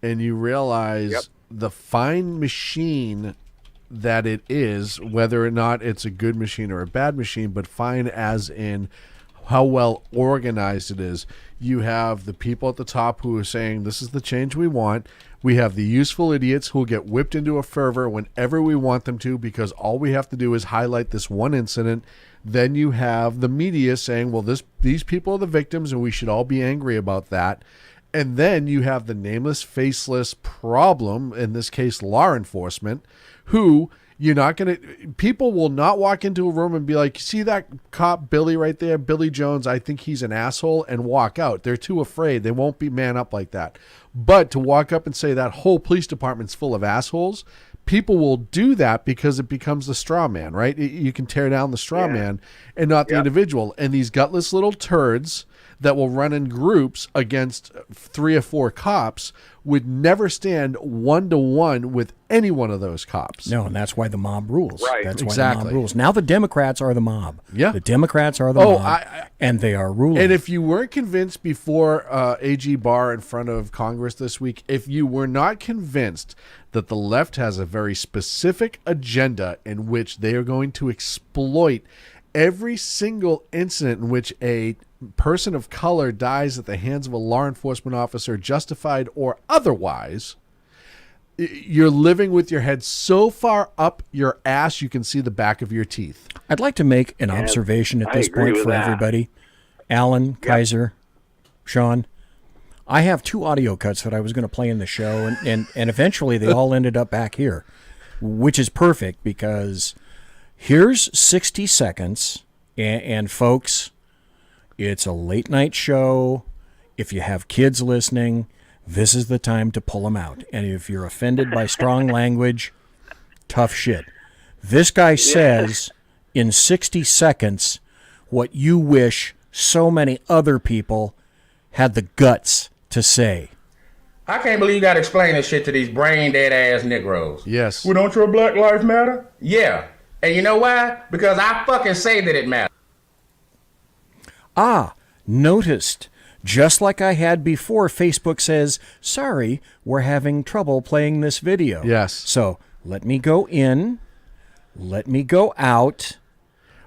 and you realize the fine machine that it is, whether or not it's a good machine or a bad machine, but fine as in how well organized it is. You have the people at the top who are saying, this is the change we want. We have the useful idiots who will get whipped into a fervor whenever we want them to because all we have to do is highlight this one incident. Then you have the media saying, well, these people are the victims and we should all be angry about that. And then you have the nameless, faceless problem, in this case, law enforcement, who people will not walk into a room and be like, see that cop Billy right there, Billy Jones, I think he's an asshole, and walk out. They're too afraid. They won't be man up like that. But to walk up and say that whole police department's full of assholes, people will do that because it becomes the straw man, right? You can tear down the straw man and not the individual. And these gutless little turds that will run in groups against 3 or 4 cops would never stand 1-to-1 with any one of those cops. No, and that's why the mob rules. Right. That's why the mob rules. Now the Democrats are the mob. Yeah. The Democrats are the mob, and they are ruling. And if you weren't convinced before AG Barr in front of Congress this week, if you were not convinced that the left has a very specific agenda in which they are going to exploit every single incident in which a person of color dies at the hands of a law enforcement officer, justified or otherwise, you're living with your head so far up your ass you can see the back of your teeth. I'd like to make an observation at this point for everybody. Alan, Kaiser, Sean, I have 2 audio cuts that I was going to play in the show, and eventually they all ended up back here, which is perfect because here's 60 seconds, and folks, it's a late night show. If you have kids listening, this is the time to pull them out. And if you're offended by strong language, tough shit. This guy says in 60 seconds what you wish so many other people had the guts to say. I can't believe you got to explain this shit to these brain dead ass Negroes. Yes. Well, don't your black life matter? Yeah. And you know why? Because I fucking say that it matters. Noticed. Just like I had before, Facebook says, sorry, we're having trouble playing this video. Yes. So let me go in, let me go out,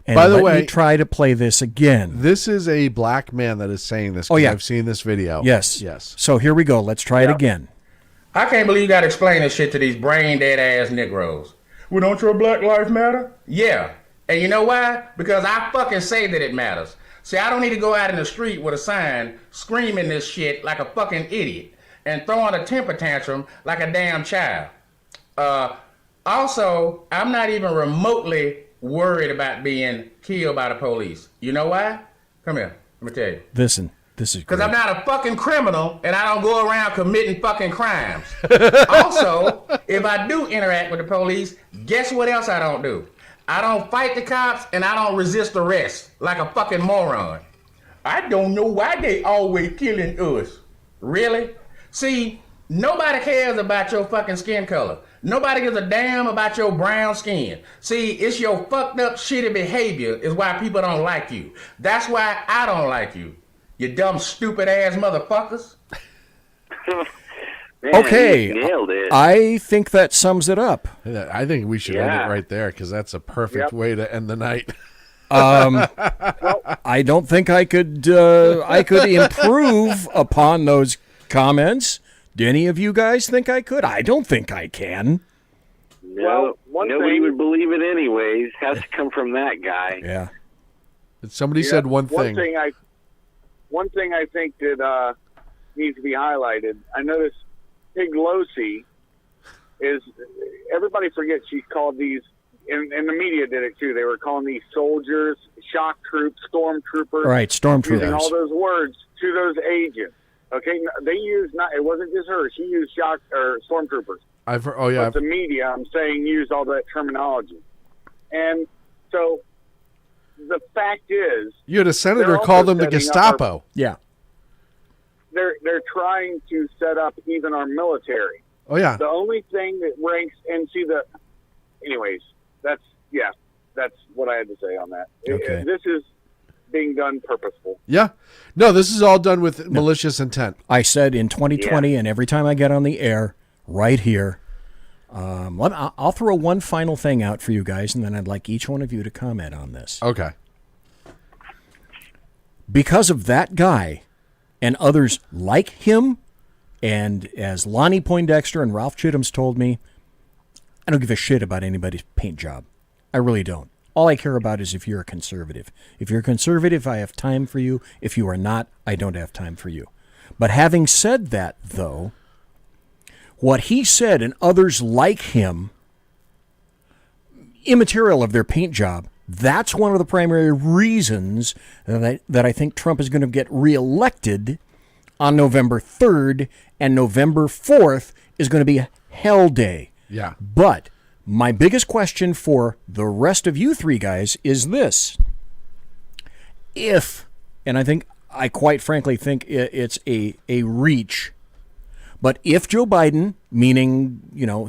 And by the let way, me try to play this again. This is a black man that is saying this. Oh, yeah. I've seen this video. Yes. Yes. So here we go. Let's try it again. I can't believe you got to explain this shit to these brain dead ass Negroes. Well, don't your Black Lives Matter? Yeah. And you know why? Because I fucking say that it matters. See, I don't need to go out in the street with a sign screaming this shit like a fucking idiot and throwing a temper tantrum like a damn child. Also, I'm not even remotely worried about being killed by the police. You know why? Come here. Let me tell you. Listen, this is because I'm not a fucking criminal and I don't go around committing fucking crimes. Also, if I do interact with the police, guess what else I don't do? I don't fight the cops and I don't resist arrest like a fucking moron. I don't know why they always killing us. Really? See, nobody cares about your fucking skin color. Nobody gives a damn about your brown skin. See, it's your fucked up shitty behavior is why people don't like you. That's why I don't like you. You dumb stupid ass motherfuckers. Man, Okay, you nailed it. I think that sums it up. I think we should end it right there because that's a perfect way to end the night. I don't think I could improve upon those comments. Do any of you guys think I could? I don't think I can. No, nobody would believe it anyways. Has to come from that guy. Yeah. Somebody said one thing. One thing I think that needs to be highlighted. I noticed Piglosi is. Everybody forgets she's called these, and the media did it too. They were calling these soldiers, shock troops, stormtroopers. Right, stormtroopers. Using all those words to those agents. Okay, they used not. It wasn't just her. She used shock or stormtroopers. I've heard. Oh yeah. But the media, I'm saying, used all that terminology, and so the fact is, You had a senator call them the Gestapo. Yeah. They're trying to set up even our military. Oh yeah. The only thing that ranks and see the, anyways, that's what I had to say on that. Okay. This is being done purposeful. Yeah. No, this is all done with malicious intent. I said in 2020, and every time I get on the air, right here, I'll throw one final thing out for you guys, and then I'd like each one of you to comment on this. Okay. Because of that guy and others like him, and as Lonnie Poindexter and Ralph Chittum's told me, I don't give a shit about anybody's paint job. I really don't. All I care about is if you're a conservative. If you're a conservative, I have time for you. If you are not, I don't have time for you. But having said that, though, what he said and others like him, immaterial of their paint job, that's one of the primary reasons that I think Trump is going to get reelected on November 3rd, and November 4th is going to be a hell day. Yeah. But my biggest question for the rest of you three guys is this. If, and I quite frankly think it's a reach, but if Joe Biden, meaning,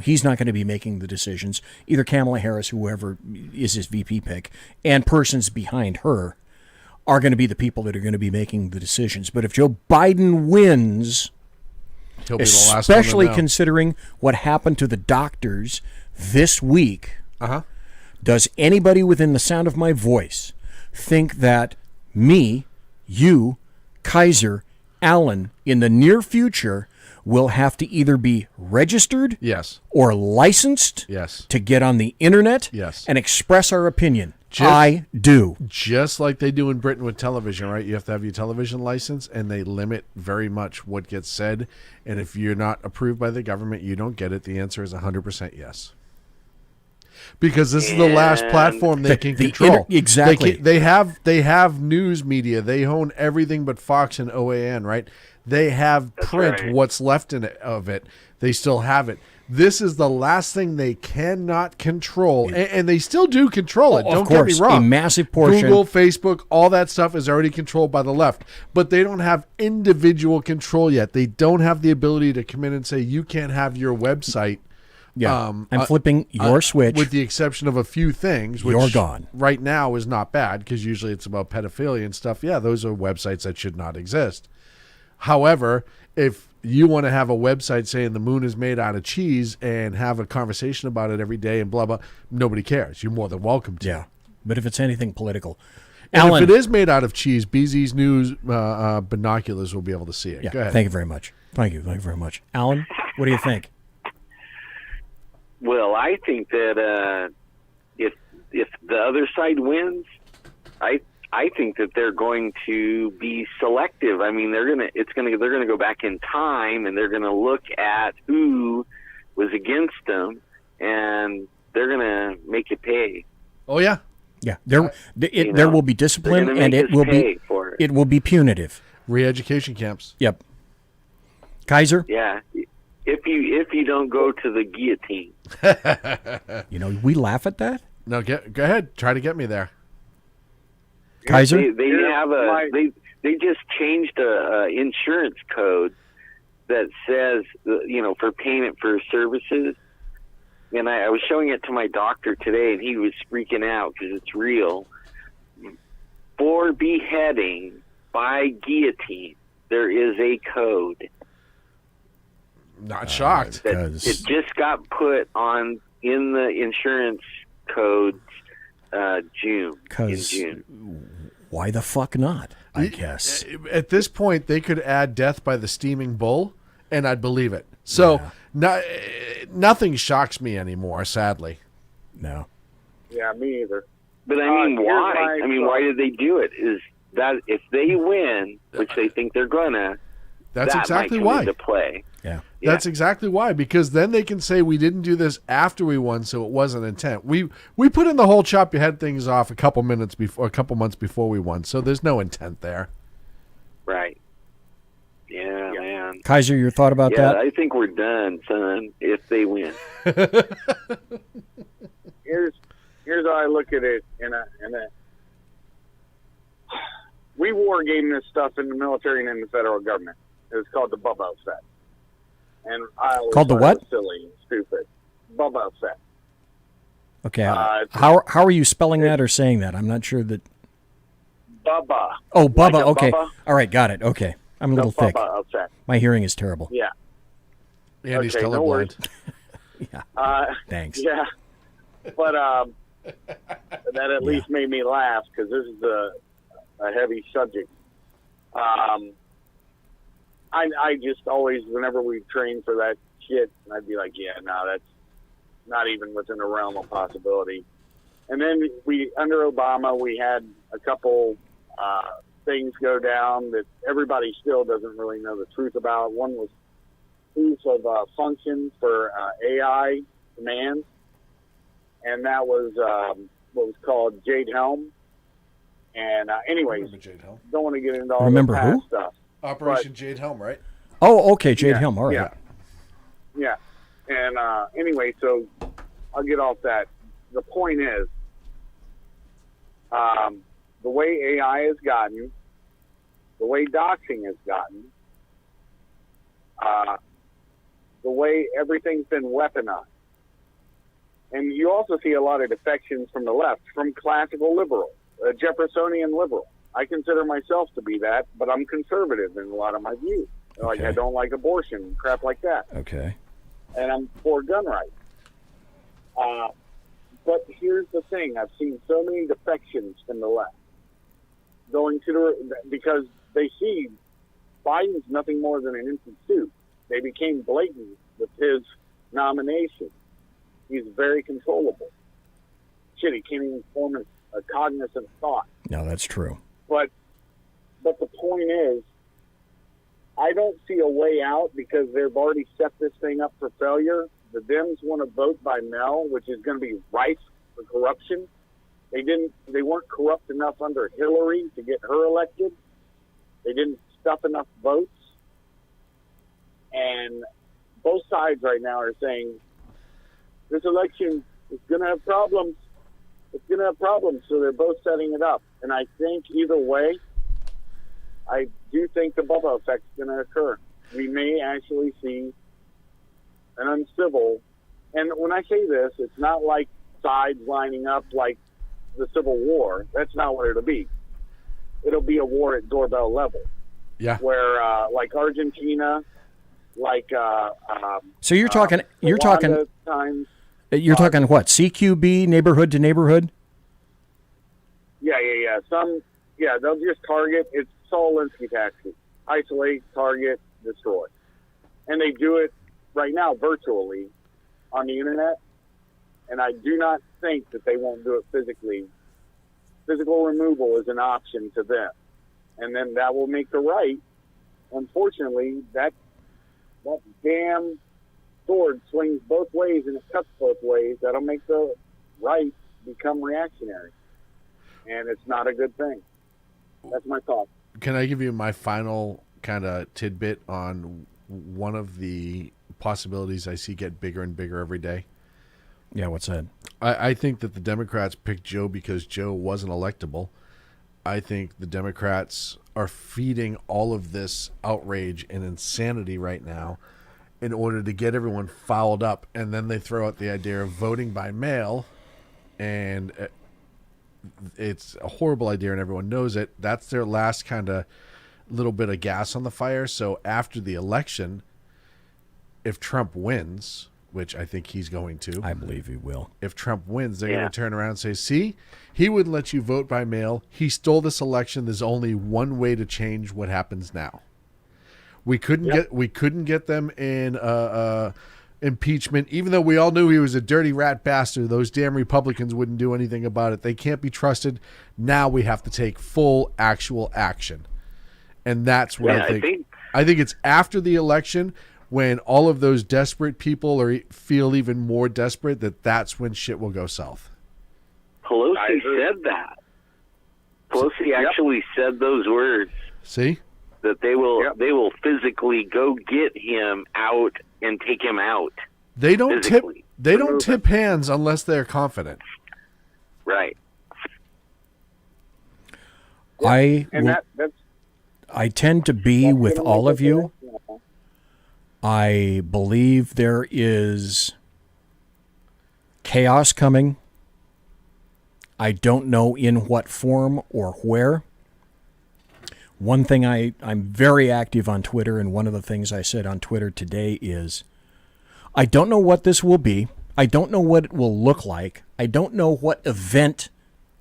he's not going to be making the decisions, either Kamala Harris, whoever is his VP pick, and persons behind her are going to be the people that are going to be making the decisions. But if Joe Biden wins, He'll be the last one to especially know. considering what happened to the doctors this week, does anybody within the sound of my voice think that me, you, Kaiser, Allen, in the near future will have to either be registered or licensed to get on the internet and express our opinion? I do. Just like they do in Britain with television, right? You have to have your television license, and they limit very much what gets said. And if you're not approved by the government, you don't get it. The answer is 100% yes. Because this is the last platform they can control. Exactly. They have news media. They own everything but Fox and OAN, right? They have print. What's left of it, they still have it. This is the last thing they cannot control, and they still do control it. Don't get me wrong. A massive portion. Google, Facebook, all that stuff is already controlled by the left, but they don't have individual control yet. They don't have the ability to come in and say, you can't have your website. Yeah, I'm flipping your switch. With the exception of a few things, which you're gone. Right now is not bad, because usually it's about pedophilia and stuff. Yeah, those are websites that should not exist. However, if you want to have a website saying the moon is made out of cheese and have a conversation about it every day and blah, blah, nobody cares. You're more than welcome to. Yeah. But if it's anything political, And Alan, if it is made out of cheese, BZ's new binoculars will be able to see it. yeah, Go ahead. thank you very much. Thank you very much, Alan. What do you think? Well, I think that if the other side wins, I think that they're going to be selective. I mean, they're gonna go back in time and they're gonna look at who was against them, and they're gonna make it pay. Oh yeah, yeah. There will be discipline, and it will be punitive. Re-education camps. Yep. Kaiser. Yeah. If you don't go to the guillotine. We laugh at that. No, go ahead. Try to get me there. Kaiser. They just changed a insurance code that says for payment for services, and I was showing it to my doctor today, and he was freaking out because it's real. For beheading by guillotine, there is a code. Not shocked. It just got put on in the insurance codes in June. Why the fuck not? I guess. At this point, they could add death by the steaming bull, and I'd believe it. So nothing shocks me anymore, sadly. No. Yeah, me either. But I mean, why? Why did they do it? Is that if they win, which they think they're gonna, that's that exactly might come why. into play. Yeah. That's exactly why, because then they can say we didn't do this after we won, so it wasn't intent. We put in the whole chop your head things off a couple months before we won, so there's no intent there. Right. Yeah, man. Kaiser, your thought about that? I think we're done, son. If they win. Here's how I look at it. We war game this stuff in the military and in the federal government. It's called the Bubba effect. And I always Called the thought what? it was silly and stupid. Bubba effect. Okay. How are you spelling that or saying that? I'm not sure that. Bubba. Oh, Bubba. Like Okay. Bubba. All right. Got it. Okay. I'm a little thick. Bubba effect. My hearing is terrible. Yeah. Andy's okay, colorblind. Yeah. Thanks. Yeah. But that at least made me laugh because this is a heavy subject. I just always, whenever we train for that shit, I'd be like, yeah, no, that's not even within the realm of possibility. And then under Obama, we had a couple things go down that everybody still doesn't really know the truth about. One was proof of functions for AI commands, and that was what was called Jade Helm. And anyways, don't want to get into all the past stuff. Operation Jade Helm, right? Oh, okay, Jade Helm. All right. Yeah. And anyway, so I'll get off that. The point is, the way AI has gotten, the way doxing has gotten, the way everything's been weaponized. And you also see a lot of defections from the left, from classical liberal, Jeffersonian liberal. I consider myself to be that, but I'm conservative in a lot of my views. Like, I don't like abortion, crap like that. Okay. And I'm for gun rights. But here's the thing. I've seen so many defections from the left going to because they see Biden's nothing more than an infant soup. They became blatant with his nomination. He's very controllable. Shit, he can't even form a cognizant thought. No, that's true. But the point is, I don't see a way out because they've already set this thing up for failure. The Dems want to vote by mail, which is going to be rife for corruption. They weren't corrupt enough under Hillary to get her elected. They didn't stuff enough votes. And both sides right now are saying this election is going to have problems. It's going to have problems, so they're both setting it up. And I think either way, I do think the Bubba effect is going to occur. We may actually see an uncivil, and when I say this, it's not like sides lining up like the Civil War. That's not what it'll be. It'll be a war at doorbell level. Yeah. Where, like Argentina, like so you're talking times. You're talking what? CQB, neighborhood to neighborhood? Yeah. They'll just target. It's Saul Alinsky tactic: isolate, target, destroy, and they do it right now virtually on the internet. And I do not think that they won't do it physically. Physical removal is an option to them, and then that will make the right. Unfortunately, that damn sword swings both ways and it cuts both ways. That'll make the right become reactionary, and it's not a good thing. That's my thought. Can I give you my final kind of tidbit on one of the possibilities I see get bigger and bigger every day? Yeah, what's that? I think that the Democrats picked Joe because Joe wasn't electable. I think the Democrats are feeding all of this outrage and insanity right now in order to get everyone fouled up, and then they throw out the idea of voting by mail, and it's a horrible idea and everyone knows it. That's their last kind of little bit of gas on the fire. So after the election, if Trump wins, which I think he's going to. I believe he will. If Trump wins, they're going to turn around and say, see, he wouldn't let you vote by mail. He stole this election. There's only one way to change what happens now. We couldn't get them in impeachment, even though we all knew he was a dirty rat bastard. Those damn Republicans wouldn't do anything about it. They can't be trusted. Now we have to take full actual action. And that's what I think. I think it's after the election, when all of those desperate people feel even more desperate, that's when shit will go south. Pelosi said that. Pelosi actually said those words. See? That they will physically go get him out and take him out. They don't tip hands unless they're confident. Right. I tend to be with all of you. I believe there is chaos coming. I don't know in what form or where. One thing I'm very active on Twitter, and one of the things I said on Twitter today is, I don't know what this will be. I don't know what it will look like. I don't know what event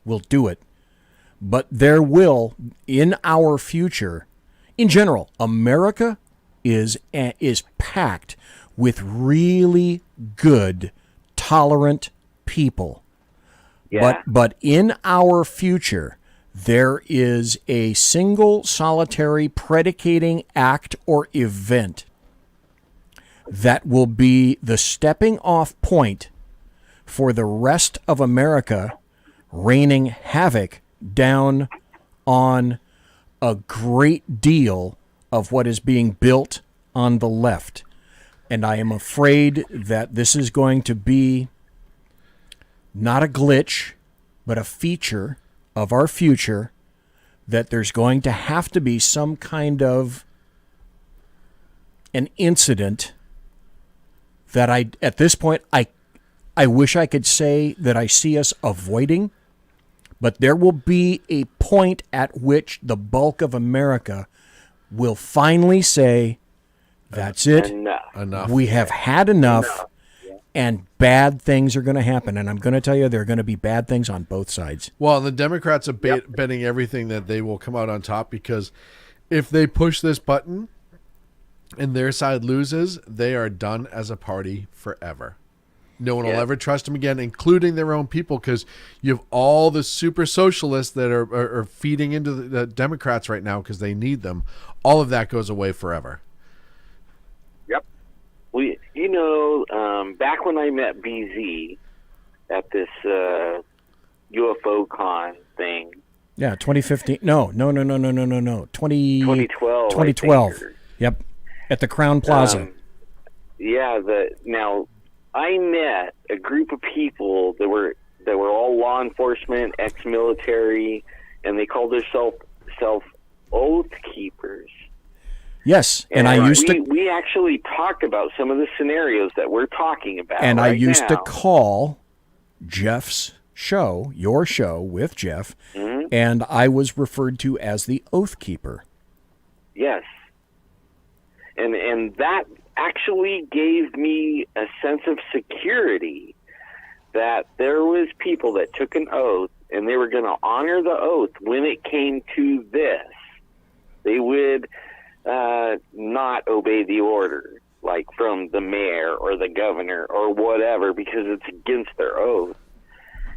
will do it. But there will, in our future, in general, America is packed with really good, tolerant people. Yeah. But in our future, there is a single solitary predicating act or event that will be the stepping off point for the rest of America raining havoc down on a great deal of what is being built on the left. And I am afraid that this is going to be not a glitch, but a feature of our future, that there's going to have to be some kind of an incident that at this point, I wish I could say that I see us avoiding, but there will be a point at which the bulk of America will finally say, that's it. Enough. We have had enough. And bad things are going to happen. And I'm going to tell you, there are going to be bad things on both sides. Well, the Democrats are betting everything that they will come out on top, because if they push this button and their side loses, they are done as a party forever. No one will ever trust them again, including their own people, because you have all the super socialists that are feeding into the Democrats right now because they need them. All of that goes away forever. Back when I met BZ at this UFO con thing. Yeah, 2015. No. 2012. 2012. Yep. At the Crown Plaza. Now I met a group of people that were all law enforcement, ex-military, and they called themselves oath keepers. Yes, and we actually talked about some of the scenarios that we're talking about. And I used to call Jeff's show, your show with Jeff, and I was referred to as the Oath Keeper. Yes. And that actually gave me a sense of security that there was people that took an oath and they were going to honor the oath when it came to this, they would not obey the order, like from the mayor or the governor or whatever, because it's against their oath.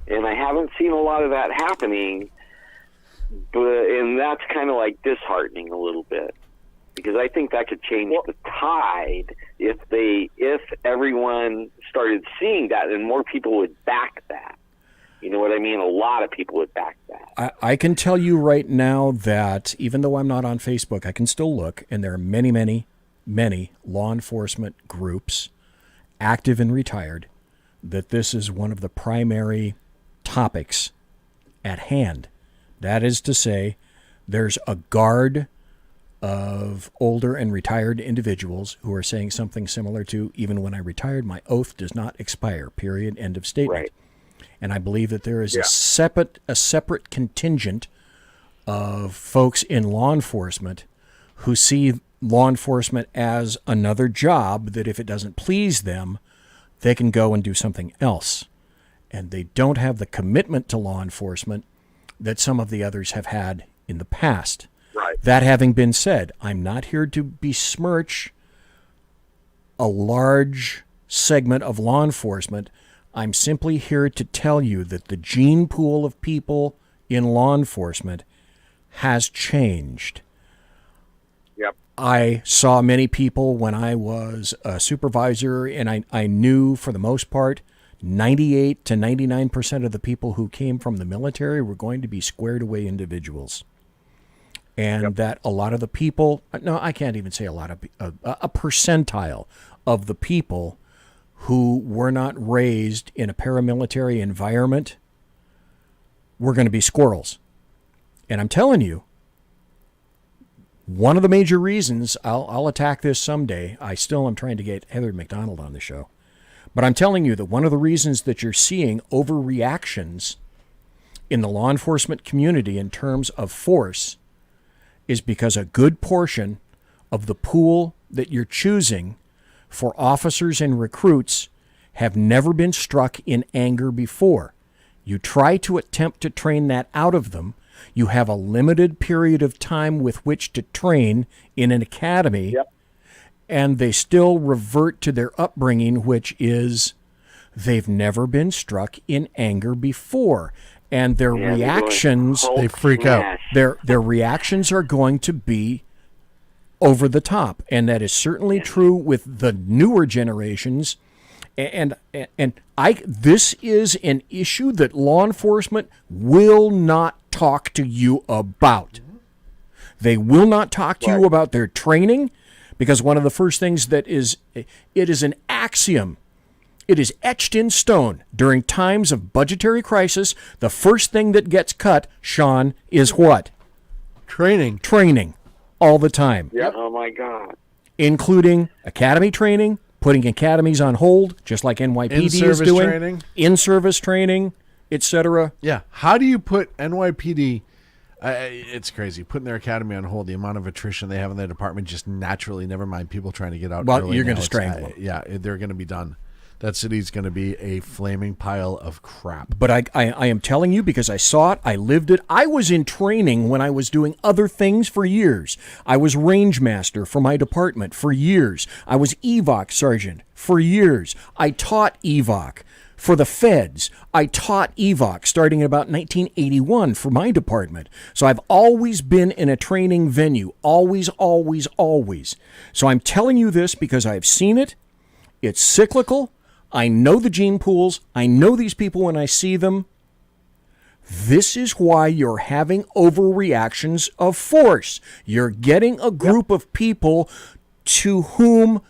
And I haven't seen a lot of that happening, and that's kind of like disheartening a little bit, because I think that could change the tide if everyone started seeing that, and more people would back that. You know what I mean? A lot of people would back that. I can tell you right now that even though I'm not on Facebook, I can still look, and there are many, many, many law enforcement groups, active and retired, that this is one of the primary topics at hand. That is to say, there's a guard of older and retired individuals who are saying something similar to, even when I retired, my oath does not expire, period, end of statement. Right. And I believe that there is a separate contingent of folks in law enforcement who see law enforcement as another job that if it doesn't please them, they can go and do something else. And they don't have the commitment to law enforcement that some of the others have had in the past. Right. That having been said, I'm not here to besmirch a large segment of law enforcement. I'm simply here to tell you that the gene pool of people in law enforcement has changed. Yep. I saw many people when I was a supervisor, and I knew for the most part 98 to 99% of the people who came from the military were going to be squared away individuals. And that a lot of the people, no, I can't even say a lot of, a percentile of the people who were not raised in a paramilitary environment were going to be squirrels. And I'm telling you, one of the major reasons, I'll attack this someday. I still am trying to get Heather McDonald on the show. But I'm telling you that one of the reasons that you're seeing overreactions in the law enforcement community in terms of force is because a good portion of the pool that you're choosing for officers and recruits have never been struck in anger before. You try to attempt to train that out of them. You have a limited period of time with which to train in an academy, and they still revert to their upbringing, which is they've never been struck in anger before. And their reactions, they freak out. Their reactions are going to be over the top, and that is certainly true with the newer generations. And this is an issue that law enforcement will not talk to you about. They will not talk to you about their training, because one of the first things that is, it is an axiom. It is etched in stone during times of budgetary crisis. The first thing that gets cut, Sean, is what? Training. Training. All the time. Yep. Oh, my God. Including academy training, putting academies on hold, just like NYPD is doing. Training. In-service training, etc. Yeah. How do you put NYPD... it's crazy. Putting their academy on hold, the amount of attrition they have in their department just naturally, never mind people trying to get out well, early. You're going to strangle them. Yeah, they're going to be done. That city's going to be a flaming pile of crap. But I am telling you because I saw it, I lived it. I was in training when I was doing other things for years. I was range master for my department for years. I was EVOC sergeant for years. I taught EVOC for the feds. I taught EVOC starting in about 1981 for my department. So I've always been in a training venue. Always, always, always. So I'm telling you this because I've seen it. It's cyclical. I know the gene pools. I know these people when I see them. This is why you're having overreactions of force. You're getting a group of people to whom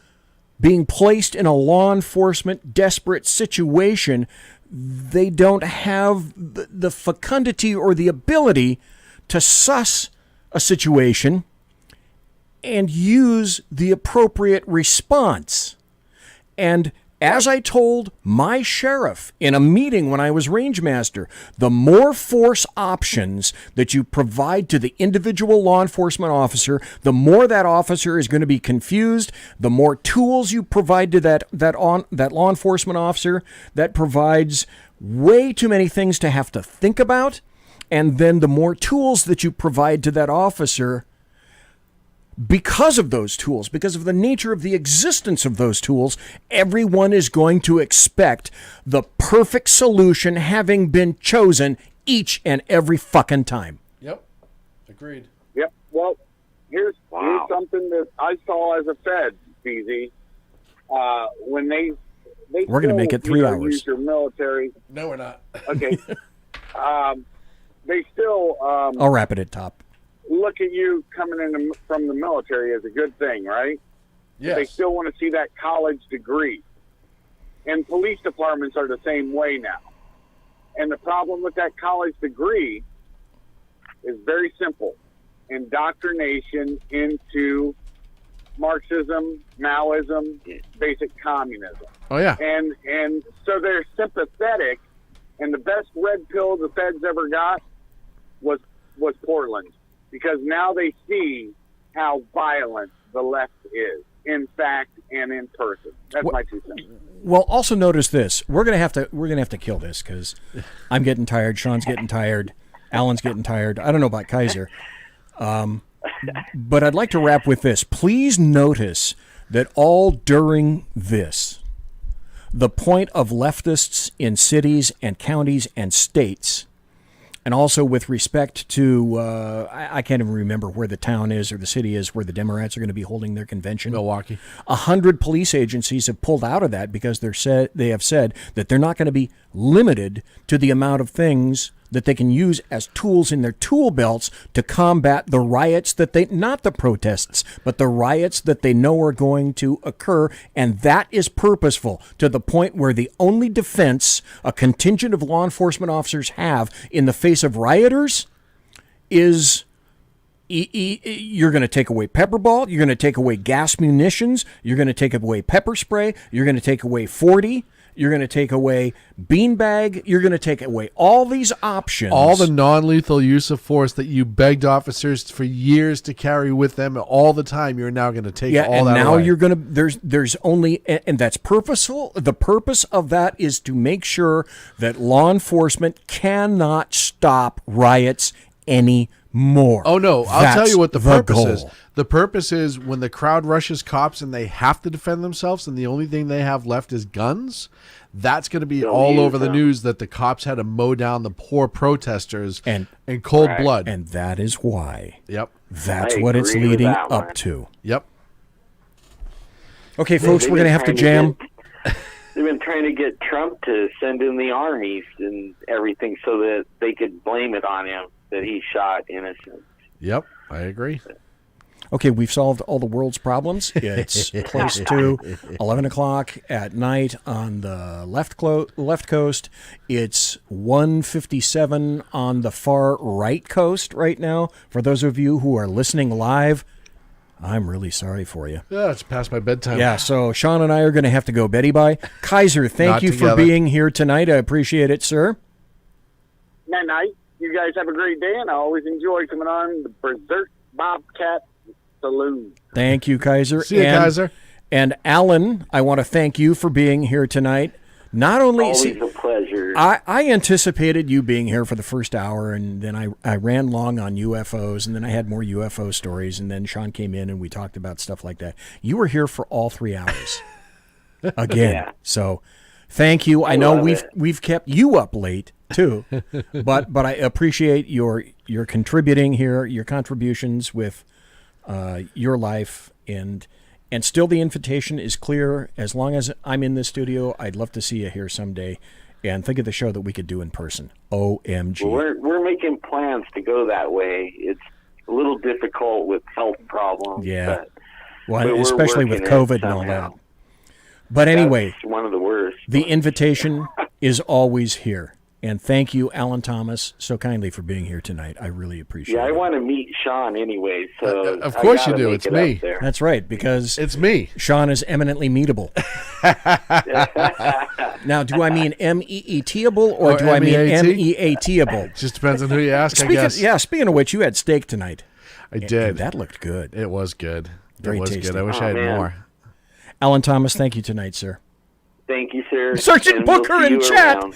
being placed in a law enforcement desperate situation, they don't have the fecundity or the ability to suss a situation and use the appropriate response. And as I told my sheriff in a meeting when I was range master, the more force options that you provide to the individual law enforcement officer, the more that officer is going to be confused. The more tools you provide to that law enforcement officer that provides way too many things to have to think about. And then the more tools that you provide to that officer, because of those tools, because of the nature of the existence of those tools, everyone is going to expect the perfect solution having been chosen each and every fucking time. Yep. Agreed. Yep. Well, here's something that I saw as a Fed, BZ. When they we're going to make it 3 hours. Use your military. No, we're not. Okay. They still. I'll wrap it at top. Look at you coming in from the military as a good thing, right? Yes. They still want to see that college degree. And police departments are the same way now. And the problem with that college degree is very simple. Indoctrination into Marxism, Maoism, basic communism. Oh, yeah. And so they're sympathetic, and the best red pill the Feds ever got was Portland. Because now they see how violent the left is, in fact and in person. That's my 2 cents. Well, also notice this: we're gonna have to kill this because I'm getting tired. Sean's getting tired. Alan's getting tired. I don't know about Kaiser, but I'd like to wrap with this. Please notice that all during this, the point of leftists in cities and counties and states. And also with respect to, I can't even remember where the town is or the city is where the Democrats are going to be holding their convention. Milwaukee. 100 police agencies have pulled out of that because they have said that they're not going to be limited to the amount of things that they can use as tools in their tool belts to combat the riots not the protests, but the riots that they know are going to occur. And that is purposeful to the point where the only defense a contingent of law enforcement officers have in the face of rioters is you're going to take away pepper ball, you're going to take away gas munitions, you're going to take away pepper spray, you're going to take away 40. You're going to take away beanbag. You're going to take away all these options. All the non-lethal use of force that you begged officers for years to carry with them all the time. You're now going to take all that away. Yeah, and now you're going to. There's only, and that's purposeful. The purpose of that is to make sure that law enforcement cannot stop riots anymore. Oh no! I'll That's tell you what the purpose goal. is. The purpose is when the crowd rushes cops and they have to defend themselves, and the only thing they have left is guns. That's going to be all over the news that the cops had to mow down the poor protesters in cold blood, and that is why. Yep, that's what it's leading up to. Yep. Okay, folks, we're going to have to jam. They've been trying to get Trump to send in the armies and everything so that they could blame it on him that he shot innocents. Yep, I agree. Okay, we've solved all the world's problems. It's close to 11 o'clock at night on the left coast. It's 1:57 on the far right coast right now. For those of you who are listening live, I'm really sorry for you. Yeah, it's past my bedtime. Yeah, so Sean and I are going to have to go Betty-bye. Kaiser, thank you for being here tonight. I appreciate it, sir. Night. You guys have a great day, and I always enjoy coming on the Berserk Bobcat Saloon. Thank you, Kaiser. See you, Kaiser. And Alan, I want to thank you for being here tonight. Not only always a pleasure. I anticipated you being here for the first hour, and then I ran long on UFOs, and then I had more UFO stories, and then Sean came in and we talked about stuff like that. You were here for all 3 hours again. Yeah. So thank you. I know we've kept you up late too, but I appreciate your contributing here, your contributions with your life, and still the invitation is clear. As long as I'm in the studio, I'd love to see you here someday, and think of the show that we could do in person. OMG. Well, we're making plans to go that way. It's a little difficult with health problems. Yeah. But especially with COVID and all that. But anyway, that's one of the worst. The invitation is always here. And thank you, Alan Thomas, so kindly for being here tonight. I really appreciate it. Yeah, I want to meet Sean anyway, so of course you do. It's me. That's right, because it's me. Sean is eminently meetable. Now, do I mean M-E-E-T-able or do I mean M-E-A-T-able? Just depends on who you ask, I guess. Yeah, speaking of which, you had steak tonight. I did. And that looked good. It was good. Very tasty. Good. I wish I had more. Alan Thomas, thank you tonight, sir. Thank you, sir. Sergeant And Booker we'll see in you chat. around.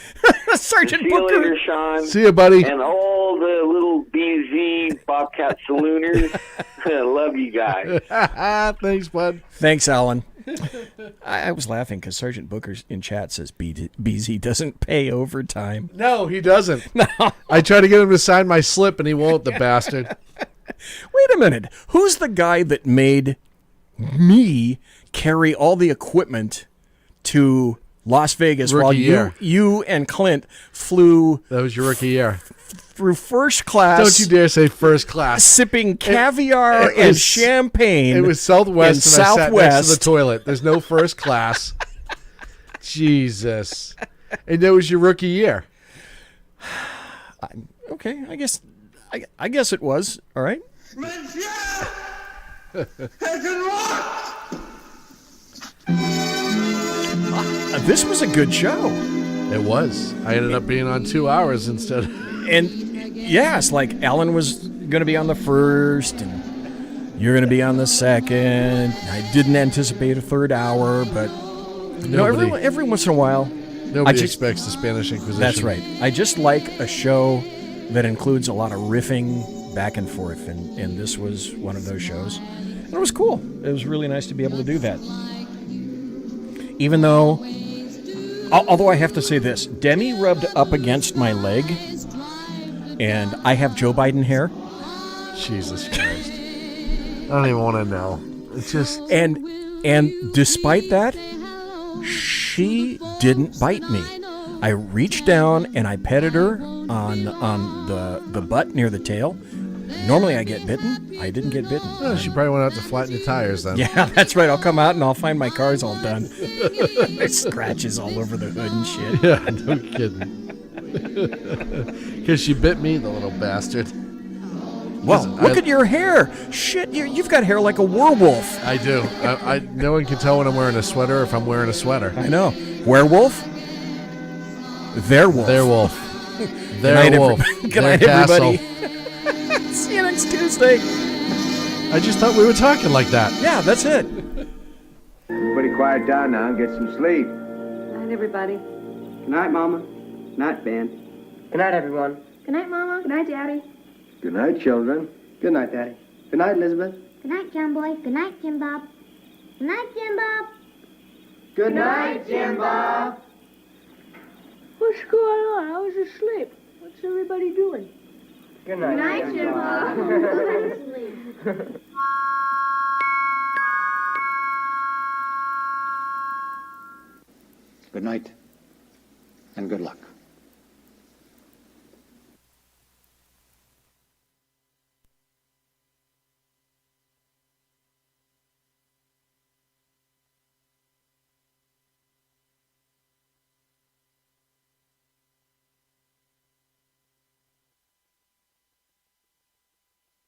Sergeant See Booker. you later, Sean. See you, buddy. And all the little BZ Bobcat Salooners. I love you guys. Thanks, bud. Thanks, Alan. I was laughing because Sergeant Booker in chat says BZ doesn't pay overtime. No, he doesn't. No. I try to get him to sign my slip, and he won't, the bastard. Wait a minute. Who's the guy that made me carry all the equipment to Las Vegas Rookie while year. you and Clint flew That was your rookie year. through first class? Don't you dare say first class. Sipping caviar It and was- champagne. It was Southwest, in and I sat next to Southwest. the toilet. There's no first class. Jesus. And that was your rookie year. Okay, I guess it was. All right. This was a good show. It was. I ended up being on 2 hours instead. And yes, like Alan was going to be on the first, and you're going to be on the second. I didn't anticipate a third hour, but every once in a while, Nobody expects the Spanish Inquisition. That's right. I just like a show that includes a lot of riffing back and forth, and this was one of those shows. And it was cool. It was really nice to be able to do that. Even though, although I have to say this, Demi rubbed up against my leg, and I have Joe Biden hair. Jesus Christ. I don't even want to know. It's just... And despite that, she didn't bite me. I reached down and I petted her on the butt near the tail. Normally I get bitten. I didn't get bitten. Oh, she probably went out to flatten your tires then. Yeah, that's right. I'll come out and I'll find my car's all done. There's scratches all over the hood and shit. Yeah, no kidding. Because she bit me, the little bastard. Well, look at your hair. Shit, you've got hair like a werewolf. I do. No one can tell when I'm wearing a sweater or if I'm wearing a sweater. I know. Werewolf? Their wolf. Their wolf. Their wolf. Good night, everybody. See you next Tuesday. I just thought we were talking like that. Yeah, that's it. Everybody quiet down now and get some sleep. Good night, everybody. Good night, Mama. Good night, Ben. Good night, everyone. Good night, Mama. Good night, Daddy. Good night, children. Good night, Daddy. Good night, Elizabeth. Good night, John Boy. Good night, Jim Bob. Good night, Jim Bob. Good night, Jim Bob. What's going on? I was asleep. What's everybody doing? Good night. Good night, Jim Bob. Go to sleep. Good night and good luck.